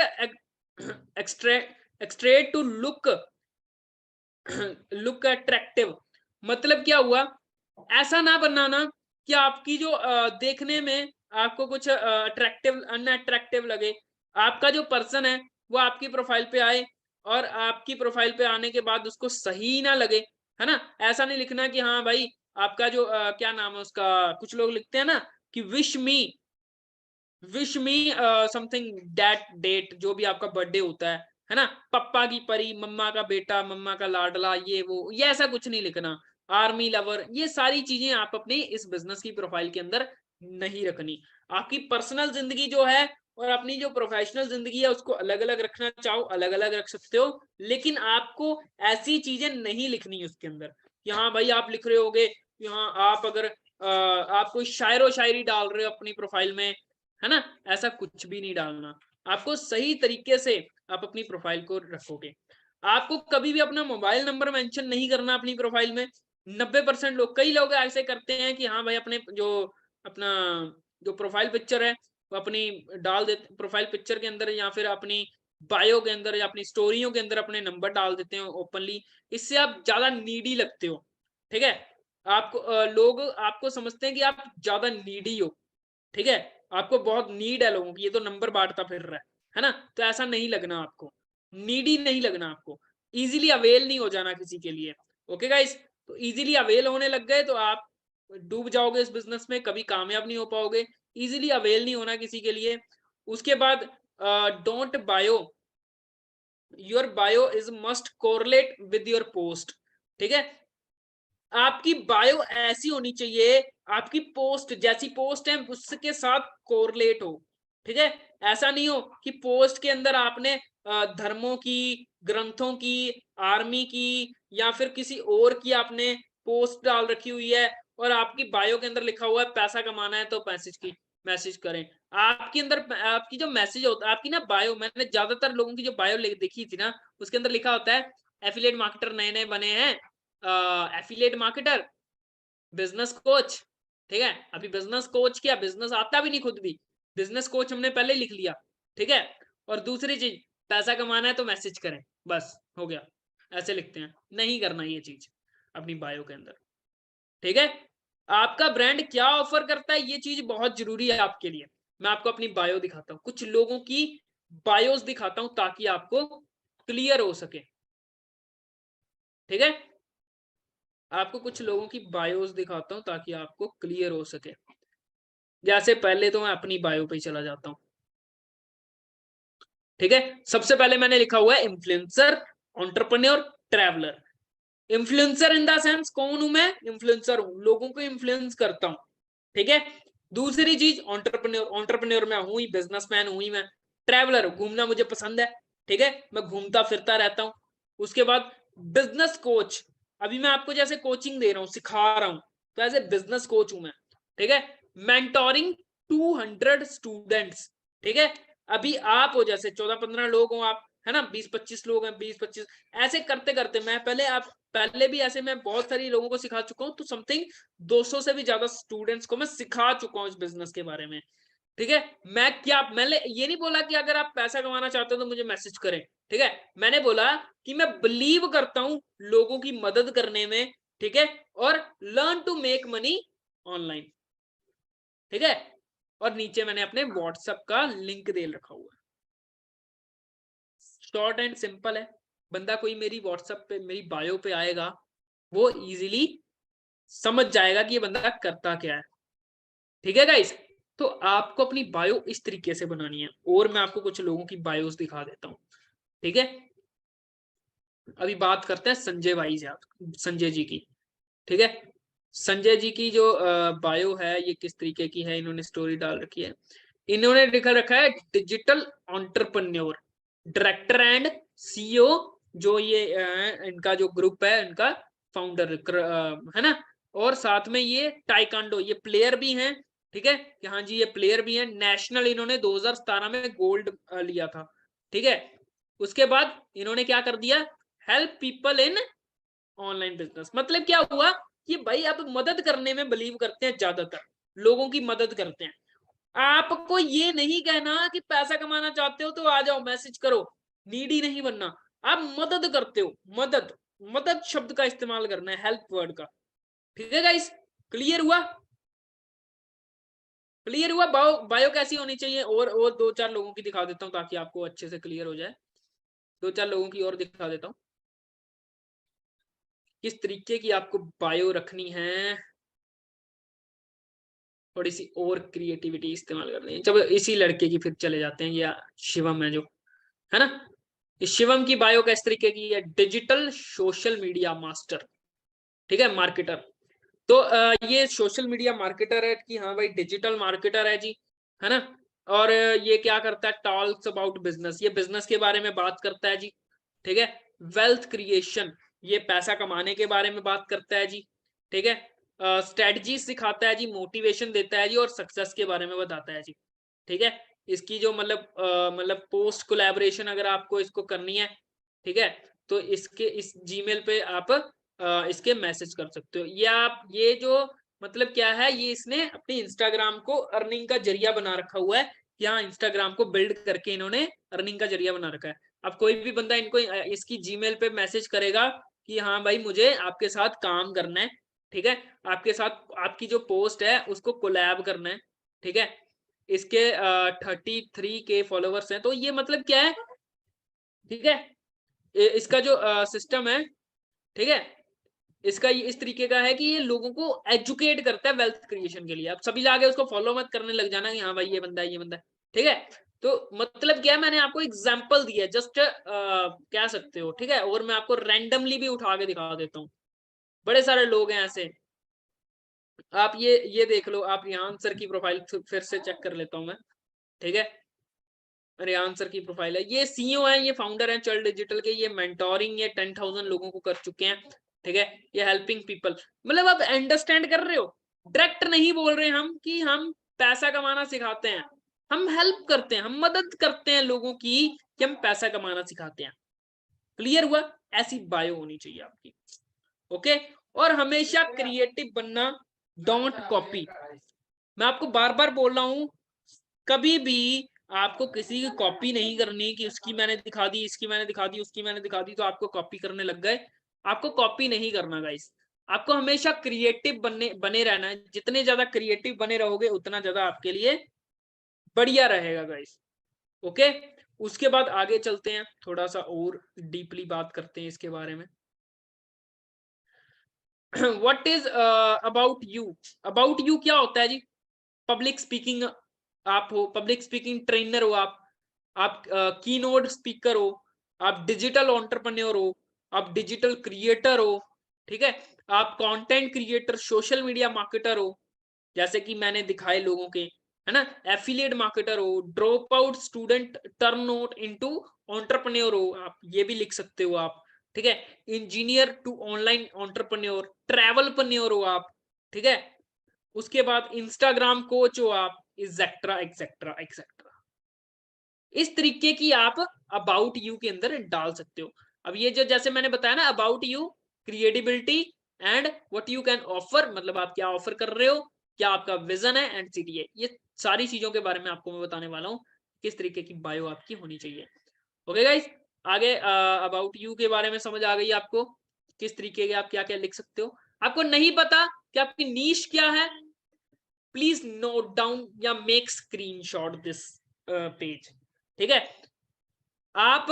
extract to look attractive. मतलब क्या हुआ, ऐसा ना बनाना कि आपकी जो देखने में आपको कुछ अट्रैक्टिव अनअट्रैक्टिव लगे। आपका जो पर्सन है वो आपकी प्रोफाइल पे आए, और आपकी प्रोफाइल पे आने के बाद उसको सही ना लगे, है ना। ऐसा नहीं लिखना कि हाँ भाई आपका जो क्या नाम है उसका, कुछ लोग लिखते हैं ना कि wish me, wish me something that date, जो भी आपका बर्थडे होता है ना, पप्पा की परी, मम्मा का बेटा, मम्मा का लाडला, ये ऐसा कुछ नहीं लिखना। आर्मी लवर, ये सारी चीजें आप अपनी इस बिजनेस की प्रोफाइल के अंदर नहीं रखनी। आपकी पर्सनल जिंदगी जो है और अपनी जो प्रोफेशनल जिंदगी है उसको अलग अलग रखना चाहो अलग अलग रख सकते हो, लेकिन आपको ऐसी चीजें नहीं लिखनी उसके अंदर कि हाँ भाई आप लिख रहे होगे, हाँ आप अगर आप कोई शायरो शायरी डाल रहे हो अपनी प्रोफाइल में, है ना, ऐसा कुछ भी नहीं डालना। आपको सही तरीके से आप अपनी प्रोफाइल को रखोगे। आपको कभी भी अपना मोबाइल नंबर मेंशन नहीं करना अपनी प्रोफाइल में। 90% लोग, कई लोग ऐसे करते हैं कि हाँ भाई अपने जो अपना जो प्रोफाइल पिक्चर है वो अपनी डाल देते प्रोफाइल पिक्चर के अंदर, या फिर अपनी बायो के अंदर, या अपनी स्टोरियों के अंदर अपने नंबर डाल देते हैं ओपनली। इससे आप ज्यादा नीडी लगते हो। ठीक है, आपको लोग आपको समझते हैं कि आप ज्यादा नीडी हो। ठीक है, आपको बहुत नीड है लोगों की, ये तो नंबर बांटता फिर रहा है ना, तो ऐसा नहीं लगना आपको, नीडी नहीं लगना आपको, इजीली अवेल नहीं हो जाना किसी के लिए। ओके गाइस, तो इजीली अवेल होने लग गए तो आप डूब जाओगे इस बिजनेस में, कभी कामयाब नहीं हो पाओगे। इजीली अवेल नहीं होना किसी के लिए। उसके बाद don't bio, your bio is must correlate with your post. ठीक है, आपकी बायो ऐसी होनी चाहिए, आपकी पोस्ट जैसी पोस्ट है उसके साथ कोरिलेट हो। ठीक है, ऐसा नहीं हो कि पोस्ट के अंदर आपने धर्मों की, ग्रंथों की, आर्मी की, या फिर किसी और की आपने पोस्ट डाल रखी हुई है और आपकी बायो के अंदर लिखा हुआ है पैसा कमाना है तो मैसेज करें। आपके अंदर आपकी जो मैसेज होता है, आपकी ना बायो, मैंने ज्यादातर लोगों की जो बायो देखी थी ना, उसके अंदर लिखा होता है एफिलिएट मार्केटर नए नए बने हैं, एफिलिएट मार्केटर, बिजनेस कोच। ठीक है, अभी बिजनेस कोच क्या, बिजनेस आता भी नहीं खुद भी, बिजनेस कोच हमने पहले लिख लिया। ठीक है, और दूसरी चीज, पैसा कमाना है तो मैसेज करें, बस हो गया, ऐसे लिखते हैं। नहीं करना ये चीज अपनी बायो के अंदर। ठीक है, आपका ब्रांड क्या ऑफर करता है, ये चीज बहुत जरूरी है आपके लिए। मैं आपको अपनी बायो दिखाता हूँ, कुछ लोगों की बायोस दिखाता हूँ ताकि आपको क्लियर हो सके। ठीक है, आपको कुछ लोगों की बायोस दिखाता हूं ताकि आपको क्लियर हो सके। जैसे पहले तो मैं अपनी बायो पे चला जाता हूं। ठीक है, सबसे पहले मैंने लिखा हुआ है influencer, entrepreneur, traveller. Influencer in the sense कौन हूं मैं, इन्फ्लुएंसर हूं, लोगों को इन्फ्लुएंस करता हूं। ठीक है, दूसरी चीज एंटरप्रेन्योर, एंटरप्रेन्योर मैं हूं ही, बिजनेसमैन हूं ही मैं। ट्रैवलर, घूमना मुझे पसंद है। ठीक है, मैं घूमता फिरता रहता हूं। उसके बाद बिजनेस कोच, अभी मैं आपको जैसे कोचिंग दे रहा हूं, सिखा रहा हूं, तो एज ए बिजनेस कोच हूं मैं। ठीक है, मेंटोरिंग 200 स्टूडेंट्स। ठीक है, अभी आप हो जैसे 14-15 लोग हो आप, है ना, 20-25 लोग हैं, 20-25, ऐसे करते करते मैं पहले भी ऐसे मैं बहुत सारी लोगों को सिखा चुका हूं, तो समथिंग 200 से भी ज्यादा स्टूडेंट्स को मैं सिखा चुका हूं इस बिजनेस के बारे में। ठीक है, मैंने ये नहीं बोला कि अगर आप पैसा कमाना चाहते हो तो मुझे मैसेज करें। ठीक है, मैंने बोला कि मैं बिलीव करता हूं लोगों की मदद करने में। ठीक है, और learn to make money online. ठीक है, और नीचे मैंने अपने व्हाट्सएप का लिंक दे रखा हुआ है। शॉर्ट एंड सिंपल है, बंदा कोई मेरी व्हाट्सएप पे मेरी बायो पे आएगा, वो इजीली समझ जाएगा कि ये बंदा करता क्या है। ठीक है गाइस, तो आपको अपनी बायो इस तरीके से बनानी है, और मैं आपको कुछ लोगों की बायोस दिखा देता हूँ। ठीक है, अभी बात करते हैं संजय जी की। ठीक है, संजय जी की जो बायो है ये किस तरीके की है, इन्होंने स्टोरी डाल रखी है। इन्होंने लिखा रखा है digital entrepreneur, director and CEO, जो ये इनका जो ग्रुप है इनका फाउंडर है ना, और साथ में ये टाइकांडो, ये प्लेयर भी हैं। ठीक है, कि हाँ जी ये प्लेयर भी हैं, नेशनल इन्होंने 2017 में गोल्ड लिया था। ठीक है, उसके बाद इन्होंने क्या कर दिया, help people in online business. मतलब क्या हुआ कि भाई अब मदद करने में बिलीव करते हैं, ज्यादातर लोगों की मदद करते हैं। आपको ये नहीं कहना कि पैसा कमाना चाहते हो तो आ जाओ मैसेज करो, नीडी नहीं बनना। आप मदद करते हो, मदद, मदद शब्द का इस्तेमाल करना है, हेल्प वर्ड का। ठीक है गाइस, क्लियर हुआ, क्लियर हुआ। बायो कैसी होनी चाहिए, और दो चार लोगों की दिखा देता हूँ ताकि आपको अच्छे से क्लियर हो जाए। दो चार लोगों की और दिखा देता हूँ किस तरीके की आपको बायो रखनी है। थोड़ी सी और क्रिएटिविटी इस्तेमाल करनी है। जब इसी लड़के की फिर चले जाते हैं, या शिवम है जो, है ना, इस शिवम की बायो का इस तरीके की है, डिजिटल सोशल मीडिया मास्टर, ठीक है, मार्केटर। तो ये सोशल मीडिया मार्केटर है कि हाँ भाई डिजिटल मार्केटर है जी, है ना। और ये क्या करता है, टॉक्स अबाउट बिजनेस, ये बिजनेस के बारे में बात करता है जी, ठीक है। वेल्थ क्रिएशन, ये पैसा कमाने के बारे में बात करता है जी, ठीक है। स्ट्रेटजी सिखाता है जी, मोटिवेशन देता है जी, और सक्सेस के बारे में बताता है जी, ठीक है। इसकी जो मतलब पोस्ट कोलैबोरेशन अगर आपको इसको करनी है, ठीक है, तो इसके इस जीमेल पे आप इसके मैसेज कर सकते हो। या आप ये जो मतलब क्या है, ये इसने अपनी इंस्टाग्राम को अर्निंग का जरिया बना रखा हुआ है। यहाँ इंस्टाग्राम को बिल्ड करके इन्होंने अर्निंग का जरिया बना रखा है। अब कोई भी बंदा इनको इसकी जीमेल पे मैसेज करेगा कि हाँ भाई मुझे आपके साथ काम करना है, ठीक है, आपके साथ आपकी जो पोस्ट है उसको कोलैब करना है, ठीक है। इसके 33K फॉलोवर्स हैं, तो ये मतलब क्या है, ठीक है, इसका जो सिस्टम है, ठीक है, इसका ये इस तरीके का है कि ये लोगों को एजुकेट करता है वेल्थ क्रिएशन के लिए। अब सभी जाके उसको फॉलो मत करने लग जाना कि हाँ भाई ये बंदा है, ये बंदा है, ठीक है। तो मतलब क्या है, मैंने आपको एग्जांपल दिया, जस्ट कह सकते हो, ठीक है। और मैं आपको रैंडमली भी उठा के दिखा देता हूँ, बड़े सारे लोग हैं ऐसे। आप ये देख लो, आप यहाँ सर की प्रोफाइल फिर से चेक कर लेता हूँ मैं, ठीक है। रेहान सर की प्रोफाइल है, ये सीईओ है, ये फाउंडर है चल डिजिटल के, ये मेंटोरिंग ये 10,000 लोगों को कर चुके हैं, ठीक है। ये हेल्पिंग पीपल, मतलब आप अंडरस्टैंड कर रहे हो, डायरेक्ट नहीं बोल रहे हम कि हम पैसा कमाना सिखाते हैं, हम हेल्प करते हैं, हम मदद करते हैं लोगों की, कि हम पैसा कमाना सिखाते हैं। क्लियर हुआ? ऐसी बायो होनी चाहिए आपकी, ओके। और हमेशा क्रिएटिव बनना, डोंट कॉपी। मैं आपको बार बार बोल रहा हूं, कभी भी आपको किसी की कॉपी नहीं करनी कि उसकी मैंने दिखा दी, इसकी मैंने दिखा दी, उसकी मैंने दिखा दी तो आपको कॉपी करने लग गए। आपको कॉपी नहीं करना गाइस, आपको हमेशा क्रिएटिव बने रहना है। जितने ज्यादा क्रिएटिव बने रहोगे उतना ज्यादा आपके लिए बढ़िया रहेगा गाइस, ओके। उसके बाद आगे चलते हैं, थोड़ा सा और डीपली बात करते हैं इसके बारे में। What is about you, about you क्या होता है जी? पब्लिक स्पीकिंग आप हो, पब्लिक स्पीकिंग ट्रेनर हो आप कीनोट स्पीकर हो, आप डिजिटल एंटरप्रेन्योर हो, आप डिजिटल क्रिएटर हो, ठीक है, आप content creator, social media marketer हो, जैसे कि मैंने दिखाए लोगों के, है ना, एफिलिएट मार्केटर हो, drop out student turn out into entrepreneur हो, आप ये भी लिख सकते हो आप, ठीक है। इंजीनियर टू ऑनलाइन एंटरप्रेन्योर, ट्रैवलप्रेन्योर हो आप, ठीक है। उसके बाद इंस्टाग्राम कोच हो आप, एक्सेट्रा एक्सेट्रा एक्सेट्रा। इस तरीके की आप अबाउट यू के अंदर डाल सकते हो। अब ये जो जैसे मैंने बताया ना, about you, creativity and what you can offer, मतलब आप क्या ऑफर कर रहे हो, क्या आपका विजन है, एंड सीटीए, ये सारी चीजों के बारे में आपको मैं बताने वाला हूँ, किस तरीके की बायो आपकी होनी चाहिए। ओके गाइस, आगे अबाउट यू के बारे में समझ आ गई आपको, किस तरीके के आप क्या क्या लिख सकते हो। आपको नहीं पता कि आपकी नीश क्या है, प्लीज नोट डाउन या मेक स्क्रीनशॉट दिस पेज, ठीक है। आप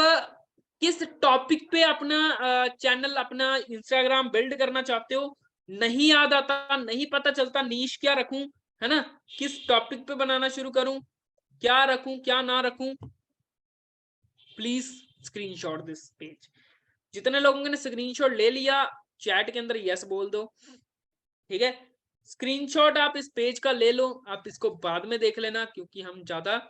किस टॉपिक पे अपना चैनल, अपना इंस्टाग्राम बिल्ड करना चाहते हो, नहीं याद आता, नहीं पता चलता नीश क्या रखूं, है ना, किस टॉपिक पे बनाना शुरू करूं, क्या रखूं क्या ना रखूं, प्लीज स्क्रीनशॉट दिस पेज। जितने लोगों ने स्क्रीनशॉट ले लिया, चैट के अंदर यस बोल दो, ठीक है। स्क्रीनशॉट आप इस पेज का ले लो, आप इसको बाद में देख लेना, क्योंकि हम ज्यादा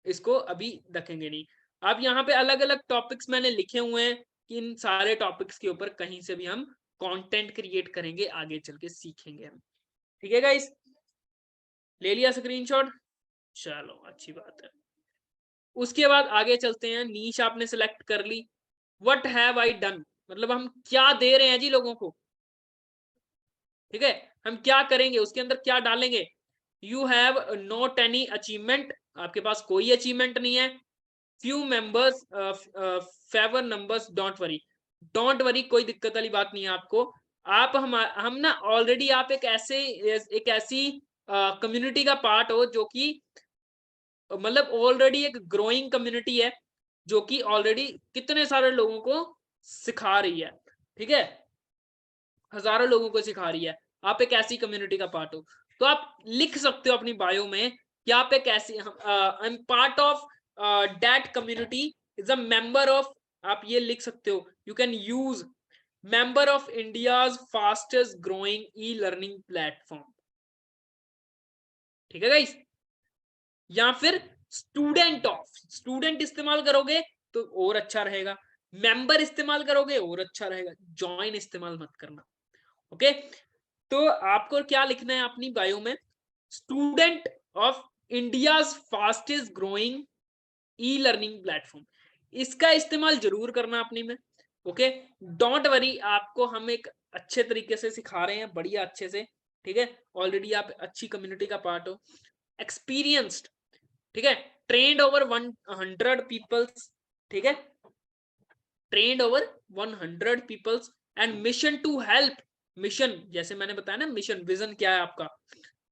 इसको अभी रखेंगे नहीं। अब यहाँ पे अलग अलग टॉपिक्स मैंने लिखे हुए हैं कि इन सारे टॉपिक्स के ऊपर कहीं से भी हम कंटेंट क्रिएट करेंगे, आगे चल के सीखेंगे हम, ठीक है गाइस। ले लिया स्क्रीनशॉट, चलो अच्छी बात है। उसके बाद आगे चलते हैं, नीश आपने सिलेक्ट कर ली, व्हाट हैव आई डन, मतलब हम क्या दे रहे हैं जी लोगों को, ठीक है, हम क्या करेंगे, उसके अंदर क्या डालेंगे। You have not any achievement, आपके पास कोई अचीवमेंट नहीं है। Few members, favour numbers, don't worry, कोई दिक्कत वाली बात नहीं है आपको। आप हम ना ऑलरेडी, आप एक ऐसी कम्युनिटी का पार्ट हो जो कि मतलब ऑलरेडी एक ग्रोइंग कम्युनिटी है, जो कि ऑलरेडी कितने सारे लोगों को सिखा रही है, ठीक है, हजारों लोगों को सिखा रही है। आप एक ऐसी कम्युनिटी का पार्ट हो, तो आप लिख सकते हो अपनी बायो में कि आप एक ऐसी I am part of that community, is a member of, आप ये लिख सकते हो, you can use member of India's fastest growing e learning platform. ठीक है गाइस, या फिर स्टूडेंट ऑफ, स्टूडेंट इस्तेमाल करोगे तो और अच्छा रहेगा, मेंबर इस्तेमाल करोगे और अच्छा रहेगा, ज्वाइन इस्तेमाल मत करना। ओके, तो आपको क्या लिखना है अपनी बायो में, student of India's fastest growing e learning platform, इसका इस्तेमाल जरूर करना अपनी में। ओके, डोंट वरी, आपको हम एक अच्छे तरीके से सिखा रहे हैं, बढ़िया अच्छे से। ठीक है, ऑलरेडी आप अच्छी कम्युनिटी का पार्ट हो, एक्सपीरियंस्ड, ठीक है, ट्रेंड ओवर 100 पीपल्स, ठीक है, trend over 100 peoples and mission to help, mission जैसे मैंने बताया ना, मिशन विजन क्या है आपका,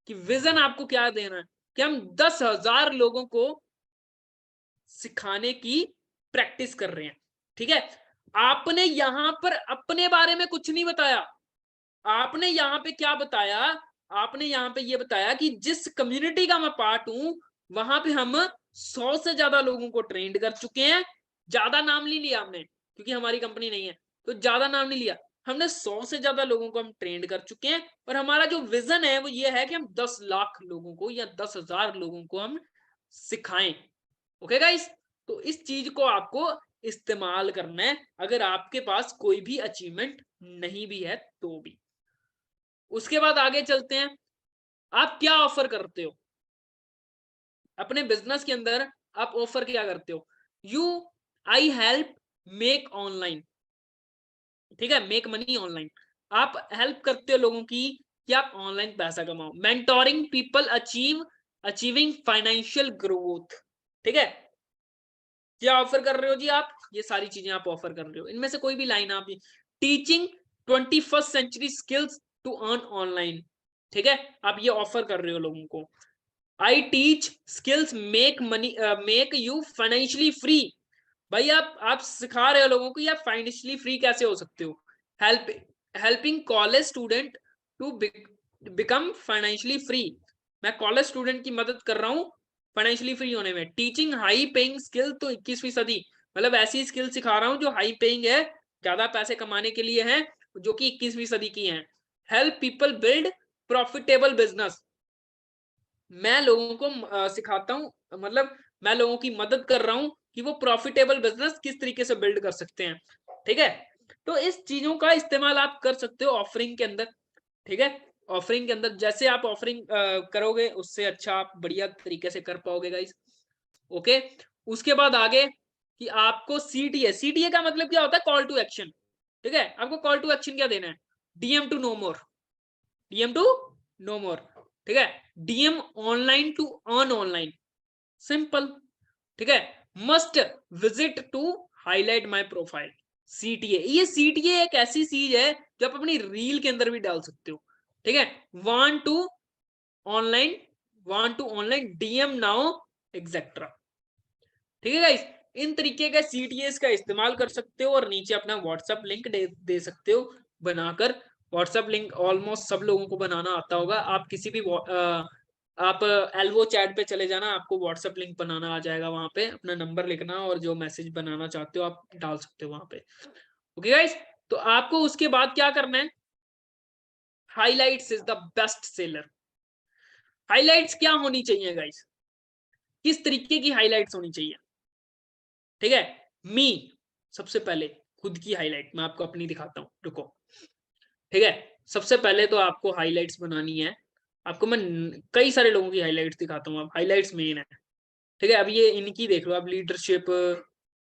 कि विजन आपको क्या देना है, कि हम 10,000 लोगों को सिखाने की प्रैक्टिस कर रहे हैं। ठीक है, आपने यहां पर अपने बारे में कुछ नहीं बताया, आपने यहाँ पे क्या बताया, आपने यहाँ पे ये बताया कि जिस कम्युनिटी का मैं पार्ट हूं वहां पे हम 100 से ज्यादा लोगों को ट्रेंड कर चुके हैं, ज्यादा नाम नहीं लिया हमने क्योंकि हमारी कंपनी नहीं है, तो ज्यादा नाम नहीं लिया, हमने 100 से ज्यादा लोगों को हम ट्रेंड कर चुके हैं, और हमारा जो विजन है वो ये है कि हम 10 लाख लोगों को या 10,000 लोगों को हम सिखाएं। ओके गाइस, तो इस चीज को आपको इस्तेमाल करना है अगर आपके पास कोई भी अचीवमेंट नहीं भी है तो भी। उसके बाद आगे चलते हैं, आप क्या ऑफर करते हो अपने बिजनेस के अंदर, आप ऑफर क्या करते हो, you I help make online, ठीक है, मेक मनी ऑनलाइन, आप हेल्प करते हो लोगों की कि आप ऑनलाइन पैसा कमाओ, mentoring people achieving financial growth. ठीक है, क्या ऑफर कर रहे हो जी आप, ये सारी चीजें आप ऑफर कर रहे हो, इनमें से कोई भी लाइन आप, teaching 21st century skills to earn online, ठीक है, आप ये ऑफर कर रहे हो लोगों को, I teach skills make money make you financially free, भाई आप सिखा रहे हो लोगों को आप फाइनेंशियली फ्री कैसे हो सकते हो, help helping college student to become financially free, मैं कॉलेज स्टूडेंट की मदद कर रहा हूँ फाइनेंशियली फ्री होने में, टीचिंग हाई पेइंग स्किल, तो 21वीं सदी, मतलब ऐसी स्किल सिखा रहा हूँ जो हाई पेइंग है, ज्यादा पैसे कमाने के लिए है, जो कि 21वीं सदी की हैं, help people build profitable business, मैं लोगों को सिखाता हूँ, मतलब मैं लोगों की मदद कर रहा हूँ कि वो प्रॉफिटेबल बिजनेस किस तरीके से बिल्ड कर सकते हैं। ठीक है, तो इस चीजों का इस्तेमाल आप कर सकते हो ऑफरिंग के अंदर। ठीक है, ऑफरिंग के अंदर जैसे आप ऑफरिंग करोगे उससे अच्छा आप बढ़िया तरीके से कर पाओगे गाइस। ओके, उसके बाद आगे कि आपको सीटीए, सीटीए का मतलब क्या होता है, कॉल टू एक्शन। ठीक है, आपको कॉल टू एक्शन क्या देना है, DM to know more, DM to know more, ठीक है, DM online to earn online, simple. ठीक है, must visit to highlight my profile, CTA, ये सीटीए एक ऐसी चीज है जो आप अपनी रील के अंदर भी डाल सकते हो। ठीक है, want to online, want to online DM now etcetera. ठीक है गाइस, इन तरीके का सीटीएस का इस्तेमाल कर सकते हो और नीचे अपना व्हाट्सएप लिंक दे सकते हो बनाकर। व्हाट्सएप लिंक ऑलमोस्ट सब लोगों को बनाना आता होगा, आप किसी भी आप एल्वो चैट पे चले जाना, आपको व्हाट्सएप लिंक बनाना आ जाएगा, वहां पे अपना नंबर लिखना और जो मैसेज बनाना चाहते हो आप डाल सकते हो वहां पे। ओके गाइस, तो आपको उसके बाद क्या करना है, highlights is the best seller. Highlights क्या होनी चाहिए गाइस, किस तरीके की हाईलाइट्स होनी चाहिए, ठीक है, मी, सबसे पहले खुद की हाईलाइट मैं आपको अपनी दिखाता हूँ, रुको। ठीक है, सबसे पहले तो आपको हाईलाइट्स बनानी है, आपको मैं कई सारे लोगों की हाईलाइट्स दिखाता हूँ, आप हाईलाइट्स मेन है। ठीक है, अब ये इनकी देख लो आप, लीडरशिप,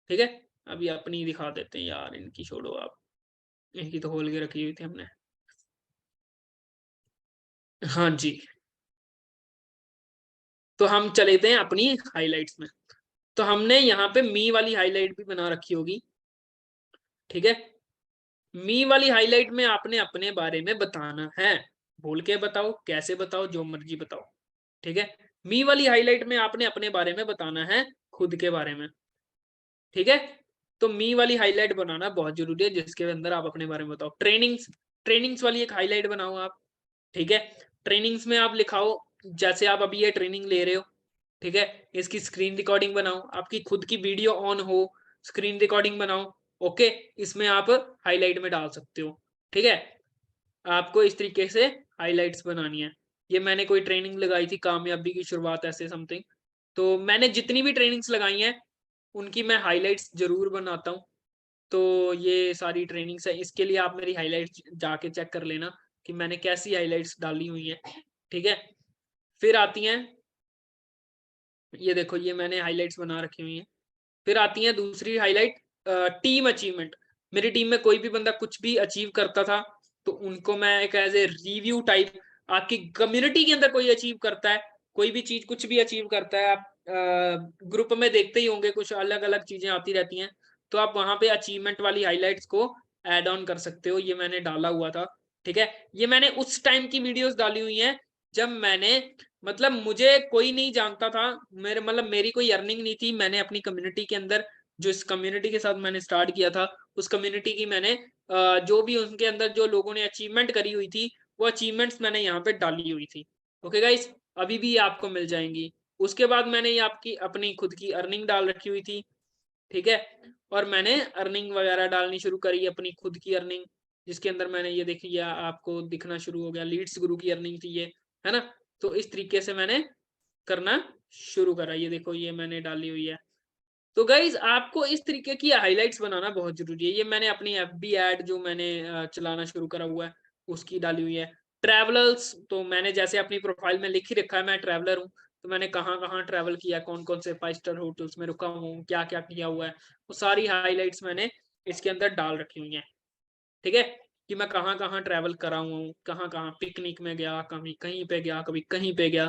ठीक है, अभी अपनी दिखा देते हैं यार, इनकी छोड़ो आप, इनकी तो खोल के रखी हुई थी हमने। हाँ जी, तो हम चले थे अपनी हाईलाइट्स में, तो हमने यहाँ पे मी वाली हाईलाइट भी बना रखी होगी। ठीक है, मी वाली हाईलाइट में आपने अपने बारे में बताना है, बोल के बताओ, कैसे बताओ, जो मर्जी बताओ। ठीक है, मी वाली हाईलाइट में आपने अपने बारे में बताना है, खुद के बारे में। ठीक है, तो मी वाली हाईलाइट बनाना बहुत जरूरी है जिसके अंदर आप अपने बारे में बताओ। ट्रेनिंग्स, ट्रेनिंग्स वाली एक हाईलाइट बनाओ आप। ठीक है। ट्रेनिंग्स में आप लिखाओ, जैसे आप अभी ये ट्रेनिंग ले रहे हो, ठीक है, इसकी स्क्रीन रिकॉर्डिंग बनाओ, आपकी खुद की वीडियो ऑन हो, स्क्रीन रिकॉर्डिंग बनाओ, ओके, इसमें आप हाईलाइट में डाल सकते हो, ठीक है। आपको इस तरीके से हाईलाइट्स बनानी है। ये मैंने कोई ट्रेनिंग लगाई थी, कामयाबी की शुरुआत ऐसे समथिंग, तो मैंने जितनी भी ट्रेनिंग्स लगाई हैं उनकी मैं हाईलाइट्स जरूर बनाता हूँ। तो ये सारी ट्रेनिंग्स है, इसके लिए आप मेरी हाईलाइट्स जाके चेक कर लेना कि मैंने कैसी हाईलाइट्स डाली हुई है, ठीक है। फिर आती हैं, ये देखो ये मैंने हाईलाइट्स बना रखी हुई हैं। फिर आती है दूसरी हाईलाइट, टीम अचीवमेंट। मेरी टीम में कोई भी बंदा कुछ भी अचीव करता था तो उनको मैं एक एज ए रिव्यू टाइप, आपकी कम्युनिटी के अंदर कोई अचीव करता है, कोई भी चीज कुछ भी अचीव करता है, आप ग्रुप में देखते ही होंगे कुछ अलग अलग चीजें आती रहती हैं, तो आप वहां पे अचीवमेंट वाली हाईलाइट्स को ऐड ऑन कर सकते हो। ये मैंने डाला हुआ था, ठीक है। ये मैंने उस टाइम की वीडियोस डाली हुई हैं जब मैंने, मतलब मुझे कोई नहीं जानता था, मेरे मतलब मेरी कोई अर्निंग नहीं थी, मैंने अपनी कम्युनिटी के अंदर, जो इस कम्युनिटी के साथ मैंने स्टार्ट किया था, उस कम्युनिटी की मैंने जो भी उनके अंदर जो लोगों ने अचीवमेंट करी हुई थी वो अचीवमेंट्स मैंने यहाँ पे डाली हुई थी। ओके गाइस, अभी भी ये आपको मिल जाएंगी। उसके बाद मैंने ये आपकी अपनी खुद की अर्निंग डाल रखी हुई थी, ठीक है। और मैंने अर्निंग वगैरह डालनी शुरू करी, अपनी खुद की अर्निंग, जिसके अंदर मैंने ये देखी आपको दिखना शुरू हो गया, लीड्स गुरु की अर्निंग थी ये, है ना। तो इस तरीके से मैंने करना शुरू करा, ये देखो ये मैंने डाली हुई है। तो गाइज आपको इस तरीके की हाइलाइट्स बनाना बहुत जरूरी है। ये मैंने अपनी एफबी ऐड जो मैंने चलाना शुरू करा हुआ है उसकी डाली हुई है। ट्रैवलर्स तो मैंने जैसे अपनी प्रोफाइल में लिख ही रखा है, मैं ट्रैवलर हूँ, तो मैंने कहाँ कहाँ ट्रैवल किया, कौन कौन से 5 स्टार होटल्स में रुका हूँ, क्या क्या किया हुआ है, वो सारी हाईलाइट्स मैंने इसके अंदर डाल रखी हुई है, ठीक है। कि मैं कहाँ कहाँ ट्रैवल करा हुआ हूँ, कहाँ कहाँ पिकनिक में गया, कभी कहीं पे गया, कभी कहीं पे गया।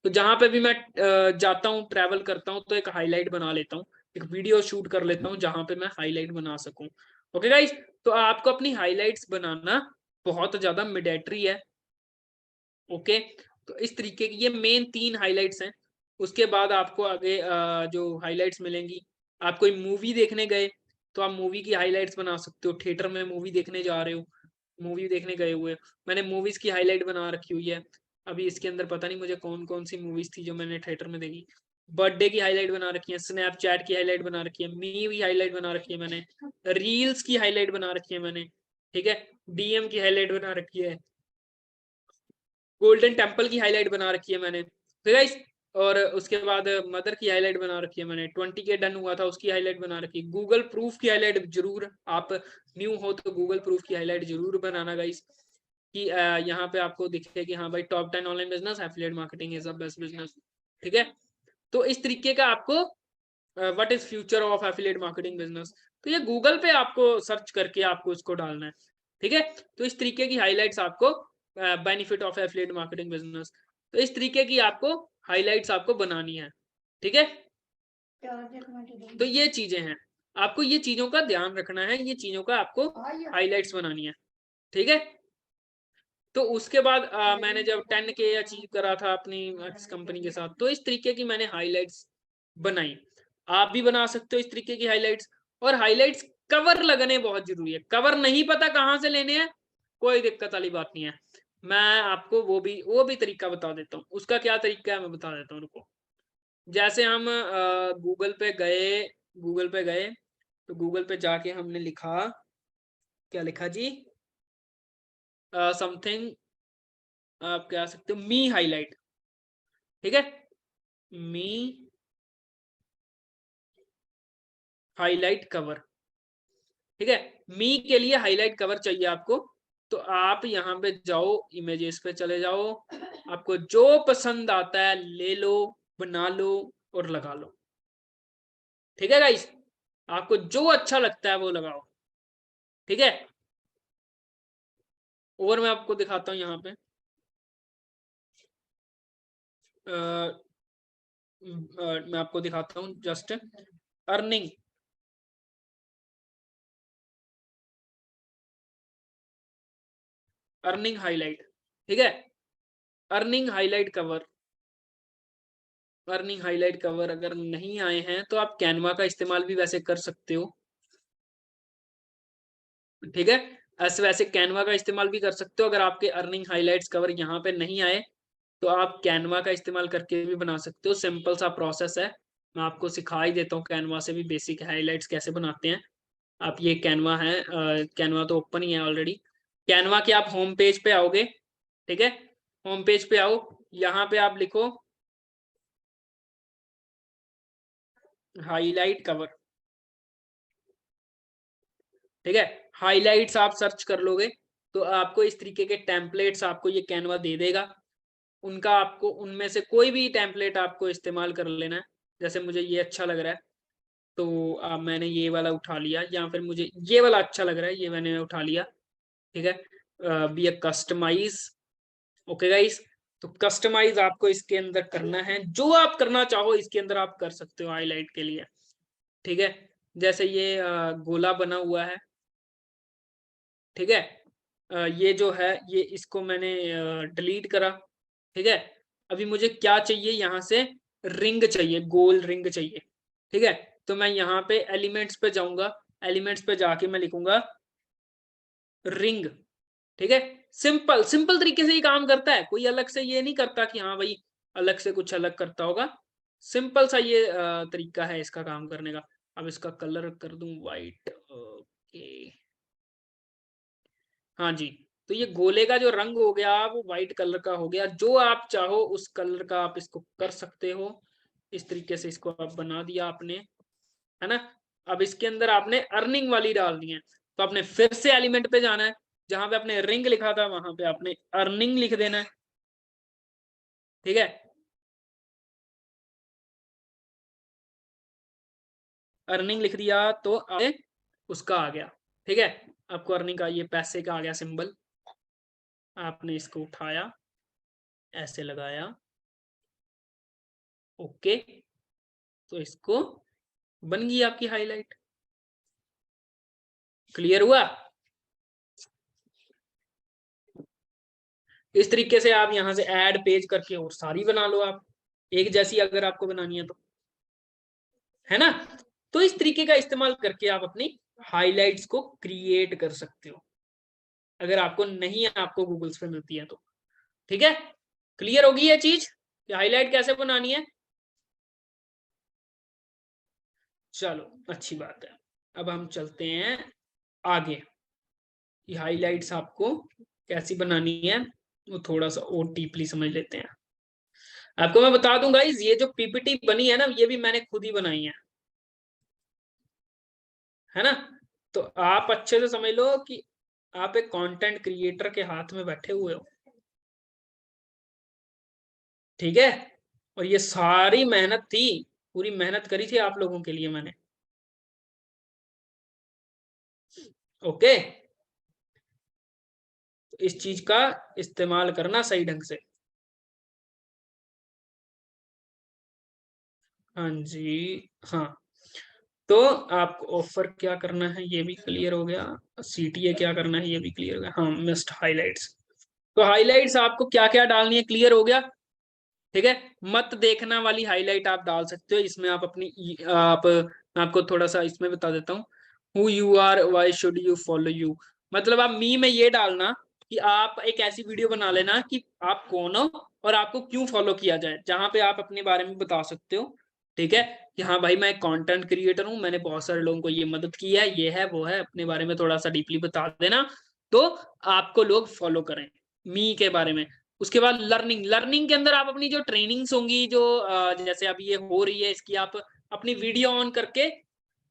तो जहां पे भी मैं जाता हूँ, ट्रैवल करता हूँ, तो एक हाईलाइट बना लेता हूँ, एक वीडियो शूट कर लेता हूँ जहां पे मैं हाईलाइट बना सकूं। ओके गाइस, तो आपको अपनी हाईलाइट्स बनाना बहुत ज्यादा मैंडेटरी है, ओके। तो इस तरीके की ये मेन 3 हाईलाइट्स हैं। उसके बाद आपको आगे जो हाईलाइट्स मिलेंगी, आप कोई मूवी देखने गए तो आप मूवी की हाईलाइट्स बना सकते हो, थिएटर में मूवी देखने जा रहे हो, मूवी देखने गए हुए, मैंने मूवीज की हाईलाइट बना रखी हुई है। अभी इसके अंदर पता नहीं मुझे कौन कौन सी मूवीज थी जो मैंने थिएटर में देखी। बर्थडे की हाईलाइट बना रखी है, स्नैपचैट की हाईलाइट बना रखी है, मी की हाईलाइट बना रखी है मैंने, रील्स की हाईलाइट बना रखी है मैंने, ठीक है, डीएम की हाईलाइट बना रखी है, गोल्डन टेम्पल की हाईलाइट बना रखी है मैंने, तो गाइस, और उसके बाद मदर की हाईलाइट बना रखी है मैंने, 20K डन हुआ था उसकी हाईलाइट बना रखी है, गूगल प्रूफ की हाईलाइट जरूर, आप न्यू हो तो गूगल प्रूफ की हाईलाइट जरूर बनाना गाइस, कि यहाँ पे आपको दिखे कि हाँ भाई top 10 online business, affiliate marketing is the best business, ठीक है। तो इस तरीके का आपको what is future of affiliate marketing business, तो ये गूगल पे आपको सर्च करके आपको इसको डालना है, ठीक है। तो इस तरीके की हाईलाइट्स आपको, benefit of affiliate marketing business, तो इस तरीके की आपको हाईलाइट्स आपको बनानी है, ठीक है। तो ये चीजें हैं, आपको ये चीजों का ध्यान रखना है, ये चीजों का आपको हाईलाइट्स बनानी है, ठीक है। तो उसके बाद मैंने जब 10K अचीव करा था अपनी कंपनी के साथ, तो इस तरीके की मैंने हाईलाइट्स बनाई। आप भी बना सकते हो इस तरीके की हाईलाइट्स। और हाईलाइट्स कवर लगने बहुत जरूरी है, कवर नहीं पता कहाँ से लेने हैं, कोई दिक्कत वाली बात नहीं है, मैं आपको वो भी तरीका बता देता हूँ। उसका क्या तरीका है मैं बता देता हूँ, रुको। जैसे हम गूगल पे गए तो गूगल पे जाके हमने लिखा, क्या लिखा जी, समथिंग, आप कह सकते हो मी हाईलाइट, ठीक है, मी हाईलाइट कवर, ठीक है। मी के लिए हाईलाइट कवर चाहिए आपको, तो आप यहाँ पे जाओ, इमेजेस पे चले जाओ, आपको जो पसंद आता है ले लो, बना लो और लगा लो, ठीक है गाइस, आपको जो अच्छा लगता है वो लगाओ, ठीक है। और मैं आपको दिखाता हूँ यहाँ पे, मैं आपको दिखाता हूँ जस्ट अर्निंग, अर्निंग हाईलाइट, ठीक है, earning highlight cover, earning highlight cover अगर नहीं आए हैं तो आप कैनवा का इस्तेमाल भी वैसे कर सकते हो, ठीक है। ऐसे वैसे कैनवा का इस्तेमाल भी कर सकते हो। अगर आपके अर्निंग हाइलाइट्स कवर यहाँ पे नहीं आए तो आप कैनवा का इस्तेमाल करके भी बना सकते हो। सिंपल सा प्रोसेस है, मैं आपको सिखा ही देता हूँ कैनवा से भी बेसिक हाइलाइट्स कैसे बनाते हैं। आप ये कैनवा है, कैनवा तो ओपन ही है ऑलरेडी। कैनवा के आप होम पेज पे आओगे, ठीक है, होम पेज पे आओ, यहाँ पे आप लिखो हाईलाइट कवर, ठीक है। हाइलाइट्स आप सर्च कर लोगे तो आपको इस तरीके के टेम्पलेट्स आपको ये कैनवा दे देगा। उनका आपको उनमें से कोई भी टेम्पलेट आपको इस्तेमाल कर लेना है। जैसे मुझे ये अच्छा लग रहा है तो मैंने ये वाला उठा लिया, या फिर मुझे ये वाला अच्छा लग रहा है, ये मैंने उठा लिया, ठीक है। बी ए कस्टमाइज, ओके गाइस। तो कस्टमाइज आपको इसके अंदर करना है, जो आप करना चाहो इसके अंदर आप कर सकते हो हाईलाइट के लिए, ठीक है। जैसे ये गोला बना हुआ है, ठीक है। ये जो है ये इसको मैंने डिलीट करा, ठीक है। अभी मुझे क्या चाहिए, यहाँ से रिंग चाहिए, गोल रिंग चाहिए, ठीक है। तो मैं यहाँ पे एलिमेंट्स पे जाऊंगा, एलिमेंट्स पे जाके मैं लिखूंगा रिंग, ठीक है। सिंपल सिंपल तरीके से ये काम करता है, कोई अलग से ये नहीं करता कि हाँ भाई अलग से कुछ अलग करता होगा। सिंपल सा ये तरीका है इसका काम करने का। अब इसका कलर कर दूं वाइट, ओके, हाँ जी। तो ये गोले का जो रंग हो गया वो व्हाइट कलर का हो गया। जो आप चाहो उस कलर का आप इसको कर सकते हो। इस तरीके से इसको आप बना दिया आपने, है ना। अब इसके अंदर आपने अर्निंग वाली डालनी है, तो आपने फिर से एलिमेंट पे जाना है, जहां पे आपने रिंग लिखा था वहां पे आपने अर्निंग लिख देना है, ठीक है। अर्निंग लिख दिया तो आपने उसका आ गया, ठीक है। आपको अर्निंग का ये पैसे का आ गया सिंबल। आपने इसको उठाया, ऐसे लगाया, ओके। तो इसको बन गई आपकी हाईलाइट। क्लियर हुआ? इस तरीके से आप यहां से ऐड पेज करके और सारी बना लो आप, एक जैसी अगर आपको बनानी है तो, है ना। तो इस तरीके का इस्तेमाल करके आप अपनी हाइलाइट्स को क्रिएट कर सकते हो, अगर आपको नहीं आपको गूगल्स पे मिलती है तो, ठीक है। क्लियर होगी ये चीज कि हाईलाइट कैसे बनानी है? चलो अच्छी बात है। अब हम चलते हैं आगे, ये हाइलाइट्स आपको कैसी बनानी है वो थोड़ा सा और डीपली समझ लेते हैं। आपको मैं बता दूंगा ये जो पीपीटी बनी है ना, ये भी मैंने खुद ही बनाई है ना। तो आप अच्छे से समझ लो कि आप एक कंटेंट क्रिएटर के हाथ में बैठे हुए हो, ठीक है। और ये सारी मेहनत थी, पूरी मेहनत करी थी आप लोगों के लिए मैंने, ओके। तो इस चीज का इस्तेमाल करना सही ढंग से। हाँ जी, हाँ। तो आपको ऑफर क्या करना है ये भी क्लियर हो गया, सीटीए क्या करना है ये भी क्लियर हो गया, हाँ मस्ट हाइलाइट्स। तो हाइलाइट्स आपको क्या क्या डालनी है क्लियर हो गया, ठीक है। मत देखना वाली हाईलाइट आप डाल सकते हो, इसमें आप अपनी आप, मैं आपको थोड़ा सा इसमें बता देता हूँ, who you R why should you follow you. मतलब आप मी में ये डालना कि आप एक ऐसी वीडियो बना लेना कि आप कौन हो और आपको क्यों फॉलो किया जाए, जहां पे आप अपने बारे में बता सकते हो, ठीक है। कि हाँ भाई मैं एक कंटेंट क्रिएटर हूँ, मैंने बहुत सारे लोगों को ये मदद की है, ये है वो है, अपने बारे में थोड़ा सा डीपली बता देना तो आपको लोग फॉलो करें मी के बारे में। उसके बाद लर्निंग, लर्निंग के अंदर आप अपनी जो ट्रेनिंग्स होंगी जो जैसे अभी ये हो रही है इसकी आप अपनी वीडियो ऑन करके,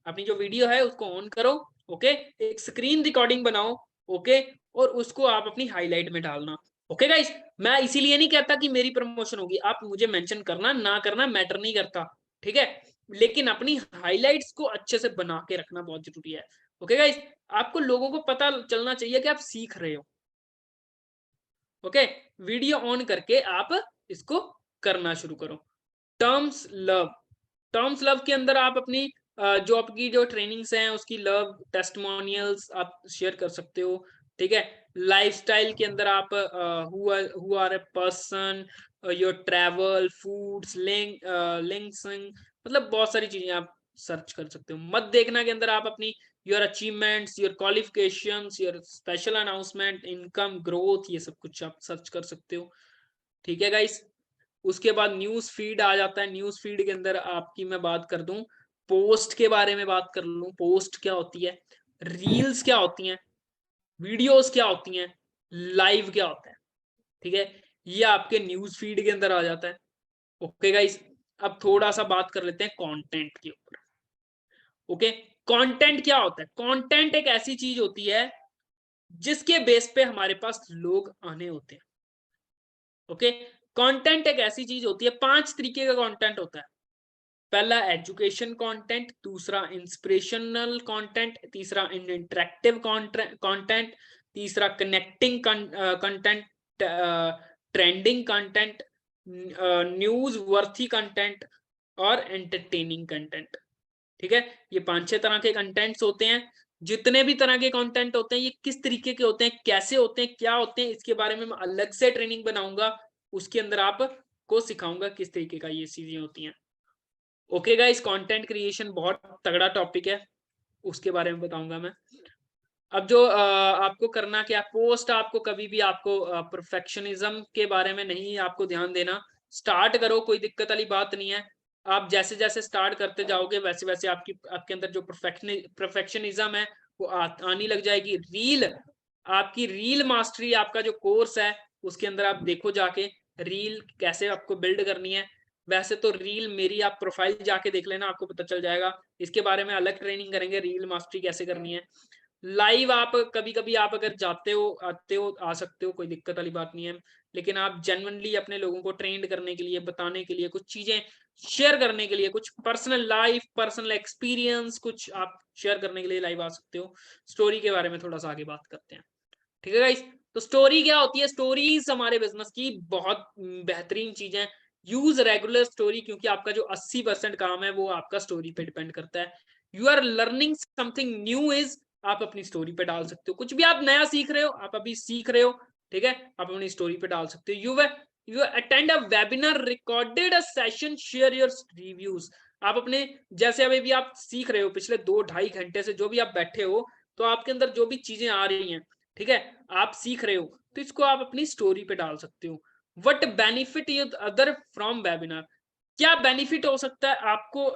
अपनी जो वीडियो है उसको ऑन करो, ओके। एक स्क्रीन रिकॉर्डिंग बनाओ, ओके। और उसको आप अपनी हाईलाइट में डालना, ओके गाइस। मैं इसीलिए नहीं कहता कि मेरी प्रमोशन होगी, आप मुझे मेंशन करना ना करना मैटर नहीं करता, ठीक है। लेकिन अपनी हाईलाइट्स को अच्छे से बना के रखना बहुत जरूरी है, ओके गाइस। आपको लोगों को पता चलना चाहिए कि आप सीख रहे हो, ओके। वीडियो ऑन करके आप इसको करना शुरू करो। टर्म्स लव, टर्म्स लव के अंदर आप अपनी जो आपकी जो ट्रेनिंग्स हैं उसकी लव टेस्टिमोनियल्स आप शेयर कर सकते हो, ठीक है। लाइफस्टाइल के अंदर आप who are a person, your travel, foods, links, मतलब बहुत सारी चीजें आप सर्च कर सकते हो। मत देखना के अंदर आप अपनी your achievements, your qualifications, your special announcement, income growth, ये सब कुछ आप सर्च कर सकते हो। ठीक है गाइस। उसके बाद न्यूज फीड आ जाता है। न्यूज फीड के अंदर आपकी मैं बात कर दूं, पोस्ट के बारे में बात कर लूं, पोस्ट क्या होती है, रील्स क्या होती हैं, वीडियोस क्या होती हैं, लाइव क्या होता है। ठीक है, ये आपके न्यूज फीड के अंदर आ जाता है। ओके गाइस, अब थोड़ा सा बात कर लेते हैं कंटेंट के ऊपर। ओके, कंटेंट क्या होता है? कंटेंट एक ऐसी चीज होती है जिसके बेस पे हमारे पास लोग आने होते हैं। ओके, कंटेंट एक ऐसी चीज होती है, 5 तरीके का कंटेंट होता है। पहला एजुकेशन कंटेंट, दूसरा इंस्पिरेशनल कंटेंट, तीसरा इंटरेक्टिव कंटेंट, तीसरा connecting content, trending content, news worthy content और एंटरटेनिंग कंटेंट। ठीक है, ये 5-6 तरह के कंटेंट्स होते हैं। जितने भी तरह के कंटेंट होते हैं, ये किस तरीके के होते हैं, कैसे होते हैं, क्या होते हैं, इसके बारे में मैं अलग से ट्रेनिंग बनाऊंगा। उसके अंदर आपको सिखाऊंगा किस तरीके का ये चीजें होती हैं। ओके गाइस, कंटेंट क्रिएशन बहुत तगड़ा टॉपिक है, उसके बारे में बताऊंगा मैं। अब जो आपको करना क्या, पोस्ट आपको कभी भी आपको परफेक्शनिज्म के बारे में नहीं आपको ध्यान देना। स्टार्ट करो, कोई दिक्कत वाली बात नहीं है। आप जैसे जैसे स्टार्ट करते जाओगे वैसे वैसे आपके अंदर जो परफेक्शनिज्म है वो आनी लग जाएगी। आपकी रील मास्टरी, आपका जो कोर्स है उसके अंदर आप देखो जाके रील कैसे आपको बिल्ड करनी है। वैसे तो रील मेरी आप प्रोफाइल जाके देख लेना, आपको पता चल जाएगा। इसके बारे में अलग ट्रेनिंग करेंगे, रील मास्टरी कैसे करनी है। लाइव आप कभी कभी आप अगर जाते हो आते हो आ सकते हो, कोई दिक्कत वाली बात नहीं है। लेकिन आप जेन्युइनली अपने लोगों को ट्रेंड करने के लिए, बताने के लिए, कुछ चीजें शेयर करने के लिए, कुछ पर्सनल लाइफ, पर्सनल एक्सपीरियंस कुछ आप शेयर करने के लिए लाइव आ सकते हो। स्टोरी के बारे में थोड़ा सा आगे बात करते हैं। ठीक है गाइस, तो स्टोरी क्या होती है? स्टोरीज हमारे बिजनेस की बहुत बेहतरीन चीज है। यूज रेगुलर स्टोरी, क्योंकि आपका जो 80% काम है वो आपका स्टोरी पे डिपेंड करता है। You are learning something new is, आप अपनी स्टोरी पे डाल सकते हो। कुछ भी आप नया सीख रहे हो, आप अभी सीख रहे हो, ठीक है, आप अपनी स्टोरी पे डाल सकते हो। You attend a webinar, recorded a session, share your reviews. आप अपने, जैसे अभी भी आप सीख रहे हो, पिछले 2-2.5 घंटे से जो भी आप बैठे हो, तो आपके अंदर जो भी चीजें आ रही हैं, ठीक है, आप सीख रहे हो, तो इसको आप अपनी स्टोरी पे डाल सकते हो। What benefit you other from webinar, क्या बेनिफिट हो सकता है आपको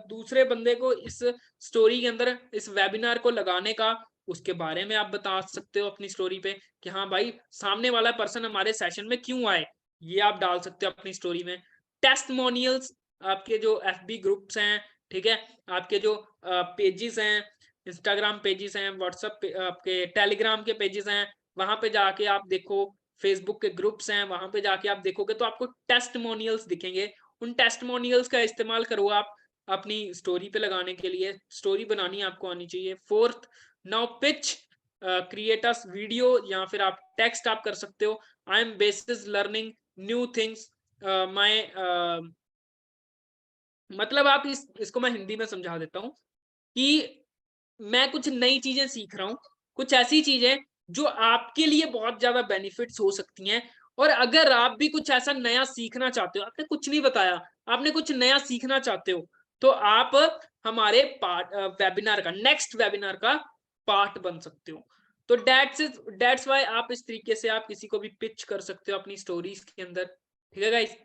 दूसरे बंदे को इस स्टोरी के अंदर, इस वेबिनार को लगाने का, उसके बारे में आप बता सकते हो अपनी स्टोरी पे कि हाँ भाई, सामने वाला पर्सन हमारे सेशन में क्यों आए, ये आप डाल सकते हो अपनी स्टोरी में। टेस्टमोनियल्स, आपके जो एफबी ग्रुप्स हैं, ठीक है, आपके जो पेजेस हैं, इंस्टाग्राम पेजेस हैं, व्हाट्सएप आपके टेलीग्राम के पेजेस हैं, वहां पे जाके आप देखो, फेसबुक के ग्रुप्स हैं, वहां पे जाके आप देखोगे तो आपको टेस्टमोनियल्स दिखेंगे। उन टेस्टमोनियल्स का इस्तेमाल करो आप अपनी स्टोरी पे लगाने के लिए। स्टोरी बनानी आपको आनी चाहिए। Fourth, now pitch, create a video, या फिर आप टेक्स्ट आप कर सकते हो। I am basis learning new things, my, मतलब आप इसको मैं हिंदी में समझा देता हूँ कि मैं कुछ नई चीजें सीख रहा हूँ, कुछ ऐसी चीजें जो आपके लिए बहुत ज्यादा बेनिफिट्स हो सकती हैं। और अगर आप भी कुछ ऐसा नया सीखना चाहते हो, आपने कुछ नहीं बताया, आपने कुछ नया सीखना चाहते हो, तो आप हमारे वेबिनार का, नेक्स्ट वेबिनार का पार्ट बन सकते हो। तो दैट्स वाई आप इस तरीके से आप किसी को भी पिच कर सकते हो अपनी स्टोरीज के अंदर। ठीक है गाइस,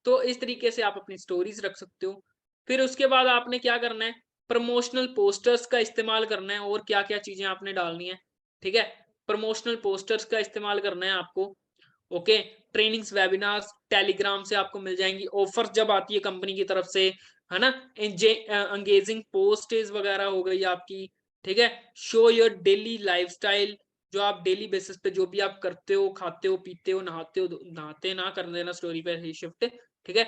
तो इस तरीके से आप अपनी स्टोरीज रख सकते हो। फिर उसके बाद आपने क्या करना है, प्रमोशनल पोस्टर्स का इस्तेमाल करना है। और क्या क्या चीजें आपने डालनी है, ठीक है, प्रमोशनल पोस्टर्स का इस्तेमाल करना है आपको। ओके, ट्रेनिंग्स, वेबिनार्स टेलीग्राम से आपको मिल जाएंगी, ऑफर जब आती है कंपनी की तरफ से, है ना, एंगेजिंग पोस्टेज वगैरह हो गई आपकी। ठीक है, शो योर डेली लाइफस्टाइल, जो आप डेली बेसिस पे जो भी आप करते हो, खाते हो, पीते हो, नहाते हो, नहाते ना कर देना स्टोरी पे शिफ्ट, ठीक है,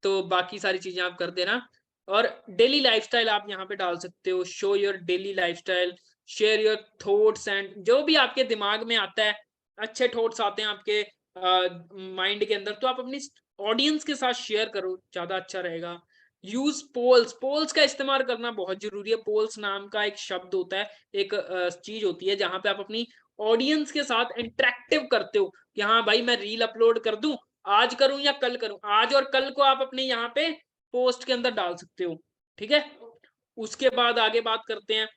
तो बाकी सारी चीजें आप कर देना। और डेली लाइफस्टाइल आप यहाँ पे डाल सकते हो, show your daily lifestyle, share your thoughts, and जो भी आपके दिमाग में आता है, अच्छे थॉट्स आते हैं आपके माइंड के अंदर, तो आप अपनी ऑडियंस के साथ शेयर करो, ज्यादा अच्छा रहेगा। यूज पोल्स, पोल्स का इस्तेमाल करना बहुत जरूरी है। पोल्स नाम का एक शब्द होता है, एक चीज होती है जहां पे आप अपनी ऑडियंस के साथ इंटरेक्टिव करते हो कि हाँ भाई, मैं रील अपलोड कर दूं, आज करूं या कल करूं, आज और कल को आप अपने यहाँ पे पोस्ट के अंदर डाल सकते हो। ठीक है, उसके बाद आगे बात करते हैं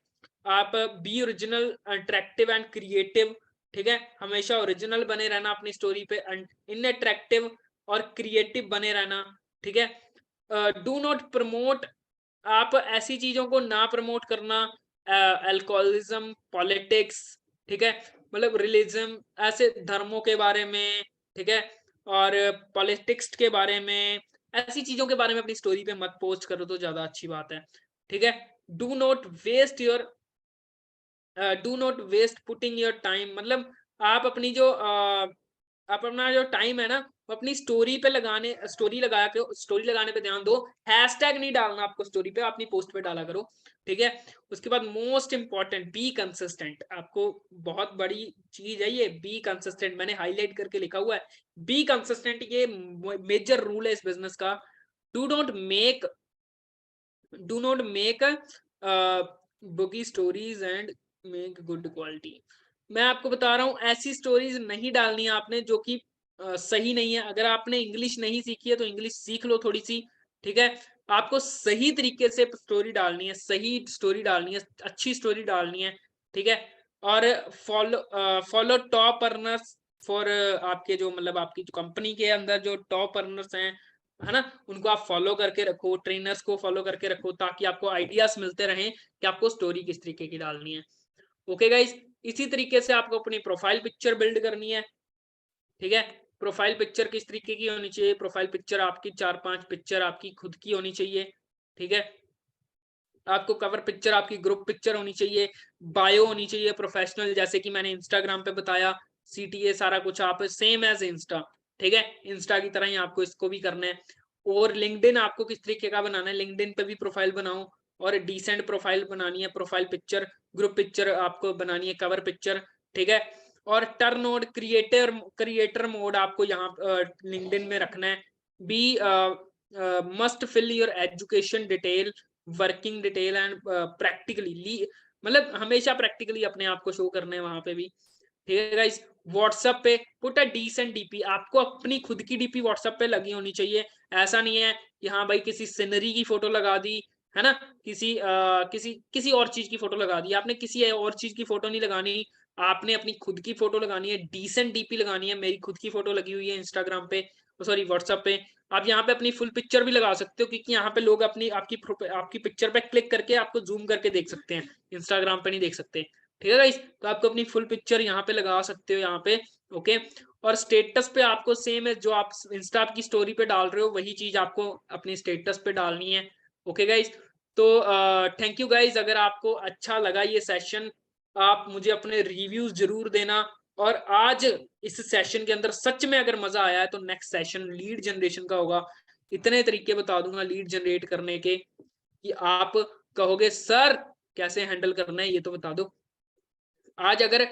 आप B original, attractive and creative, ठीक है, हमेशा ओरिजिनल बने रहना अपनी स्टोरी पे, इन अट्रैक्टिव और क्रिएटिव बने रहना, ठीक है। डू नॉट प्रमोट, आप ऐसी चीजों को ना प्रमोट करना, अल्कोहलिज्म, पॉलिटिक्स, ठीक है, मतलब रिलीजन, ऐसे धर्मों के बारे में, ठीक है, और पॉलिटिक्स के बारे में, ऐसी चीजों के बारे में अपनी स्टोरी पे मत पोस्ट करो तो ज्यादा अच्छी बात है, ठीक है। Do not waste your, do not waste putting your time, मतलब आप अपनी जो आप अपना जो टाइम है ना, वो अपनी स्टोरी पे लगाने, स्टोरी लगाने पे ध्यान दो। हैशटैग नहीं डालना आपको स्टोरी पे, अपनी पोस्ट पे डाला करो, ठीक है। उसके बाद मोस्ट इंपॉर्टेंट, बी कंसिस्टेंट, आपको बहुत बड़ी चीज है ये, बी कंसिस्टेंट, मैंने हाईलाइट करके लिखा हुआ है, बी कंसिस्टेंट, ये मेजर रूल है इस बिजनेस का। Do not make do not make bookie stories and make good quality. मैं आपको बता रहा हूँ, ऐसी स्टोरीज नहीं डालनी है आपने जो कि सही नहीं है। अगर आपने इंग्लिश नहीं सीखी है तो इंग्लिश सीख लो थोड़ी सी, ठीक है। आपको सही तरीके से स्टोरी डालनी है, सही स्टोरी डालनी है, अच्छी स्टोरी डालनी है, ठीक है। और फॉलो टॉप अर्नर्स फॉर, आपके जो मतलब आपकी जो कंपनी के अंदर जो टॉप अर्नर्स हैं, है ना, उनको आप फॉलो करके रखो, ट्रेनर्स को फॉलो करके रखो, ताकि आपको आइडियाज मिलते रहें कि आपको स्टोरी किस तरीके की डालनी है। ओके गाइस, इसी तरीके से आपको अपनी प्रोफाइल पिक्चर बिल्ड करनी है, ठीक है। प्रोफाइल पिक्चर किस तरीके की होनी चाहिए? प्रोफाइल पिक्चर आपकी 4-5 पिक्चर आपकी खुद की होनी चाहिए, ठीक है। आपको कवर पिक्चर आपकी ग्रुप पिक्चर होनी चाहिए, बायो होनी चाहिए प्रोफेशनल, जैसे कि मैंने इंस्टाग्राम पे बताया, सीटीए सारा कुछ आप सेम एज इंस्टा, ठीक है, इंस्टा की तरह ही आपको इसको भी करना है। और लिंक्डइन आपको किस तरीके का बनाना है, लिंक्डइन पे भी प्रोफाइल बनाओ, और डिसेंट प्रोफाइल बनानी है, प्रोफाइल पिक्चर, ग्रुप पिक्चर आपको बनानी है, कवर पिक्चर, ठीक है। और टर्न ऑन क्रिएटर मोड आपको यहाँ लिंक्डइन में रखना है। Be must fill your education detail, working detail and practically, मतलब हमेशा प्रैक्टिकली अपने आप को शो करना है वहां पे भी, ठीक है गाइस। व्हाट्सएप पे पुट अ डीसेंट डीपी, आपको अपनी खुद की डीपी व्हाट्सएप पे लगी होनी चाहिए। ऐसा नहीं है कि हाँ भाई किसी सीनरी की फोटो लगा दी, है ना, किसी और चीज की फोटो लगा दी, आपने किसी और चीज की फोटो नहीं लगानी, आपने अपनी खुद की फोटो लगानी है, डीसेंट डीपी लगानी है। मेरी खुद की फोटो लगी हुई है इंस्टाग्राम पे, सॉरी व्हाट्सएप पे। आप यहाँ पे अपनी फुल पिक्चर भी लगा सकते हो, क्योंकि यहाँ पे लोग अपनी आपकी पिक्चर पे क्लिक करके आपको जूम करके देख सकते हैं, इंस्टाग्राम पे नहीं देख सकते, ठीक है गाइस। तो आपको अपनी फुल पिक्चर यहाँ पे लगा सकते हो यहाँ पे, ओके। और स्टेटस पे आपको सेम है, जो आप इंस्टा की स्टोरी पे डाल रहे हो वही चीज आपको अपनी स्टेटस पे डालनी है, ओके गाइस। तो थैंक यू गाइस, अगर आपको अच्छा लगा ये सेशन, आप मुझे अपने रिव्यूज जरूर देना। और आज इस सेशन के अंदर सच में अगर मजा आया है तो नेक्स्ट सेशन लीड जनरेशन का होगा। इतने तरीके बता दूंगा लीड जनरेट करने के कि आप कहोगे सर कैसे हैंडल करना है, ये तो बता दो। आज अगर